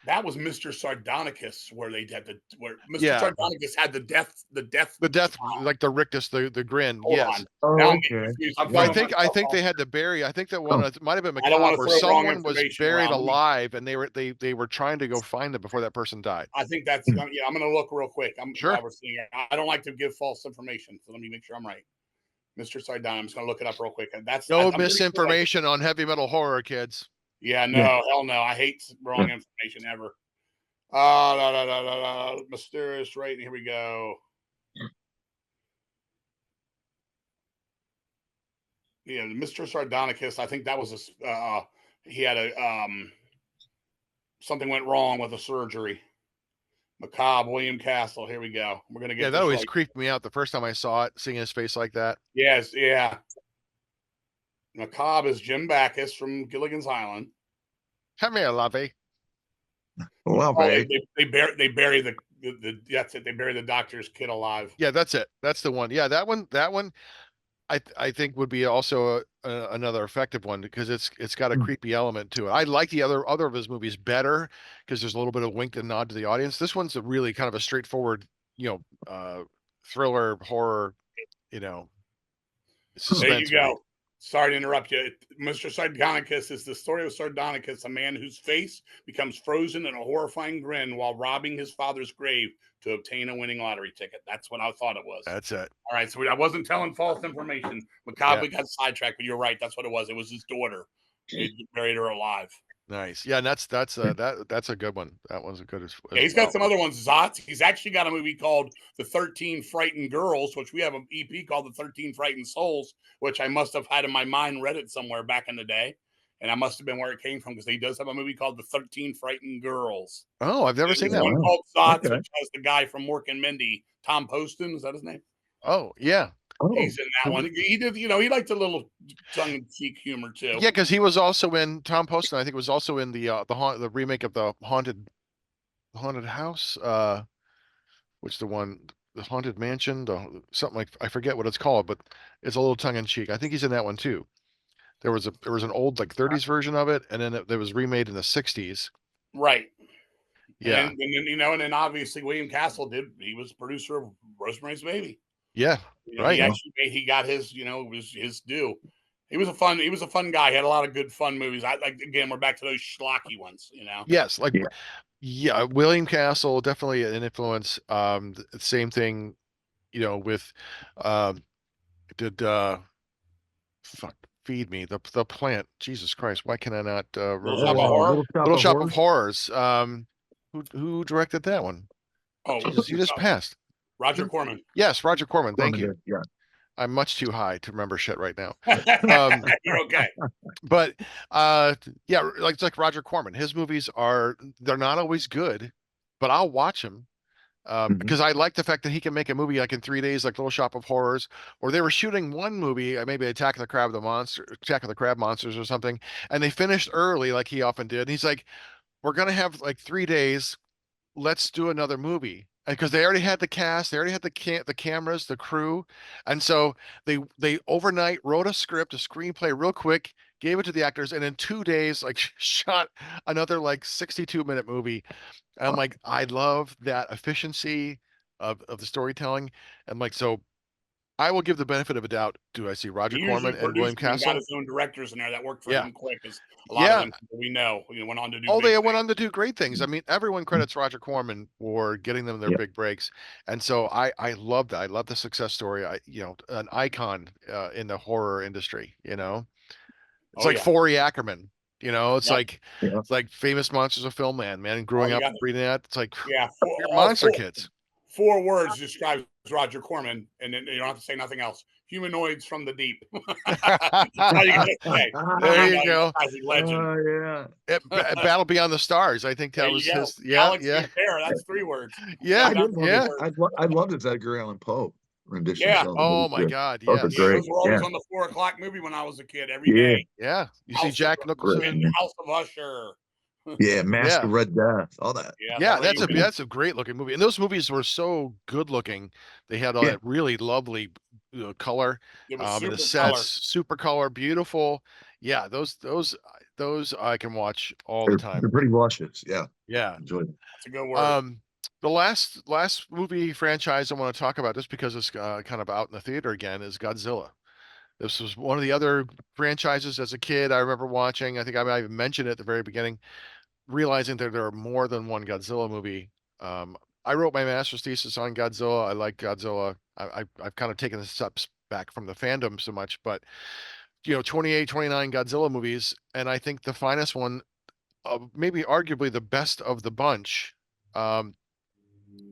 That was Mr. Sardonicus, where Mr. Yeah. Sardonicus had the death smile. Like the rictus, the grin. Hold Yes. on. Oh, Now I'm okay. getting confused. I'm Well, throwing I myself think off. they had to bury. I think that one it might have been I don't want Macabre, to where throw wrong someone was information buried around. alive, and they were trying to go find them before that person died. I think that's I'm going to look real quick. Sure. While we're seeing it. I don't like to give false information, so let me make sure I'm right. Mr. Sardon, I'm just going to look it up real quick. No misinformation on heavy metal horror, kids. Yeah, no, hell no. I hate wrong information ever. Mysterious, right? Here we go. Yeah, Mr. Sardonicus. I think that was he had something went wrong with a surgery. Macabre, William Castle. Here we go. We're gonna get that this always right. creeped me out the first time I saw it, seeing his face like that. Yes, yeah. Macabre is Jim Backus from Gilligan's Island. Come here, lovey. They bury the that's it. They bury the doctor's kid alive. Yeah, that's it. That's the one. Yeah, that one I think would be also another effective one, because it's got a creepy element to it. I like the other of his movies better because there's a little bit of wink and nod to the audience. This one's a really kind of a straightforward, thriller horror, suspense. There you go. movie. Sorry to interrupt you. Mr. Sardonicus is the story of Sardonicus, a man whose face becomes frozen in a horrifying grin while robbing his father's grave to obtain a winning lottery ticket. That's what I thought it was. That's it. All right, so I wasn't telling false information. Macabre got sidetracked, but you're right. That's what it was. It was his daughter. They buried her alive. Nice. Yeah, and that's a good one. That one's a good as Yeah, he's got some other ones. Zotz. He's actually got a movie called The 13 Frightened Girls, which we have an EP called The 13 Frightened Souls, which I must have had in my mind, read it somewhere back in the day. And I must have been where it came from, because he does have a movie called The 13 Frightened Girls. Oh, I've never seen that one one. called Zotz, which has the guy from Mork and Mindy, Tom Poston. Is that his name? Oh, yeah. He's in that one. He did, he liked a little tongue-in-cheek humor too. Yeah, because he was also in Tom Poston. I think was also in the remake of the haunted house. Which the haunted mansion, something like, I forget what it's called, but it's a little tongue in cheek. I think he's in that one too. There was an old like 30s version of it, and then it was remade in the 60s. Right. Yeah. And then and then obviously William Castle he was producer of Rosemary's Baby. Yeah. Right. He actually he got his, was his due. He was a fun guy. He had a lot of good fun movies. Again, we're back to those schlocky ones, Yes, William Castle, definitely an influence. Same thing, with did Feed Me, the plant. Jesus Christ, why can I not Little Shop of Horrors. Who directed that one? Oh, Jesus, you just passed. Roger Corman. Yes, Roger Corman. Thank you. Yeah. I'm much too high to remember shit right now. You're okay. But it's like Roger Corman. His movies they're not always good, but I'll watch them because I like the fact that he can make a movie like in 3 days, like Little Shop of Horrors, or they were shooting one movie, maybe Attack of the Crab Monsters or something, and they finished early like he often did. And he's like, we're gonna have like 3 days. Let's do another movie. Because they already had the cast, they already had the cameras, the crew, and so they overnight wrote a screenplay real quick, gave it to the actors, and in 2 days like shot another like 62-minute movie. And I'm like, I love that efficiency of the storytelling, and like, so I will give the benefit of a doubt. Do I see Roger He usually Corman and produced William them and got Castle? his own directors in there that worked for Yeah. him quick, because a lot of Yeah. them people we know, went on to do Oh, big they went things. on to do great things. I mean, everyone credits Roger Corman for getting them their Yeah. big breaks, and so I love that. I love the success story. An icon in the horror industry. It's Oh like yeah. Forey Ackerman. It's Yep. like Yeah. it's like Famous Monsters of Film Man. Man, growing you up got reading that, it's like Yeah, you're monster kids. 4 words describes Roger Corman, and then you don't have to say nothing else. Humanoids from the deep. That's all you gotta say. There You you know, go. he's a legend. Yeah. Battle Beyond the Stars. I think There that you was go. his. Yeah, Galaxy yeah, of Terror. That's 3 words. yeah, I did love yeah. his. I loved his Edgar Allan Poe renditions Yeah. of the Oh movie my too. God, Those are yes. Yeah, great. those were always Yeah. on the 4 o'clock movie when I was a kid. Every Yeah. day. Yeah. You see House Jack of Great. Nicholson. Man. House of Usher. Yeah. Mask Yeah. of Red Death. All that. Yeah, the Yeah, that's Raven. a great looking movie. And those movies were so good looking. They had all Yeah. that really lovely color. It was And the super sets, color. super color, beautiful. Yeah, those I can watch all the time. They're pretty luscious. Yeah. Yeah. Enjoy them. That's a good word. The last movie franchise I want to talk about, just because it's kind of out in the theater again, is Godzilla. This was one of the other franchises as a kid I remember watching. I think I might even mentioned it at the very beginning, realizing that there are more than one Godzilla movie. I wrote my master's thesis on Godzilla. I like Godzilla. I've kind of taken the steps back from the fandom so much, but 28, 29 Godzilla movies, and I think the finest one, maybe arguably the best of the bunch, um,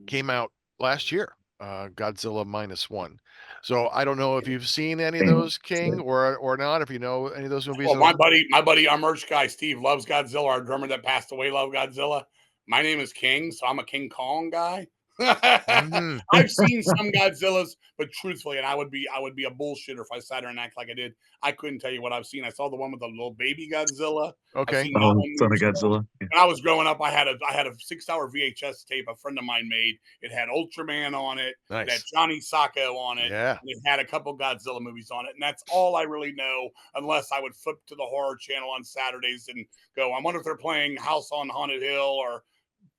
came out last year. Godzilla -1. So I don't know if you've seen any of Damn. those, King, or not. If you know any of those movies Well, at all. my buddy, our merch guy, Steve, loves Godzilla. Our drummer that passed away loved Godzilla. My name is King, so I'm a King Kong guy. Mhm. I've seen some Godzillas, but truthfully, and I would be a bullshitter if I sat here and act like I did. I couldn't tell you what I've seen. I saw the one with the little baby Godzilla. I've Okay. seen that Oh, one. Son of Godzilla. Yeah. When I was growing up, I had a 6-hour VHS tape a friend of mine made. It had Ultraman on it. It had Nice. Johnny Sacco on it. Yeah. And it had a couple Godzilla movies on it. And that's all I really know, unless I would flip to the horror channel on Saturdays and go, I wonder if they're playing House on Haunted Hill or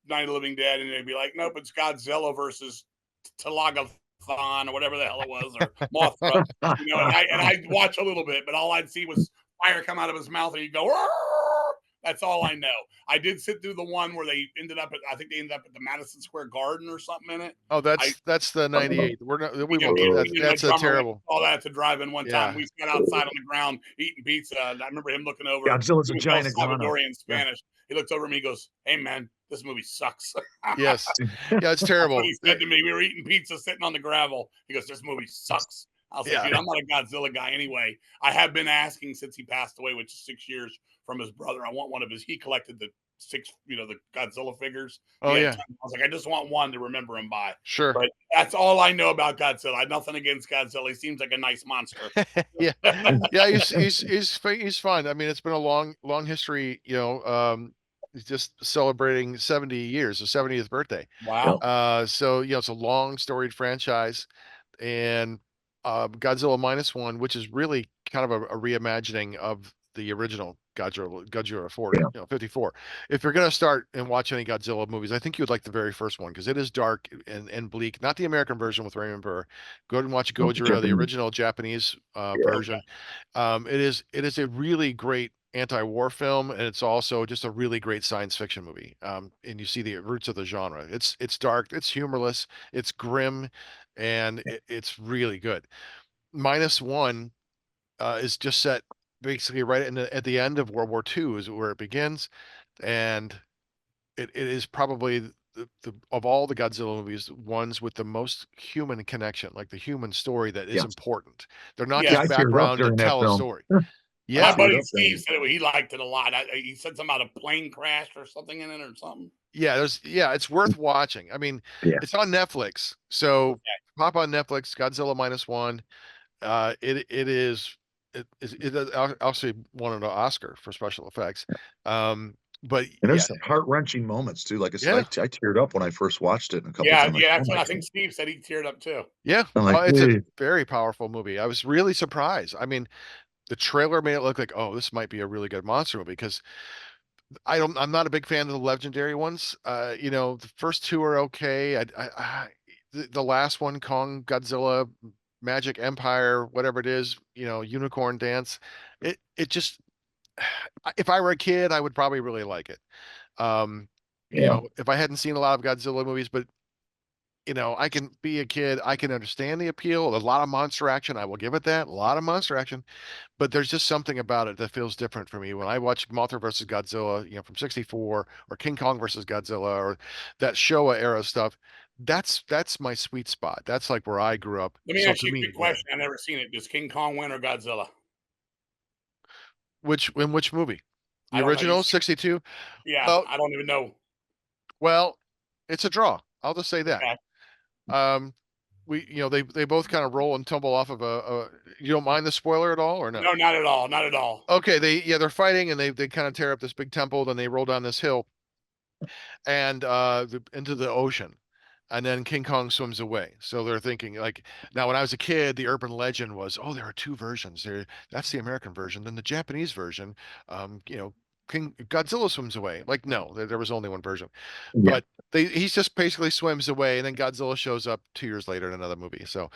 Night of the Living Dead. And they'd be like, nope, it's Godzilla versus Talagathon or whatever the hell it was, or Mothra. And I'd watch a little bit, but all I'd see was fire come out of his mouth and he'd go, "Arr!" That's all I know. I did sit through the one where they ended up at, I think they ended up at the Madison Square Garden or something in it. Oh, that's the 98. We're not. We won't Me get and that. my That's a drummer terrible. all that to drive-in one time. Yeah. We sat outside on the ground eating pizza. And I remember him looking over. Godzilla's a He was all giant iguana. Salvadorian Spanish. He looked over at me. He goes, "Hey man, this movie sucks." Yes. Yeah, it's What terrible. he said to me. We were eating pizza, sitting on the gravel. He goes, "This movie sucks." I was like, Yeah. "Dude, I'm not a Godzilla guy anyway." I have been asking since he passed away, which is 6 years, from his brother. I want one of his. He collected the the Godzilla figures. Oh yeah. I was like, I just want one to remember him by. Sure. But that's all I know about Godzilla. I have nothing against Godzilla. He seems like a nice monster. Yeah. Yeah. He's fun. I mean, it's been a long history. He's just celebrating 70 years, the 70th birthday. Wow. So it's a long storied franchise, and Godzilla -1, which is really kind of a reimagining of the original Godzilla 4, Yeah. 54. If you're gonna start and watch any Godzilla movies, I think you would like the very first one because it is dark and bleak. Not the American version with Raymond Burr. Go ahead and watch Gojira, the original Japanese version. It is a really great anti-war film, and it's also just a really great science fiction movie. And you see the roots of the genre. It's dark, it's humorless, it's grim, and it's really good. -1 is just set basically right at the end of World War II is where it begins, and it is probably of all the Godzilla movies, ones with the most human connection, like the human story that is Yeah. important. They're not Yeah, I just teared up background to during that tell a film. story. my Yeah. teared buddy up Steve then. said he liked it a lot. He said something about a plane crash or something in it or something. It's worth watching. I mean, Yeah. it's on Netflix. So pop on Netflix, Godzilla -1. It actually won an Oscar for special effects. But And yeah, there's some heart-wrenching moments too. Like I said, yeah, I teared up when I first watched it, and a couple Yeah, times, like, yeah, oh that's what my I think God. Steve said. He teared up too. yeah. I'm like, It's a "Hey." very powerful movie. I was really surprised. I mean, the trailer made it look like, oh, this might be a really good monster movie because I'm not a big fan of the legendary ones. The first two are okay. The last one, Kong Godzilla, Magic Empire, whatever it is, Unicorn Dance. It just, if I were a kid, I would probably really like it. Um, Yeah. if I hadn't seen a lot of Godzilla movies, but I can be a kid, I can understand the appeal. A lot of monster action, I will give it that. A lot of monster action, but there's just something about it that feels different for me when I watch Mothra versus Godzilla, from '64, or King Kong versus Godzilla, or that Showa era stuff. That's my sweet spot. That's like where I grew up. Let me So ask to you a me, quick yeah. question. I've never seen it. Does King Kong win or Godzilla? Which movie? The I don't know. original '62? Yeah, Well, I don't even know. well, it's a draw. I'll just say that. Okay. Um, they both kind of roll and tumble off of a. You don't mind the spoiler at all, or no? No, not at all. Not at all. Okay, they're fighting and they kind of tear up this big temple, then they roll down this hill and into the ocean. And then King Kong swims away. So they're thinking like, now when I was a kid, the urban legend was, oh, there are two versions. That's the American version. Then the Japanese version, King Godzilla swims away. Like, no, there was only one version. Yeah. But he's just basically swims away, and then Godzilla shows up 2 years later in another movie. So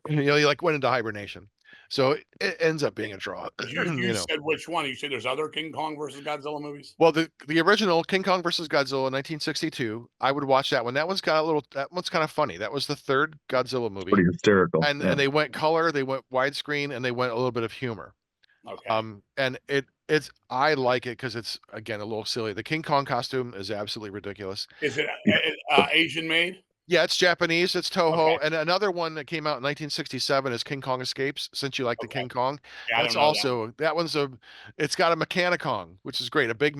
he like went into hibernation. So it ends up being a draw. You said which one? You said there's other King Kong versus Godzilla movies? Well, the original King Kong versus Godzilla 1962, I would watch that one. That one's kind of funny. That was the third Godzilla movie. Pretty hysterical. And Yeah. and they went color, they went widescreen, and they went a little bit of humor. Okay. And it's I like it because it's, again, a little silly. The King Kong costume is absolutely ridiculous. Is it Yeah. Asian made? Yeah, it's Japanese, it's Okay. Toho, and another one that came out in 1967 is King Kong Escapes. Since you like the Okay. King Kong, Yeah, I that's don't know that one. also that one's it's got a Mechanicong, which is great, a big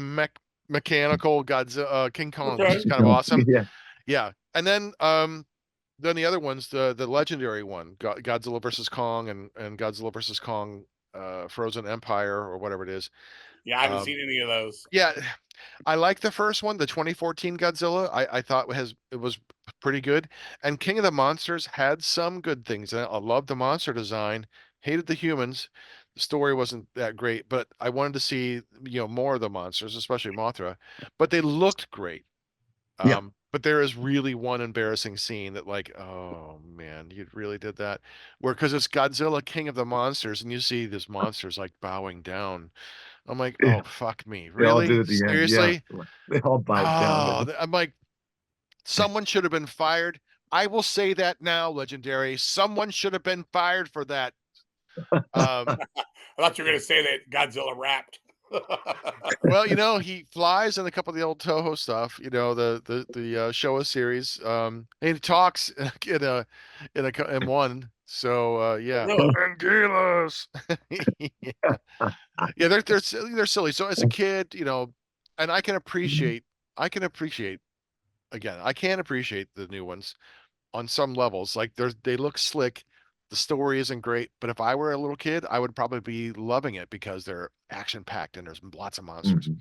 mechanical Godzilla King Kong, which Okay. is kind of awesome. Yeah. Yeah, and then the other one's the legendary one, Godzilla versus Kong and Godzilla versus Kong, Frozen Empire or whatever it is. Yeah, I haven't seen any of those. Yeah, I like the first one, the 2014 Godzilla. I thought it was pretty good. And King of the Monsters had some good things. And I loved the monster design, hated the humans. The story wasn't that great, but I wanted to see, more of the monsters, especially Mothra. But they looked great. Yeah. But there is really one embarrassing scene that, like, oh man, you really did that. Because it's Godzilla, King of the Monsters, and you see this monsters like bowing down. I'm like, Yeah. oh, fuck me. They all did Really? at the end. Yeah. Seriously? They all bowed down. Oh, I'm like, someone should have been fired. I will say that now, Legendary. Someone should have been fired for that. Um, I thought you were going to say that Godzilla rapped. well, he flies in a couple of the old Toho stuff, the Showa series. And he talks in one. So yeah. Really? Anguillas. Yeah, they're silly. So as a kid, and I can appreciate, again, I can appreciate the new ones on some levels. Like they look slick. The story isn't great, but if I were a little kid, I would probably be loving it because they're action packed and there's lots of monsters. Mhm.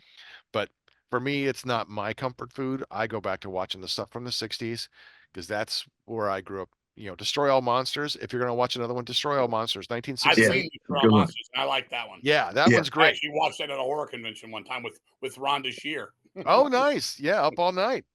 But for me, it's not my comfort food. I go back to watching the stuff from the '60s because that's where I grew up. Destroy All Monsters. If you're going to watch another one, Destroy All Monsters, I've 1968. seen the Good one. Monsters, and I like that one. Yeah, that Yeah. one's I great. actually watched that at a horror convention one time with Rhonda Shear. Oh, nice. Yeah, Up All Night.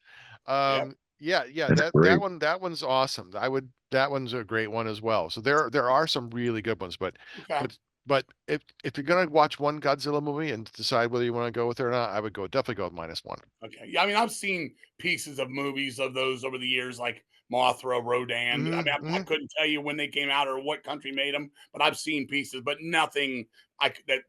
Yep. Yeah, That's that great. one's awesome. That one's a great one as well. So there are some really good ones, but Okay. but if you're gonna watch one Godzilla movie and decide whether you want to go with it or not, I would definitely go with -1. Okay. Yeah, I mean, I've seen pieces of movies of those over the years, like Mothra, Rodan. I mean, I Hmm. couldn't tell you when they came out or what country made them, but I've seen pieces, but nothing that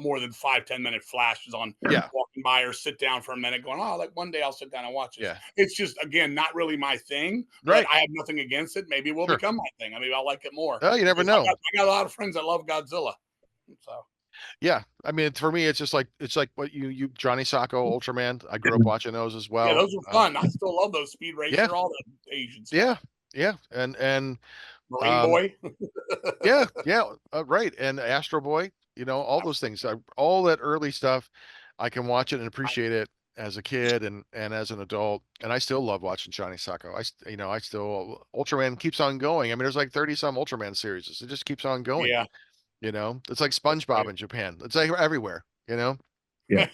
more than 5-10 minute flashes on Yeah, walking by or sit down for a minute, going, oh, like one day I'll sit down and watch this. yeah, It's just again not really my thing, but right, I have nothing against it. Maybe it will sure. become my thing. I mean, I'll like it more Oh, you never because know. I got a lot of friends that love Godzilla. So Yeah, I mean, for me, it's like what you Johnny Sacco, Ultraman. I grew up watching those as yeah, well. those are fun. I still love those Speed Yeah, Racer, all the Asian stuff. yeah, yeah, and Marine um, Boy. yeah, right. And Astro Boy, all those things, all that early stuff, I can watch it and appreciate it as a kid and as an adult. And I still love watching Johnny Sacco. I still, Ultraman keeps on going. I mean, there's like 30 some Ultraman series. It just keeps on going. Yeah, It's like that's SpongeBob great. in Japan. It's like everywhere. Yeah. Yeah.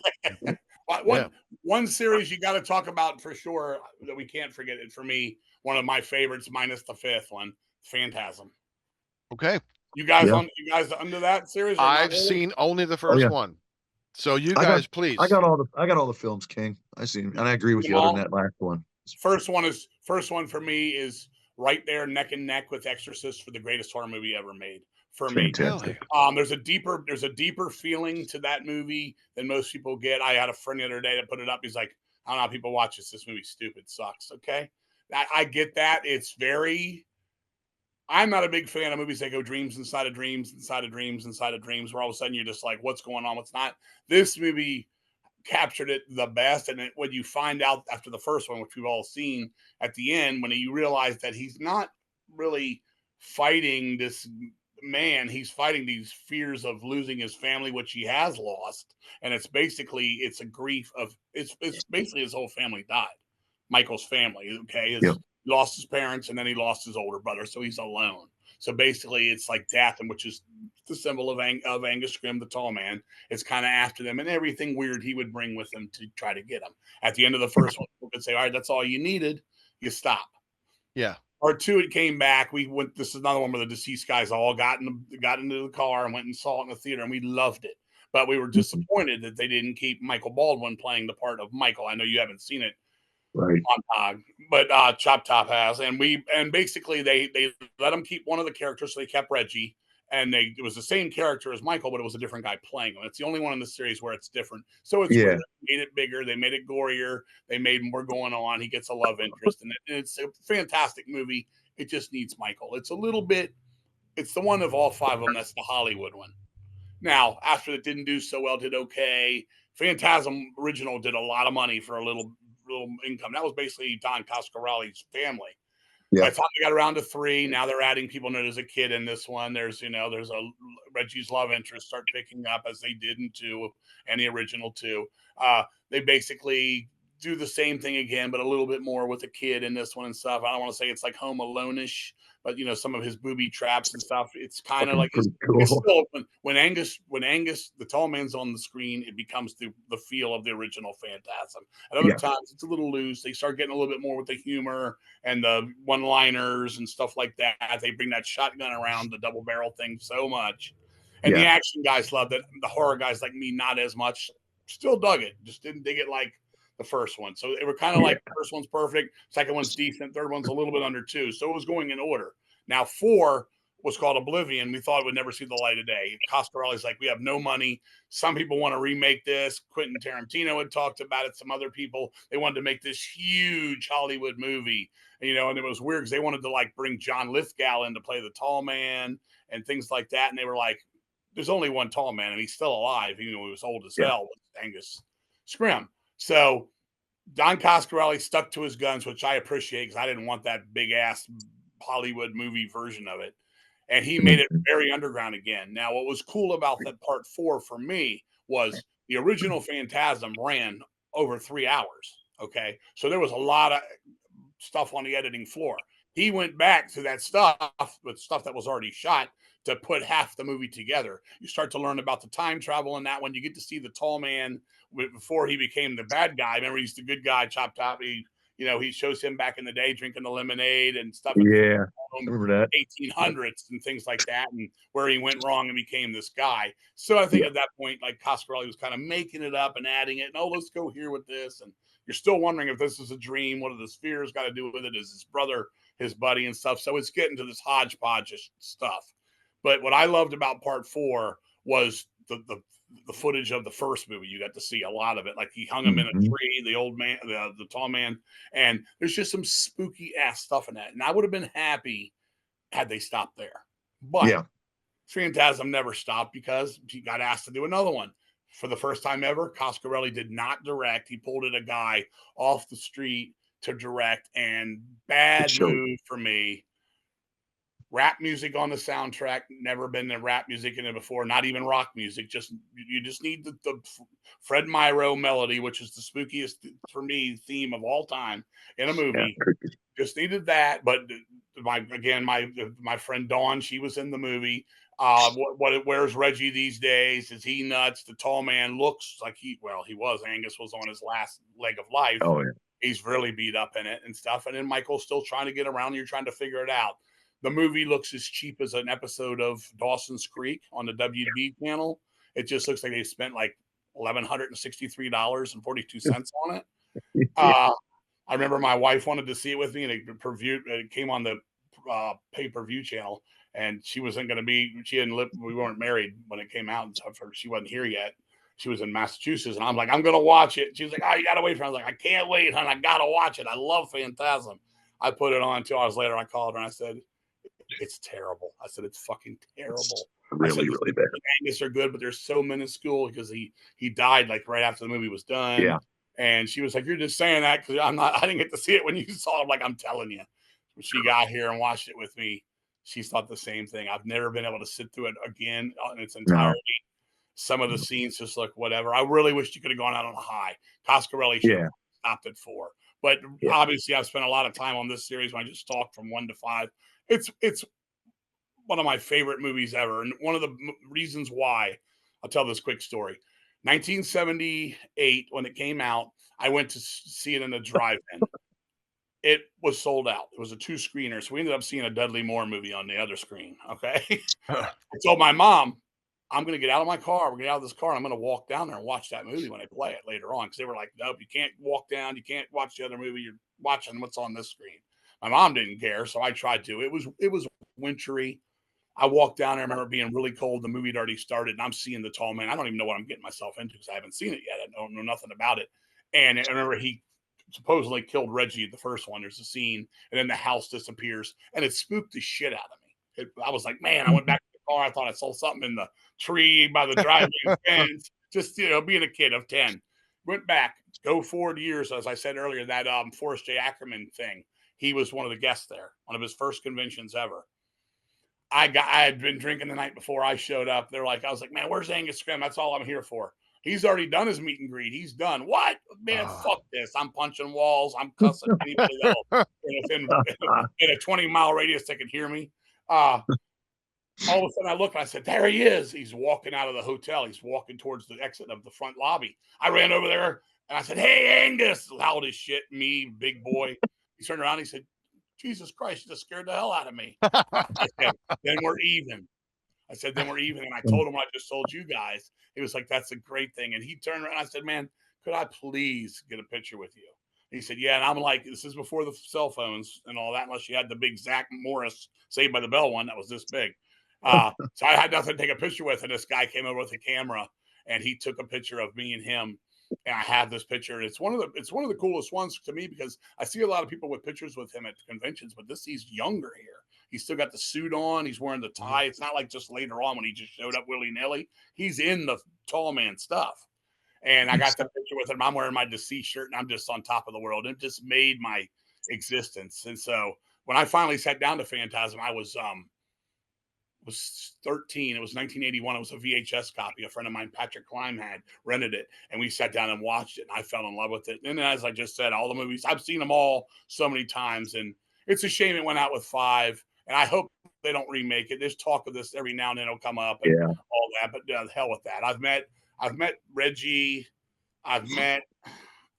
One series you got to talk about for sure that we can't forget it for me. One of my favorites, minus the fifth one, Phantasm. Okay. You guys Yeah. you guys under that series? Or not I've really? seen only the first yeah. one. So you I guys, got please. I got all the films, King. I seen, and I agree with you. Other than that last one, First one for me is right there neck and neck with Exorcist for the greatest horror movie ever made for me. fantastic. There's a deeper feeling to that movie than most people get. I had a friend the other day that put it up. He's like, I don't know how people watch this. This movie's stupid, sucks. Okay, I get that. It's very. I'm not a big fan of movies that go dreams inside of dreams, inside of dreams, inside of dreams, where all of a sudden you're just like, what's going on? What's not? This movie captured it the best. And when you find out after the first one, which we've all seen at the end, when you realize that he's not really fighting this man, he's fighting these fears of losing his family, which he has lost. And it's a grief of it's basically his whole family died. Michael's family, okay, Yep. he lost his parents and then he lost his older brother, so he's alone. So basically, it's like Dathan, which is the symbol of Angus Scrimm, the tall man. It's kind of after them and everything weird he would bring with him to try to get them. At the end of the first one, people could say, all right, that's all you needed. You stop. Yeah. Part two, it came back. We went. This is another one where the deceased guys all got into the car and went and saw it in the theater, and we loved it. But we were disappointed that they didn't keep Michael Baldwin playing the part of Michael. I know you haven't seen it, Right. Montag, but Choptop has, and basically they let him keep one of the characters, so they kept Reggie, and it was the same character as Michael, but it was a different guy playing him. It's the only one in the series where it's different, so it's Yeah. weird. They made it bigger, they made it gorier, they made more going on. He gets a love interest, and it's a fantastic movie. It just needs Michael. It's a little bit. It's the one of all five of them that's the Hollywood one. Now, after it didn't do so well, did okay. Phantasm original did a lot of money for a little income. That was basically Don Coscarelli's family. Yeah. By the time they got around to 3, now they're adding people. There's a kid in this one. There's a Reggie's love interest start picking up as they did in 2 and the original 2. They basically do the same thing again, but a little bit more with a kid in this one and stuff. I don't want to say it's like Home Alone-ish, but some of his booby traps and stuff. It's kind of like it's cool. still when Angus the tall man's on the screen, it becomes the feel of the original Phantasm. At other times, it's a little loose. They start getting a little bit more with the humor and the one-liners and stuff like that. They bring that shotgun around the double barrel thing so much. And the action guys loved it. The horror guys like me, not as much. Still dug it. Just didn't dig it like the first one. So they were kind of like first one's perfect, second one's decent, third one's a little bit under 2. So it was going in order. Now 4 was called Oblivion. We thought it would never see the light of day. Coscarelli's like, we have no money. Some people want to remake this. Quentin Tarantino had talked about it. Some other people, they wanted to make this huge Hollywood movie. And it was weird because they wanted to like bring John Lithgow in to play the tall man and things like that. And they were like, there's only one tall man and he's still alive, even though he was old as hell with Angus Scrimm. So Don Coscarelli stuck to his guns, which I appreciate because I didn't want that big ass Hollywood movie version of it. And he made it very underground again. Now, what was cool about that part 4 for me was the original Phantasm ran over 3 hours. Okay. So there was a lot of stuff on the editing floor. He went back to that stuff, with stuff that was already shot, to put half the movie together. You start to learn about the time travel in that one. You get to see the tall man before he became the bad guy. Remember, he's the good guy, Choptop. He shows him back in the day drinking the lemonade and stuff. Yeah, I remember that. 1800s and things like that, and where he went wrong and became this guy. So I think at that point, like Coscarelli was kind of making it up and adding it. Oh, let's go here with this. And you're still wondering if this is a dream. What are the spheres got to do with it? Is his brother, his buddy, and stuff? So it's getting to this hodgepodge of stuff. But what I loved about part 4 was the footage of the first movie. You got to see a lot of it. Like he hung him in a tree, the old man, the tall man, and there's just some spooky ass stuff in that. And I would have been happy had they stopped there. But Phantasm never stopped because he got asked to do another one. For the first time ever, Coscarelli did not direct. He pulled in a guy off the street to direct, and bad move for me. Rap music on the soundtrack, never been the rap music in it before, not even rock music. You just need the Fred Myro melody, which is the spookiest for me theme of all time in a movie. Just needed that. But my friend Dawn, she was in the movie. Where's Reggie these days? Is he nuts? The tall man looks like he was. Angus was on his last leg of life. Oh yeah. He's really beat up in it and stuff. And then Michael's still trying to get around. You're trying to figure it out. The movie looks as cheap as an episode of Dawson's Creek on the WB channel. It just looks like they spent like $1,163.42 on it. I remember my wife wanted to see it with me, and it came on the pay-per-view channel, and she wasn't going to be. She didn't live. We weren't married when it came out and stuff. She wasn't here yet. She was in Massachusetts, and I'm like, I'm going to watch it. She was like, oh, you got to wait for it. I was like, I can't wait, hon. I got to watch it. I love Phantasm. I put it on 2 hours later. I called her and I said, it's terrible. I said, it's fucking terrible. It's really, really bad. Angus are good, but they're so minuscule because he died like right after the movie was done. Yeah. And she was like, you're just saying that because I didn't get to see it when you saw it. I'm like, I'm telling you. When she got here and watched it with me, she thought the same thing. I've never been able to sit through it again in its entirety. No. Some of the scenes just look whatever. I really wish you could have gone out on a high. Coscarelli should have stopped at 4. But obviously, I've spent a lot of time on this series when I just talked from 1 to 5. It's one of my favorite movies ever. And one of the reasons why, I'll tell this quick story. 1978, when it came out, I went to see it in a drive-in. It was sold out. It was a 2-screener. So we ended up seeing a Dudley Moore movie on the other screen. Okay. I told my mom, I'm going to get out of my car. We're going to get out of this car. And I'm going to walk down there and watch that movie when they play it later on. Because they were like, nope, you can't walk down. You can't watch the other movie. You're watching what's on this screen. My mom didn't care. So I tried to. It was wintry. I walked down there. I remember being really cold. The movie had already started. And I'm seeing the tall man. I don't even know what I'm getting myself into because I haven't seen it yet. I don't know nothing about it. And I remember he supposedly killed Reggie at the first one. There's a scene. And then the house disappears. And it spooked the shit out of me. I was like, man, I went back to the car. I thought I saw something in the tree by the driveway fence. Just, being a kid of 10. Went back, go forward years, as I said earlier, that Forrest J. Ackerman thing. He was one of the guests there, one of his first conventions ever. I had been drinking the night before I showed up. I was like, man, where's Angus Scrimm? That's all I'm here for. He's already done his meet and greet. He's done. What? Man, fuck this. I'm punching walls. I'm cussing anybody else in a 20-mile radius that can hear me. All of a sudden I look and I said, there he is. He's walking out of the hotel. He's walking towards the exit of the front lobby. I ran over there and I said, hey, Angus. Loud as shit. Me, big boy. He turned around and he said, Jesus Christ, you just scared the hell out of me. I said, then we're even. And I told him what I just told you guys. He was like, that's a great thing. And he turned around and I said, man, could I please get a picture with you? And he said, yeah. And I'm like, this is before the cell phones and all that, unless you had the big Zach Morris Saved by the Bell one that was this big. So I had nothing to take a picture with. And this guy came over with a camera and he took a picture of me and him. And I have this picture. It's one of the coolest ones to me because I see a lot of people with pictures with him at conventions, but he's younger here. He's still got the suit on. He's wearing the tie. It's not like just later on when he just showed up willy-nilly. He's in the tall man stuff. And I got the picture with him. I'm wearing my deceased shirt and I'm just on top of the world. It just made my existence. And so when I finally sat down to Phantasm, I was 13. It was 1981. It was a VHS copy. A friend of mine, Patrick Klein, had rented it, and we sat down and watched it, and I fell in love with it. And as I just said, all the movies, I've seen them all so many times, and it's a shame it went out with 5, and I hope they don't remake it. There's talk of this every now and then it'll come up and all that, but hell with that. I've met Reggie.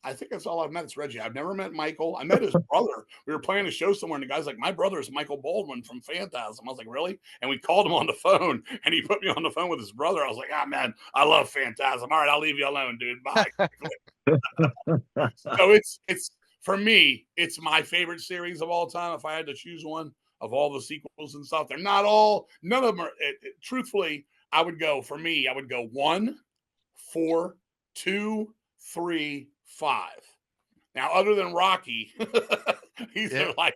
I think that's all I've met. It's Reggie. I've never met Michael. I met his brother. We were playing a show somewhere, and the guy's like, my brother is Michael Baldwin from Phantasm. I was like, really? And we called him on the phone, and he put me on the phone with his brother. I was like, man, I love Phantasm. All right, I'll leave you alone, dude. Bye. So it's for me, it's my favorite series of all time. If I had to choose one of all the sequels and stuff, they're not all. None of them are. Truthfully, I would go 1, 4, 2, 3, 5. Now, other than Rocky, these are like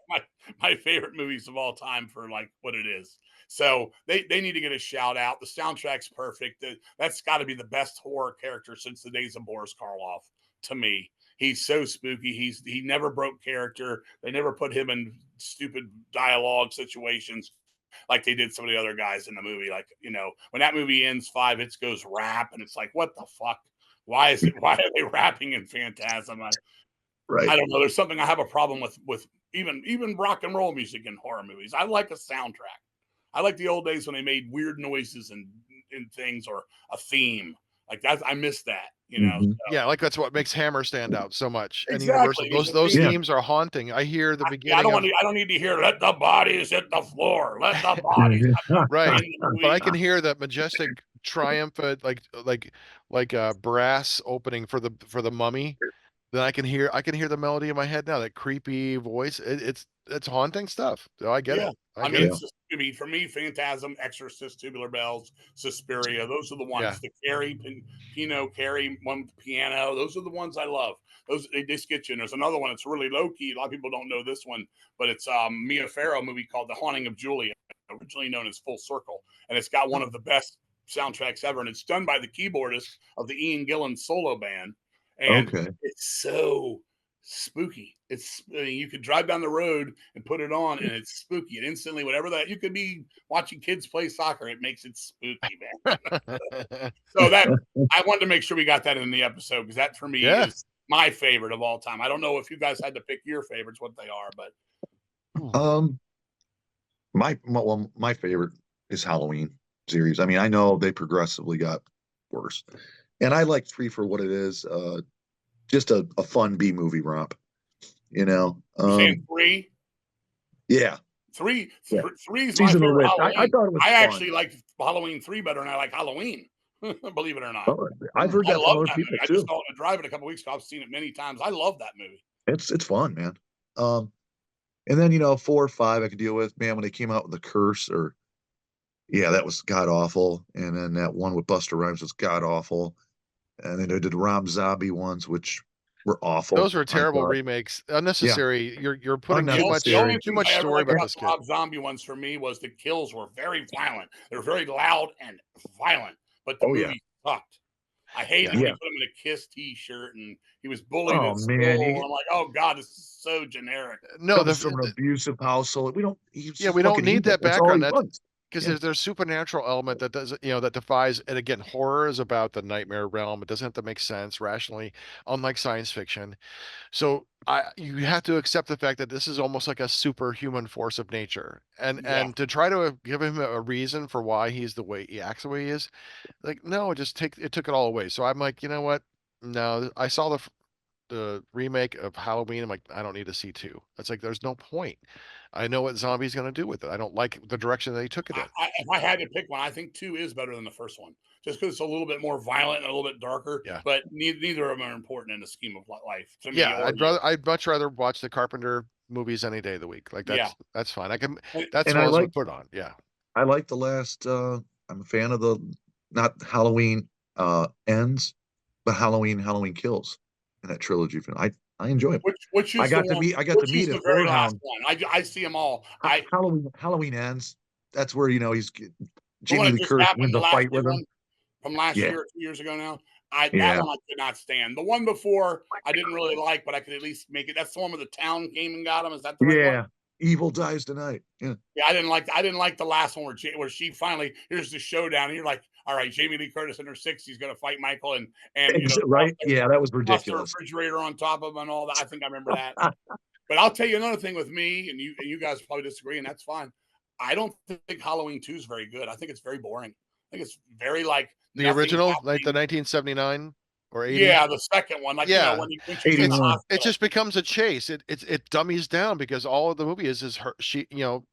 my favorite movies of all time for like what it is. So they need to get a shout out. The soundtrack's perfect. That's got to be the best horror character since the days of Boris Karloff to me. He's so spooky. He never broke character. They never put him in stupid dialogue situations like they did some of the other guys in the movie. Like, when that movie ends 5, it goes rap, and it's like, what the fuck? Why are they rapping in Phantasm? I don't know. There's something I have a problem with even rock and roll music in horror movies. I like a soundtrack. I like the old days when they made weird noises and things or a theme like that. I miss that. you know. Mhm. So. Yeah, like that's what makes Hammer stand out so much. And Exactly. Universal, those Yeah. themes are haunting. I hear the I beginning of don't need to hear "Let the bodies hit the floor. Let the bodies." right, In the but movie. I can hear that majestic, triumphant, brass opening for the Mummy. Then I can hear the melody in my head now. That creepy voice. It's haunting stuff. So I get Yeah. it. I I get mean, it. Yeah. it's just, I mean, for me, Phantasm, Exorcist, Tubular Bells, Suspiria, those are the Yeah. ones. The Carrie, Pinot Carrie, one with the piano, those are the ones I love. Those they just get you. And there's another one that's really low key. A lot of people don't know this one, but it's Mia Farrow movie called The Haunting of Julia, originally known as Full Circle, and it's got one of the best soundtracks ever, and it's done by the keyboardist of the Ian Gillan solo band, and Okay. it's so spooky. It's you could drive down the road and put it on, and it's spooky. And instantly, whatever that you could be watching kids play soccer, it makes it spooky, man. So that I wanted to make sure we got that in the episode because that for me Yeah. is my favorite of all time. I don't know if you guys had to pick your favorites, what they are, but Um, my favorite is Halloween series. I mean, I know they progressively got worse, and I like three for what it is. Just a fun B movie romp. You know. you're saying three. Yeah. Yeah. Three is my Season of the favorite Witch. I Halloween. thought it was I fun. actually like Halloween 3 better than I like Halloween. Believe it or not. Oh, I've heard I that from love other that people movie. I just too. saw it in a drive-in a couple weeks ago. I've seen it many times. I love that movie. It's fun, man. Um, and then 4 or 5 I could deal with. Man, when they came out with the curse, or yeah, that was god awful. And then that one with Buster Rhymes was god awful. And then they did Rob Zombie ones, which were awful. Those were I terrible thought, remakes. yeah, Unnecessary. You're putting The only unnecessary. too things I much ever story liked about about this the kid. Rob Zombie ones for me was the kills were very violent. They were very loud and violent, but the Oh yeah, movie sucked. I hated Yeah. when yeah. he put him in a Kiss T-shirt and he was bullied Oh at man, school. I'm like, oh god, this is so generic. No, comes from an abusive household. We don't. He's yeah, just we don't fucking need evil. that That's all background. he That was. because Yeah, there's supernatural element that does that defies. And again, horror is about the nightmare realm. It doesn't have to make sense rationally, unlike science fiction. So you have to accept the fact that this is almost like a superhuman force of nature, and Yeah, and to try to give him a reason for why he's the way he acts the way he is, like no, it took it all away. So I'm like, you know what? No, I saw the remake of Halloween. I'm like, I don't need to see two. It's like there's no point. I know what Zombie's gonna do with it. I don't like the direction that he took it in. if I had to pick one, I think 2 is better than the first one, just because it's a little bit more violent and a little bit darker. Yeah. But neither of them are important in the scheme of life to me Yeah, or you. I'd much rather watch the Carpenter movies any day of the week. Like Yeah, that's fine. I can and, that's and the ones I put on. Yeah. I like the last. I'm a fan of the not Halloween ends, but Halloween Kills in that trilogy film. I enjoy it. which is the one? I got to Which is meet the at very last Whorehound. one? I see them all. Halloween ends. That's where he's The one Jamie that Lee just Curtis happened, wins the a last fight new with him. one from last Yeah, year or 2 years ago now. I that yeah, one I could not stand. The one before I didn't really like, but I could at least make it. That's the one where the town came and got him. Is that the right one? yeah. Evil dies tonight. Yeah, Yeah, I didn't like the last one where she finally here's the showdown. And you're like, all right, Jamie Lee Curtis in her 60s going to fight Michael and right. Yeah, that was toss the ridiculous. refrigerator on top of him and all that. I think I remember that. But I'll tell you another thing with me, and you guys probably disagree, and that's fine. I don't think Halloween 2 is very good. I think it's very boring. I think it's very like The nothing's original, like the happening. 1979 or 80. Yeah, the second one, like Yeah. when she's in the 81. It hospital. just becomes a chase. It dummies down because all of the movie is her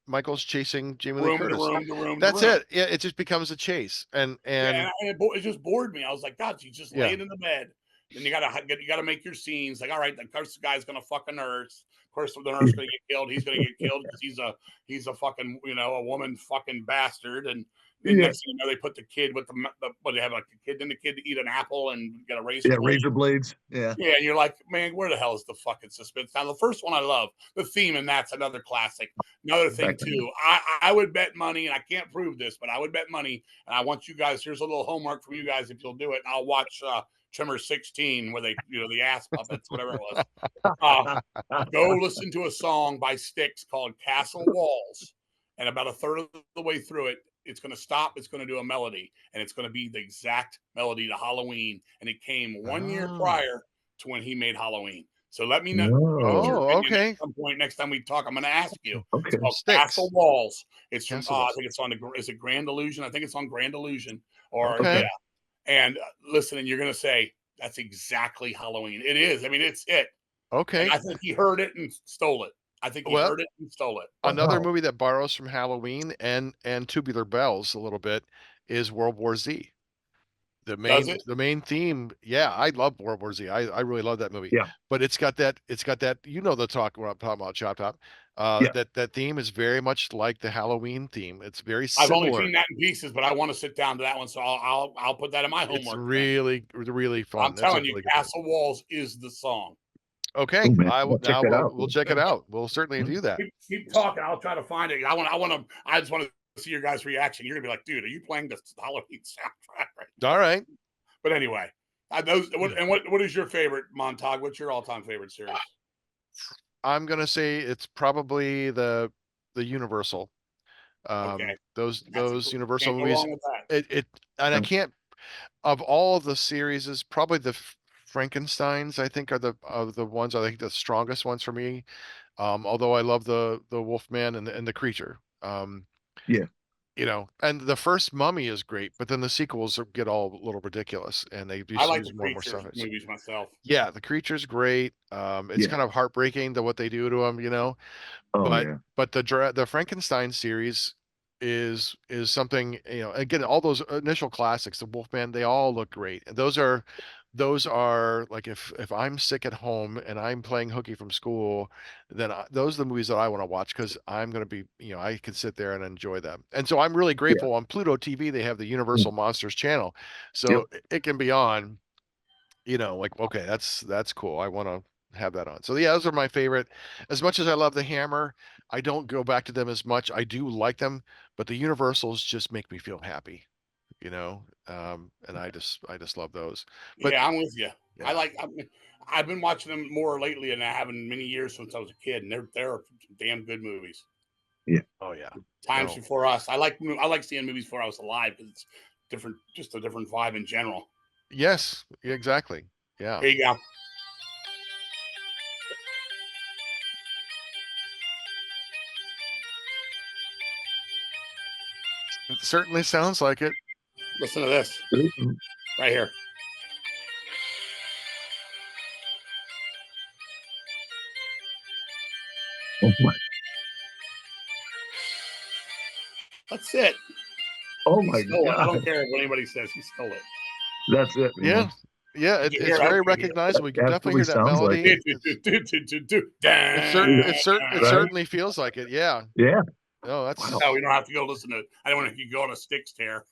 Michael's chasing Jamie Lee Room to Curtis. room to room to That's room. it. It just becomes a chase. And Yeah, and it just bored me. I was like, God, she's just yeah. laying in the bed. Then you gotta make your scenes. Like, all right, of course the guy's gonna fuck a nurse. Of course the nurse gonna get killed. He's gonna get killed because he's a fucking a woman fucking bastard. And then Yeah, next thing you know, they put the kid with they have like a kid, then the kid to eat an apple and get a razor yeah. blade. Razor blades. Yeah, Yeah, and you're like, man, where the hell is the fucking suspense? Now, the first one I love, the theme, and that's another classic. Another thing, back then. too, I would bet money, and I can't prove this, but I would bet money, and I want you guys, here's a little homework from you guys if you'll do it. I'll watch Trimmer 16, where they, the ass puppets, whatever it was. Go listen to a song by Styx called Castle Walls, and about a third of the way through it, it's going to stop. It's going to do a melody, and it's going to be the exact melody to Halloween. And it came 1 year Oh. prior to when he made Halloween. So let me know your Oh, Oh, opinion okay. at some point next time we talk. I'm going to ask you. okay. It's called Sticks. Castle Walls. It's from Castle I Walls. think it's on is it Grand Illusion? I think it's on Grand Illusion. Or Okay. yeah. And listen, and you're going to say That's exactly Halloween. It is. I mean, it's it. And Okay. I think he heard it and stole it. I think he Well, heard it and stole it. another Wow. movie that borrows from Halloween and Tubular Bells a little bit is World War Z. Does it? The main theme, yeah, I love World War Z. I really love that movie. Yeah. But it's got that you know the talk what I'm talking about, Choptop. Yeah. That theme is very much like the Halloween theme. It's very I've only similar. seen that in pieces, but I want to sit down to that one, so I'll put that in my It's homework. really really I'm fun. That's a telling you, really good movie. Castle Walls is the song. Okay, Oh man, I will I'll check now that out. we'll check it out. We'll certainly do that. Keep talking. I'll try to find it. I just want to see your guys' reaction. You're gonna be like, dude, are you playing the Halloween soundtrack right now? All right. But anyway, what is your favorite, Montag? What's your all-time favorite series? I'm gonna say it's probably the Universal. Okay, Those Universal can't go movies. wrong with that. It and I can't of all of the series is probably the Frankensteins. I think are the ones I think the strongest ones for me. Although I love the Wolfman and the creature. Yeah. You know, and the first Mummy is great, but then the sequels get all a little ridiculous, and they I just like the use more and more Creatures stuff. movies myself. Yeah, the creature's great. It's Yeah. kind of heartbreaking to what they do to him, you know. Oh But yeah. the Frankenstein series is something, you know, again, all those initial classics, the Wolfman, they all look great. And those are like if I'm sick at home and I'm playing hooky from school, then those are the movies that I want to watch because I'm going to be, you know, I can sit there and enjoy them. And so I'm really Yeah. grateful on Pluto TV they have the Mm. Universal Monsters channel. Yep. So it can be on, you know, like, okay, that's cool. I want to have that on. So yeah, those are my favorite. As much as I love the Hammer, I don't go back to them as much. I do like them, but the Universals just make me feel happy, you know. And I just love those. But Yeah, I'm with you. yeah, I've been watching them more lately than I have in many years since I was a kid, and they're damn good movies. Yeah. oh yeah, Times no, before us. I like seeing movies before I was alive because it's different, just a different vibe in general. yes, exactly, yeah. Here you go. It certainly sounds like it. Listen to this right here. Oh my. That's it. Oh He my stole it. I don't God. care what anybody says. He stole it. That's it, Yeah, man. yeah. Did you It's hear it? very Okay, recognizable. You can That definitely absolutely hear that sounds like melody. it. It Right? certainly feels like it. Yeah. Yeah. No, Wow. No, we don't have to go listen to it. I don't want to go on a Styx tear.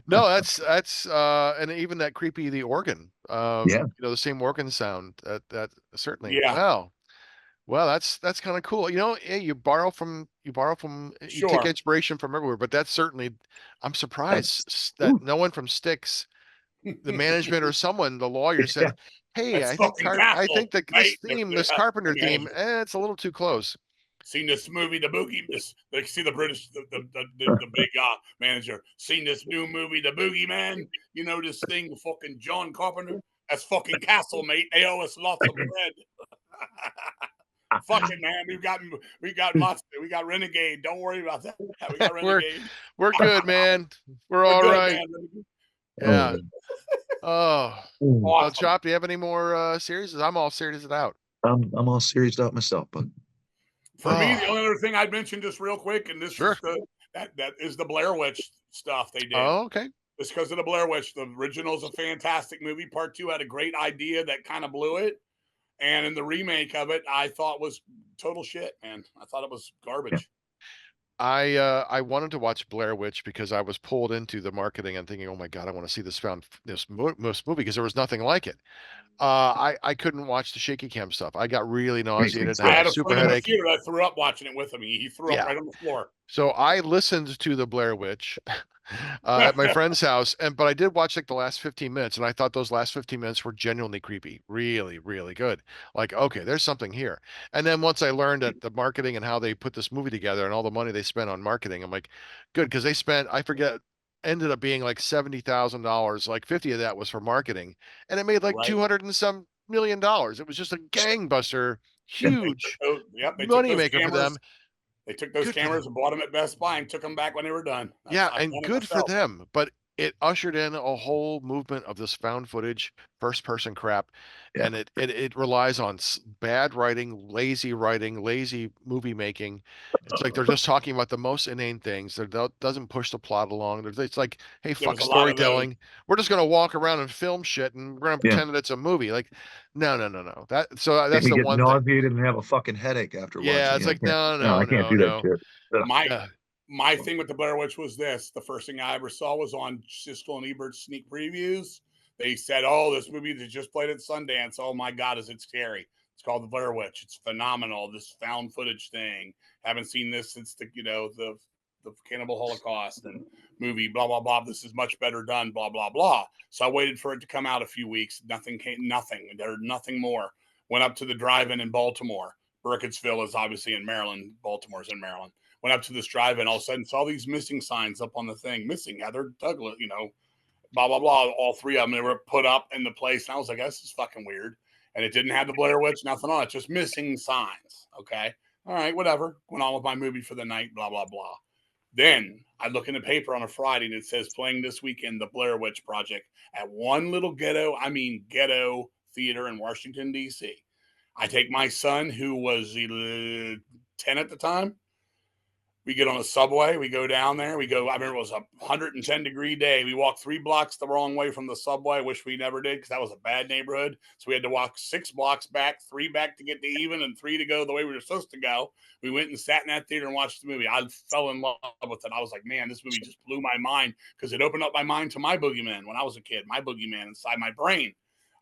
no, that's and even that creepy the organ. Yeah. You know, the same organ sound that certainly. Yeah, Wow. Well, that's kind of cool. You know, hey, you take sure. inspiration from everywhere, but that's certainly I'm That's surprised that ooh, no one from Styx, the management or someone, the lawyer yeah. said, "Hey, That's fucking Castle, this right? theme, this Carpenter theme, it's a little too close." Seen this movie, the Boogie. They see the British, the big manager. Seen this new movie, the Boogeyman. You know this thing, fucking John Carpenter. That's fucking Castle, mate. They owe us lots of bread. Fucking man, we got lots. We got Renegade. Don't worry about that. We got We're Renegade. we're good, man. We're We're all good, right. man. Oh Yeah. man. Oh. Mm. Well, Awesome. Chop, do you have any more series? I'm all series it out. I'm all serious out myself, but For me, the Oh, only other thing I'd mention just real quick, and this sure. is that is the Blair Witch stuff they did. Oh, okay. Just because of the Blair Witch. The original is a fantastic movie. Part two had a great idea that kind of blew it. And in the remake of it, I thought was total shit, man. I thought it was yeah. garbage. I wanted to watch Blair Witch because I was pulled into the marketing and thinking, oh my God, I want to see this movie because there was nothing like it. I couldn't watch the shaky cam stuff. I got really Amazing nauseated, I had stuff. a had a super friend in the headache. theater that threw up watching it with him. He threw up Yeah. right on the floor. So I listened to the Blair Witch at my friend's house, but I did watch like the last 15 minutes, and I thought those last 15 minutes were genuinely creepy, really, really good. Like, okay, there's something here. And then once I learned that the marketing and how they put this movie together and all the money they spent on marketing, I'm like, good, because they spent, I forget, ended up being like $70,000. Like 50 of that was for marketing, and it made like Right. 200 and some million dollars. It was just a gangbuster, huge They took those moneymaker for them. cameras. They took those Good for cameras them. and bought them at Best Buy and took them back when they were done. Yeah, I've and done it good for myself. them. But it ushered in a whole movement of this found footage, first person crap, Yeah. and it relies on bad writing, lazy movie making. It's like they're just talking about the most inane things. That doesn't push the plot along. It's like, hey, There fuck was a lot of those. storytelling. We're just gonna walk around and film shit, and we're gonna Yeah. pretend that it's a movie. Like, no. That's Make me the get one thing. nauseated and have a fucking headache after Yeah, watching it's it. I like can't, no, I can't do that no. shit. Ugh. My Yeah. my thing with the Blair Witch was this: the first thing I ever saw was on Siskel and Ebert's sneak previews. They said, "Oh, this movie that just played at Sundance. Oh my God, is it scary?" It's called the Blair Witch. It's phenomenal. This found footage thing. Haven't seen this since the Cannibal Holocaust and movie. Blah blah blah. This is much better done. Blah blah blah. So I waited for it to come out a few weeks. Nothing came. Nothing. There nothing more. Went up to the drive-in in Baltimore. Burkittsville is obviously in Maryland. Baltimore's in Maryland. Went up to this drive-in, all of a sudden saw these missing signs up on the thing. Missing Heather Douglas, blah, blah, blah. All three of them, they were put up in the place. And I was like, this is fucking weird. And it didn't have the Blair Witch, nothing on it, just missing signs. Okay. All right, whatever. Went on with my movie for the night, blah, blah, blah. Then I look in the paper on a Friday and it says playing this weekend, the Blair Witch Project at one little ghetto theater in Washington, D.C. I take my son, who was 10 at the time. We get on a subway. We go down there. I remember it was a 110-degree day. We walked 3 blocks the wrong way from the subway. I wish we never did because that was a bad neighborhood. So we had to walk 6 blocks back, 3 back to get to even, and 3 to go the way we were supposed to go. We went and sat in that theater and watched the movie. I fell in love with it. I was like, man, this movie just blew my mind because it opened up my mind to my boogeyman when I was a kid, my boogeyman inside my brain.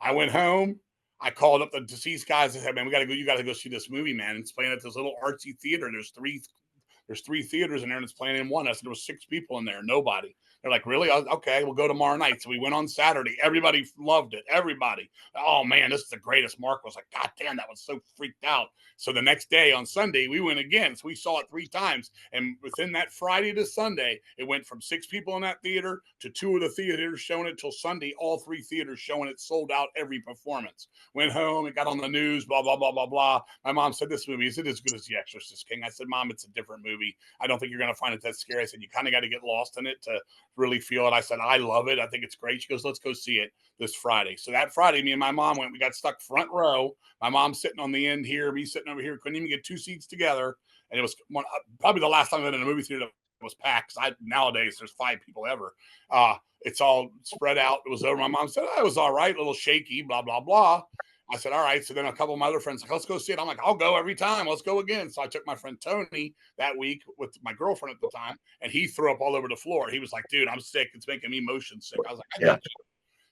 I went home. I called up the deceased guys and said, man, you got to go see this movie, man. It's playing at this little artsy theater. There's 3 theaters in there and it's playing in one. I said, there was 6 people in there, nobody. They're like, really? Okay, we'll go tomorrow night. So we went on Saturday. Everybody loved it. Everybody. Oh man, this is the greatest. Mark was like, God damn, that was so freaked out. So the next day on Sunday, we went again. So we saw it 3 times. And within that Friday to Sunday, it went from 6 people in that theater to 2 of the theaters showing it till Sunday. All 3 theaters showing it, sold out every performance. Went home, it got on the news, blah, blah, blah, blah, blah. My mom said, this movie, is it as good as The Exorcist King? I said, Mom, it's a different movie. I don't think you're going to find it that scary. I said, you kind of got to get lost in it to really feel it. I said, I love it. I think it's great. She goes, let's go see it this Friday. So that Friday, me and my mom went. We got stuck front row. My mom sitting on the end here, me sitting over here. Couldn't even get 2 seats together. And it was probably the last time I've been in a movie theater that was packed. Nowadays, there's 5 people ever. It's all spread out. It was over. My mom said, it was all right, a little shaky, blah, blah, blah. I said, all right. So then a couple of my other friends like, let's go see it. I'm like, I'll go every time. Let's go again. So I took my friend Tony that week with my girlfriend at the time, and he threw up all over the floor. He was like, dude, I'm sick. It's making me motion sick. I was like, I got you.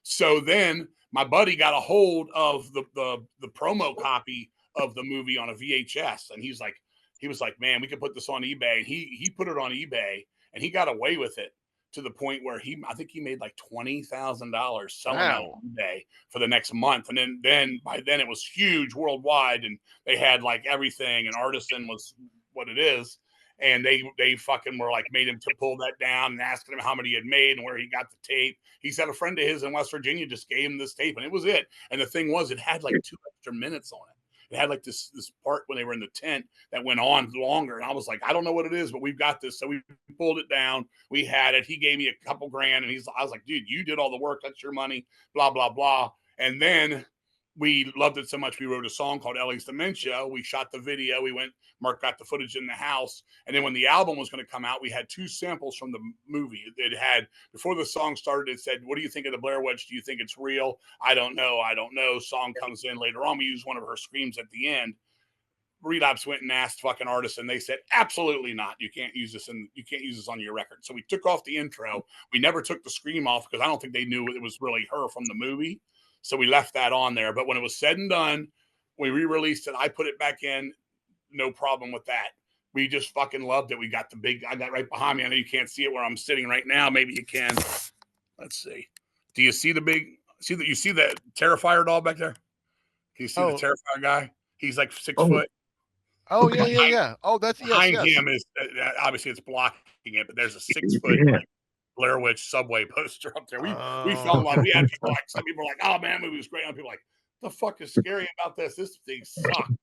So then my buddy got a hold of the promo copy of the movie on a VHS. And he was like, man, we could put this on eBay. And he put it on eBay and he got away with it to the point where I think he made like $20,000 selling it on eBay for the next month. And then by then it was huge worldwide and they had like everything, and Artisan was what it is. And they fucking were like, made him to pull that down and asking him how many he had made and where he got the tape. He said a friend of his in West Virginia just gave him this tape and it was it. And the thing was, it had like 2 extra minutes on it. It had like this part when they were in the tent that went on longer. And I was like, I don't know what it is, but we've got this. So we pulled it down. We had it. He gave me a couple grand and I was like, dude, you did all the work. That's your money, blah, blah, blah. And then we loved it so much. We wrote a song called Ellie's Dementia. We shot the video. Mark got the footage in the house. And then when the album was going to come out, we had 2 samples from the movie. It had, before the song started, it said, what do you think of the Blair Witch? Do you think it's real? I don't know. Song comes in later on. We used one of her screams at the end. Relapse went and asked fucking artists, and they said, absolutely not. You can't use this on your record. So we took off the intro. We never took the scream off because I don't think they knew it was really her from the movie. So we left that on there. But when it was said and done, we re-released it. I put it back in. No problem with that. We just fucking loved it. I got right behind me. I know you can't see it where I'm sitting right now. Maybe you can. Let's see. Do you see you see the Terrifier doll back there? Can you see the Terrifier guy? He's like 6 foot. Oh, yeah. Oh, that's behind him is obviously it's blocking it, but there's a 6 foot like Blair Witch subway poster up there. We fell in love. We had people some people were like, oh man, movie was great. And people were like, the fuck is scary about this? This thing sucked.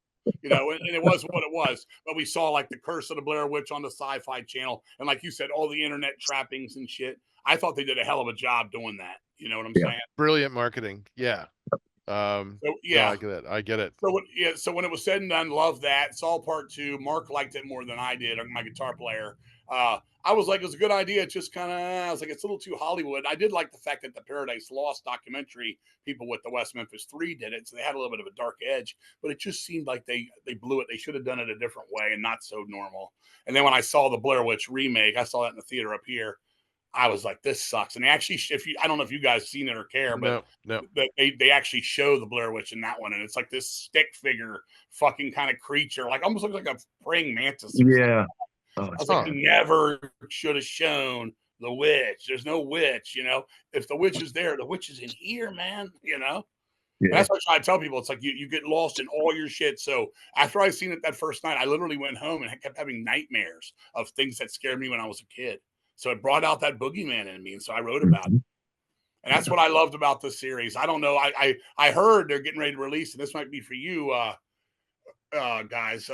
you know, and it was what it was. But we saw like the Curse of the Blair Witch on the Sci-Fi Channel, and like you said, all the internet trappings and shit. I thought they did a hell of a job doing that. You know what I'm saying? Brilliant marketing. Yeah. So, No, yeah. I get it. I get it. So when it was said and done, love that. Saw part 2. Mark liked it more than I did. My guitar player. I was like, it was a good idea. It just kind of, I was like, it's a little too Hollywood. I did like the fact that the Paradise Lost documentary people with the West Memphis 3 did it, so they had a little bit of a dark edge. But it just seemed like they blew it. They should have done it a different way and not so normal. And then when I saw the Blair Witch remake, I saw that in the theater up here. I was like, this sucks. And they actually, I don't know if you guys seen it or care, but no. They actually show the Blair Witch in that one, and it's like this stick figure, fucking kind of creature, like almost looks like a praying mantis. Yeah. I was like, you never should have shown the witch. There's no witch, you know. If the witch is there, the witch is in here, man. You know. Yeah. That's what I try to tell people. It's like you get lost in all your shit. So after I seen it that first night, I literally went home and kept having nightmares of things that scared me when I was a kid. So it brought out that boogeyman in me, and so I wrote about it. And that's what I loved about this series. I don't know. I heard they're getting ready to release, and this might be for you, guys.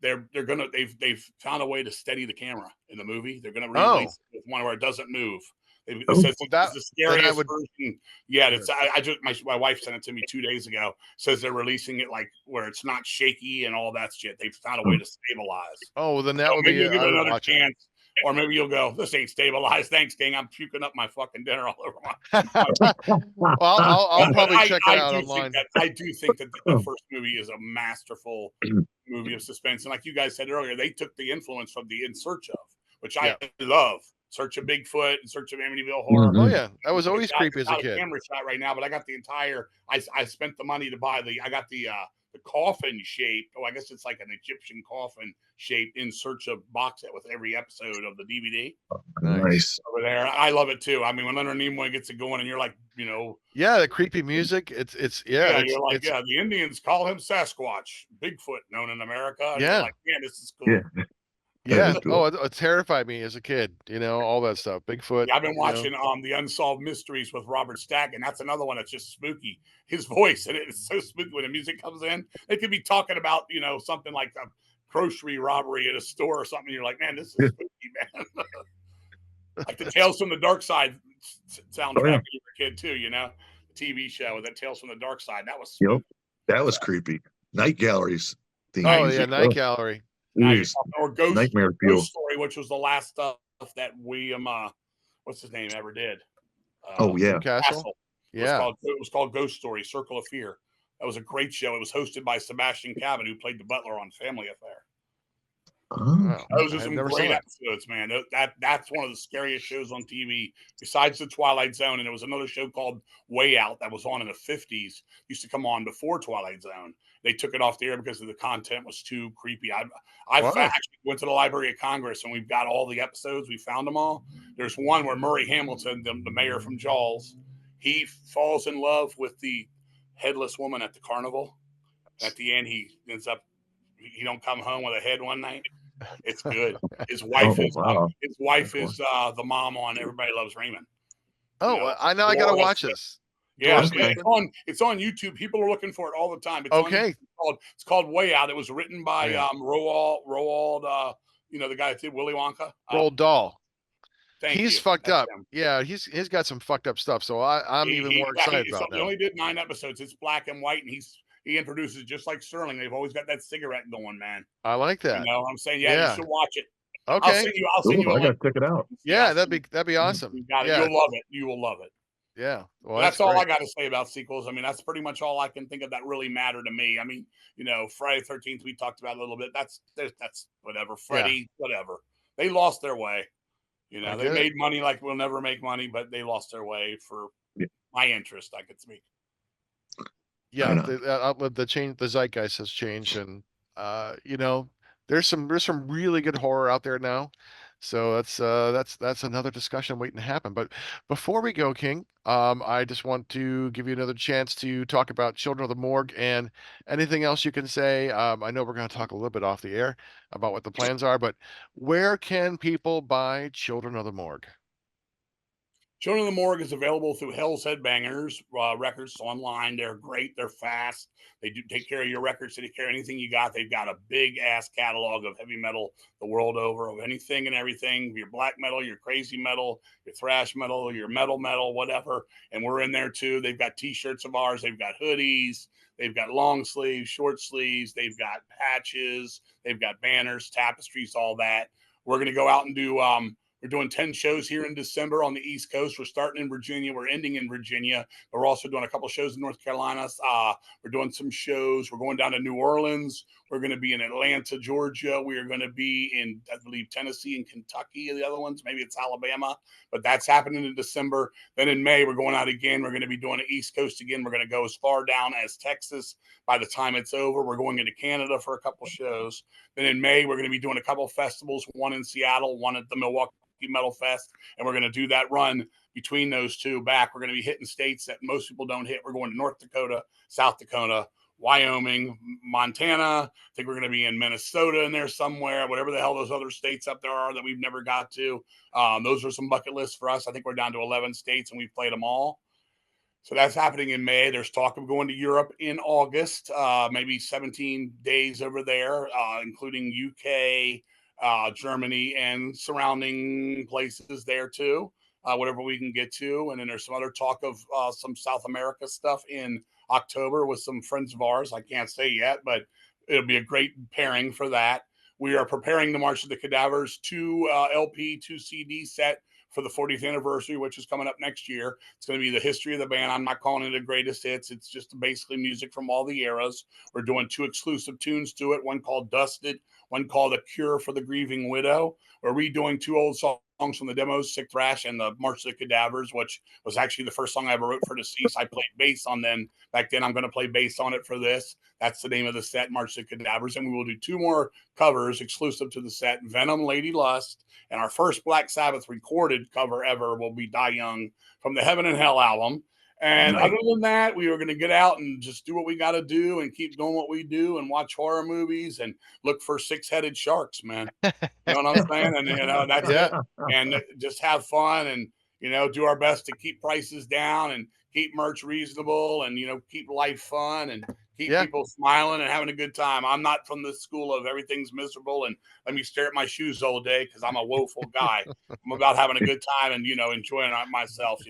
They've found a way to steady the camera in the movie. They're gonna release it with one where it doesn't move. It says it's the scariest version. Yeah, it's I just my wife sent it to me 2 days ago. Says they're releasing it like where it's not shaky and all that shit. They've found a way to stabilize. Oh, then that would be give it another chance. Or maybe you'll go, this ain't stabilized. Thanks, King. I'm puking up my fucking dinner all over my. Well, I'll probably check it out online. I do think that the first movie is a masterful movie of suspense. And like you guys said earlier, they took the influence from the In Search of, which I love. Search of Bigfoot and Search of Amityville Horror. Oh yeah, that was always creepy as a kid. Camera shot right now, but I got the entire. I spent the money to buy I got the coffin shape. Oh, I guess it's like an Egyptian coffin shape In Search of box set with every episode of the DVD. Nice. Over there. I love it too. I mean, when Leonard Nimoy gets it going and you're like, you know. Yeah, the creepy music. You're like, the Indians call him Sasquatch, Bigfoot known in America. And yeah. You're like, man, this is cool. Yeah. Cool. Oh, it terrified me as a kid. You know, all that stuff. Bigfoot. Yeah, I've been watching the Unsolved Mysteries with Robert Stack, and that's another one that's just spooky. His voice, and it's so spooky when the music comes in. They could be talking about, you know, something like a grocery robbery at a store or something. You're like, man, this is spooky, man. Like the Tales from the Dark Side soundtrack when you were a kid too, you know, the TV show with that Tales from the Dark Side. That was spooky. That was creepy. Night Galleries. Night Gallery. Or Nightmare Ghost Story, which was the last stuff that William, what's his name, ever did. Castle. Yeah, it was called Ghost Story: Circle of Fear. That was a great show. It was hosted by Sebastian Cabot, who played the butler on Family Affair. Those are some great episodes, man. That's one of the scariest shows on TV besides the Twilight Zone. And there was another show called Way Out that was on in the 50s. Used to come on before Twilight Zone. They took it off the air because the content was too creepy. I actually went to the Library of Congress and we've got all the episodes. We found them all. There's one where Murray Hamilton, the mayor from Jaws, he falls in love with the headless woman at the carnival. At the end, he ends up, he don't come home with a head one night. It's good. His wife is the mom on Everybody Loves Raymond. Oh, you know, I know. I gotta watch this. Yeah, it's on YouTube. People are looking for it all the time. It's called Way Out. It was written by Roald, you know, the guy that did Willy Wonka. Roald Dahl. He's fucked up. Him. Yeah, he's got some fucked up stuff. So I'm even more excited about that. He only did 9 episodes. It's black and white, and he introduces just like Sterling. They've always got that cigarette going, man. I like that. You know what I'm saying? Yeah, you should watch it. Okay. I'll send you. I gotta check it out. Yeah, that'd be awesome. You got it. You'll love it. You will love it. Yeah. Well, that's all I got to say about sequels. I mean, that's pretty much all I can think of that really matter to me. I mean, you know, Friday the 13th, we talked about a little bit. That's whatever. Freddy, whatever. They lost their way. You know, they made money like we'll never make money, but they lost their way for my interest. I could speak. Yeah, the change, the zeitgeist has changed, and you know, there's some really good horror out there now. So that's another discussion waiting to happen. But before we go, King, I just want to give you another chance to talk about Children of the Morgue and anything else you can say. I know we're going to talk a little bit off the air about what the plans are, but where can people buy Children of the Morgue? Children of the Morgue is available through Hell's Headbangers records online. They're great. They're fast. They do take care of your records. They take care of anything you got. They've got a big ass catalog of heavy metal the world over, of anything and everything. Your black metal, your crazy metal, your thrash metal, your metal, whatever. And we're in there too. They've got t-shirts of ours. They've got hoodies. They've got long sleeves, short sleeves. They've got patches. They've got banners, tapestries, all that. We're going to go out and do we're doing 10 shows here in December on the East Coast. We're starting in Virginia. We're ending in Virginia. But we're also doing a couple shows in North Carolina. We're doing some shows. We're going down to New Orleans. We're going to be in Atlanta, Georgia. We are going to be in, I believe, Tennessee and Kentucky. The other ones, maybe it's Alabama. But that's happening in December. Then in May, we're going out again. We're going to be doing the East Coast again. We're going to go as far down as Texas. By the time it's over, we're going into Canada for a couple shows. Then in May, we're going to be doing a couple festivals, one in Seattle, one at the Milwaukee Metal Fest, and we're going to do that run between those two back. We're going to be hitting states that most people don't hit. We're going to North Dakota, South Dakota, Wyoming, Montana. I think we're going to be in Minnesota in there somewhere, whatever the hell those other states up there are that we've never got to. Those are some bucket lists for us. I think we're down to 11 states and we've played them all. So that's happening in May. There's talk of going to Europe in August, maybe 17 days over there, including UK, Germany, and surrounding places there too, whatever we can get to. And then there's some other talk of some South America stuff in October with some friends of ours. I can't say yet, but it'll be a great pairing for that. We are preparing the March of the Cadavers 2 LP, 2 CD set for the 40th anniversary, which is coming up next year. It's going to be the history of the band. I'm not calling it a greatest hits. It's just basically music from all the eras. We're doing 2 exclusive tunes to it, one called Dusted, one called A Cure for the Grieving Widow. We're redoing 2 old songs from the demos, Sick Thrash and the March of the Cadavers, which was actually the first song I ever wrote for Deceased. I played bass on them back then. I'm going to play bass on it for this. That's the name of the set, March of the Cadavers. And we will do 2 more covers exclusive to the set, Venom, Lady Lust, and our first Black Sabbath recorded cover ever will be Die Young from the Heaven and Hell album. And other than that, we are going to get out and just do what we got to do and keep doing what we do and watch horror movies and look for 6-headed sharks, man. You know what I'm saying? And, that's it. And just have fun and, do our best to keep prices down and keep merch reasonable and, keep life fun and keep people smiling and having a good time. I'm not from the school of everything's miserable and let me stare at my shoes all day because I'm a woeful guy. I'm about having a good time and, enjoying myself,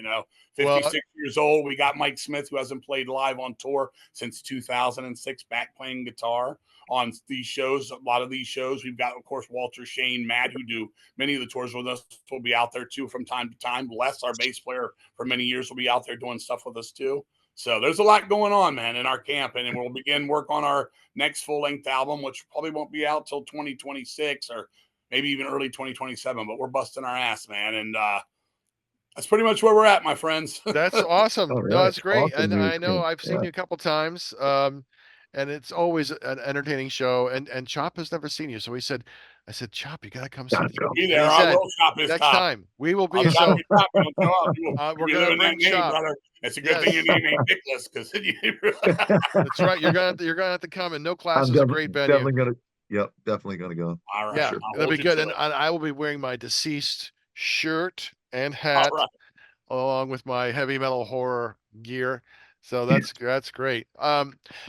56 years old. We got Mike Smith, who hasn't played live on tour since 2006, back playing guitar on these shows. A lot of these shows, we've got, of course, Walter, Shane, Matt, who do many of the tours with us, will be out there too from time to time. Les, our bass player for many years, will be out there doing stuff with us too. So there's a lot going on, man, in our camp, and we'll begin work on our next full-length album, which probably won't be out till 2026 or maybe even early 2027, but we're busting our ass, man, and that's pretty much where we're at, my friends. That's awesome. All right. No, that's great. Awesome And news, I know King. I've seen you a couple times, and it's always an entertaining show. And Chop has never seen you, so I said, Chop, you gotta come see Gotta me. go. Be there. He I said, will chop his next top. time we will be. I'll So chop your top. Don't show up. we're You gonna live in bring that name, Chop. brother. It's a good thing your name ain't Nicholas, because That's right. You're gonna have to come. And No Class I'm is a great venue. definitely gonna go. All right. Yeah, Sure. it'll be good. And I will be wearing my Deceased shirt and All hat right. along with my heavy metal horror gear. So that's great.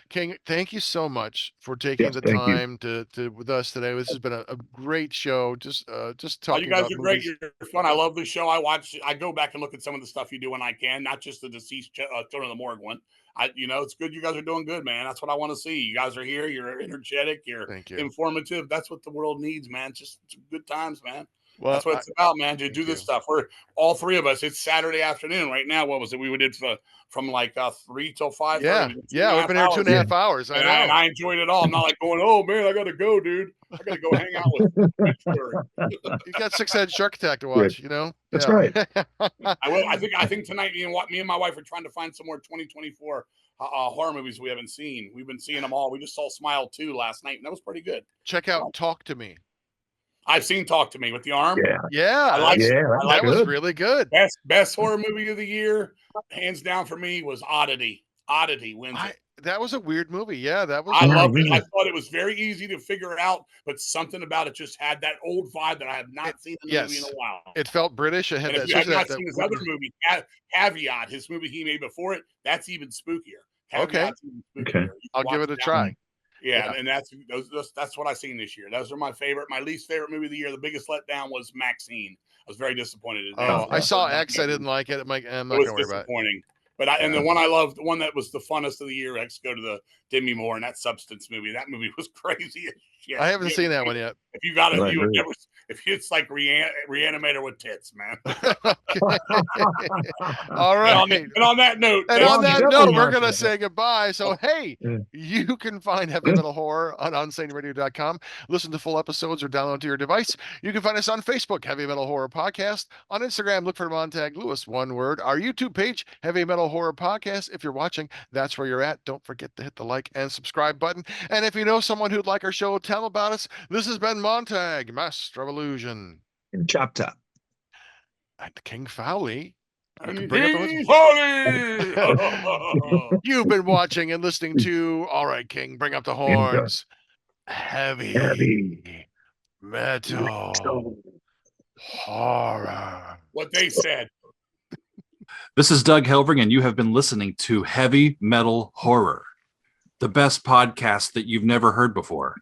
King, thank you so much for taking Yes, the thank you. time to with us today. This has been a great show. Just Oh, talking you guys about are great. movies. You're fun. I love the show. I go back and look at some of the stuff you do when I can, not just the Deceased Children of the Morgue one. It's good. You guys are doing good, man. That's what I want to see. You guys are here. You're energetic. You're Thank you. informative. That's what the world needs, man. Just good times, man. Well, That's what it's about, man. To thank do this you. stuff. We're all 3 of us. It's Saturday afternoon right now. What was it? We did from like 3 till 5. Yeah, we've been here 2.5 hours. I know. And I enjoyed it all. I'm not like going, oh man, I gotta go, dude. I gotta go hang out with Pittsburgh. You got 6-headed Shark Attack to watch. That's right. I will. I think tonight me and my wife are trying to find some more 2024 horror movies we haven't seen. We've been seeing them all. We just saw Smile 2 last night, and that was pretty good. Check out Talk to Me. I've seen Talk to Me with the arm. Yeah, that was really good. Best horror movie of the year, hands down for me, was Oddity. Oddity wins it. That was a weird movie. Yeah, that was. I Yeah, loved it. really. I thought it was very easy to figure out, but something about it just had that old vibe that I have not seen in the movie in a while. It felt British. It had And that. if you have not that seen his other movie, Caveat, his movie he made before it, that's even spookier. Caveat's even spookier. Okay. I'll give it a try. Yeah, and that's what I seen this year. Those are my favorite. My least favorite movie of the year. The biggest letdown was Maxine. I was very disappointed in that. Oh, I saw X. I didn't like it. I'm not It going was to worry about it. disappointing. But and the one I loved, the one that was the funnest of the year, X go to the Demi Moore and that Substance movie. That movie was crazy as shit. I haven't seen that one yet. If you got it, Right, you would right. never. If it's like Reanimator with tits, man. All right. And on that note, we're going to say goodbye. So, hey, Yeah. you can find Heavy Metal Horror on unsaneradio.com. Listen to full episodes or download to your device. You can find us on Facebook, Heavy Metal Horror Podcast. On Instagram, look for Montag Lewis, one word. Our YouTube page, Heavy Metal Horror Podcast. If you're watching, that's where you're at. Don't forget to hit the like and subscribe button. And if you know someone who'd like our show, tell them about us. This has been Montag, Master of Illusion. And Choptop. And King Fowley. King Fowley! You've been watching and listening to, all right, King, bring up the horns. Heavy Metal Horror. What they said. This is Doug Helvering, and you have been listening to Heavy Metal Horror, the best podcast that you've never heard before.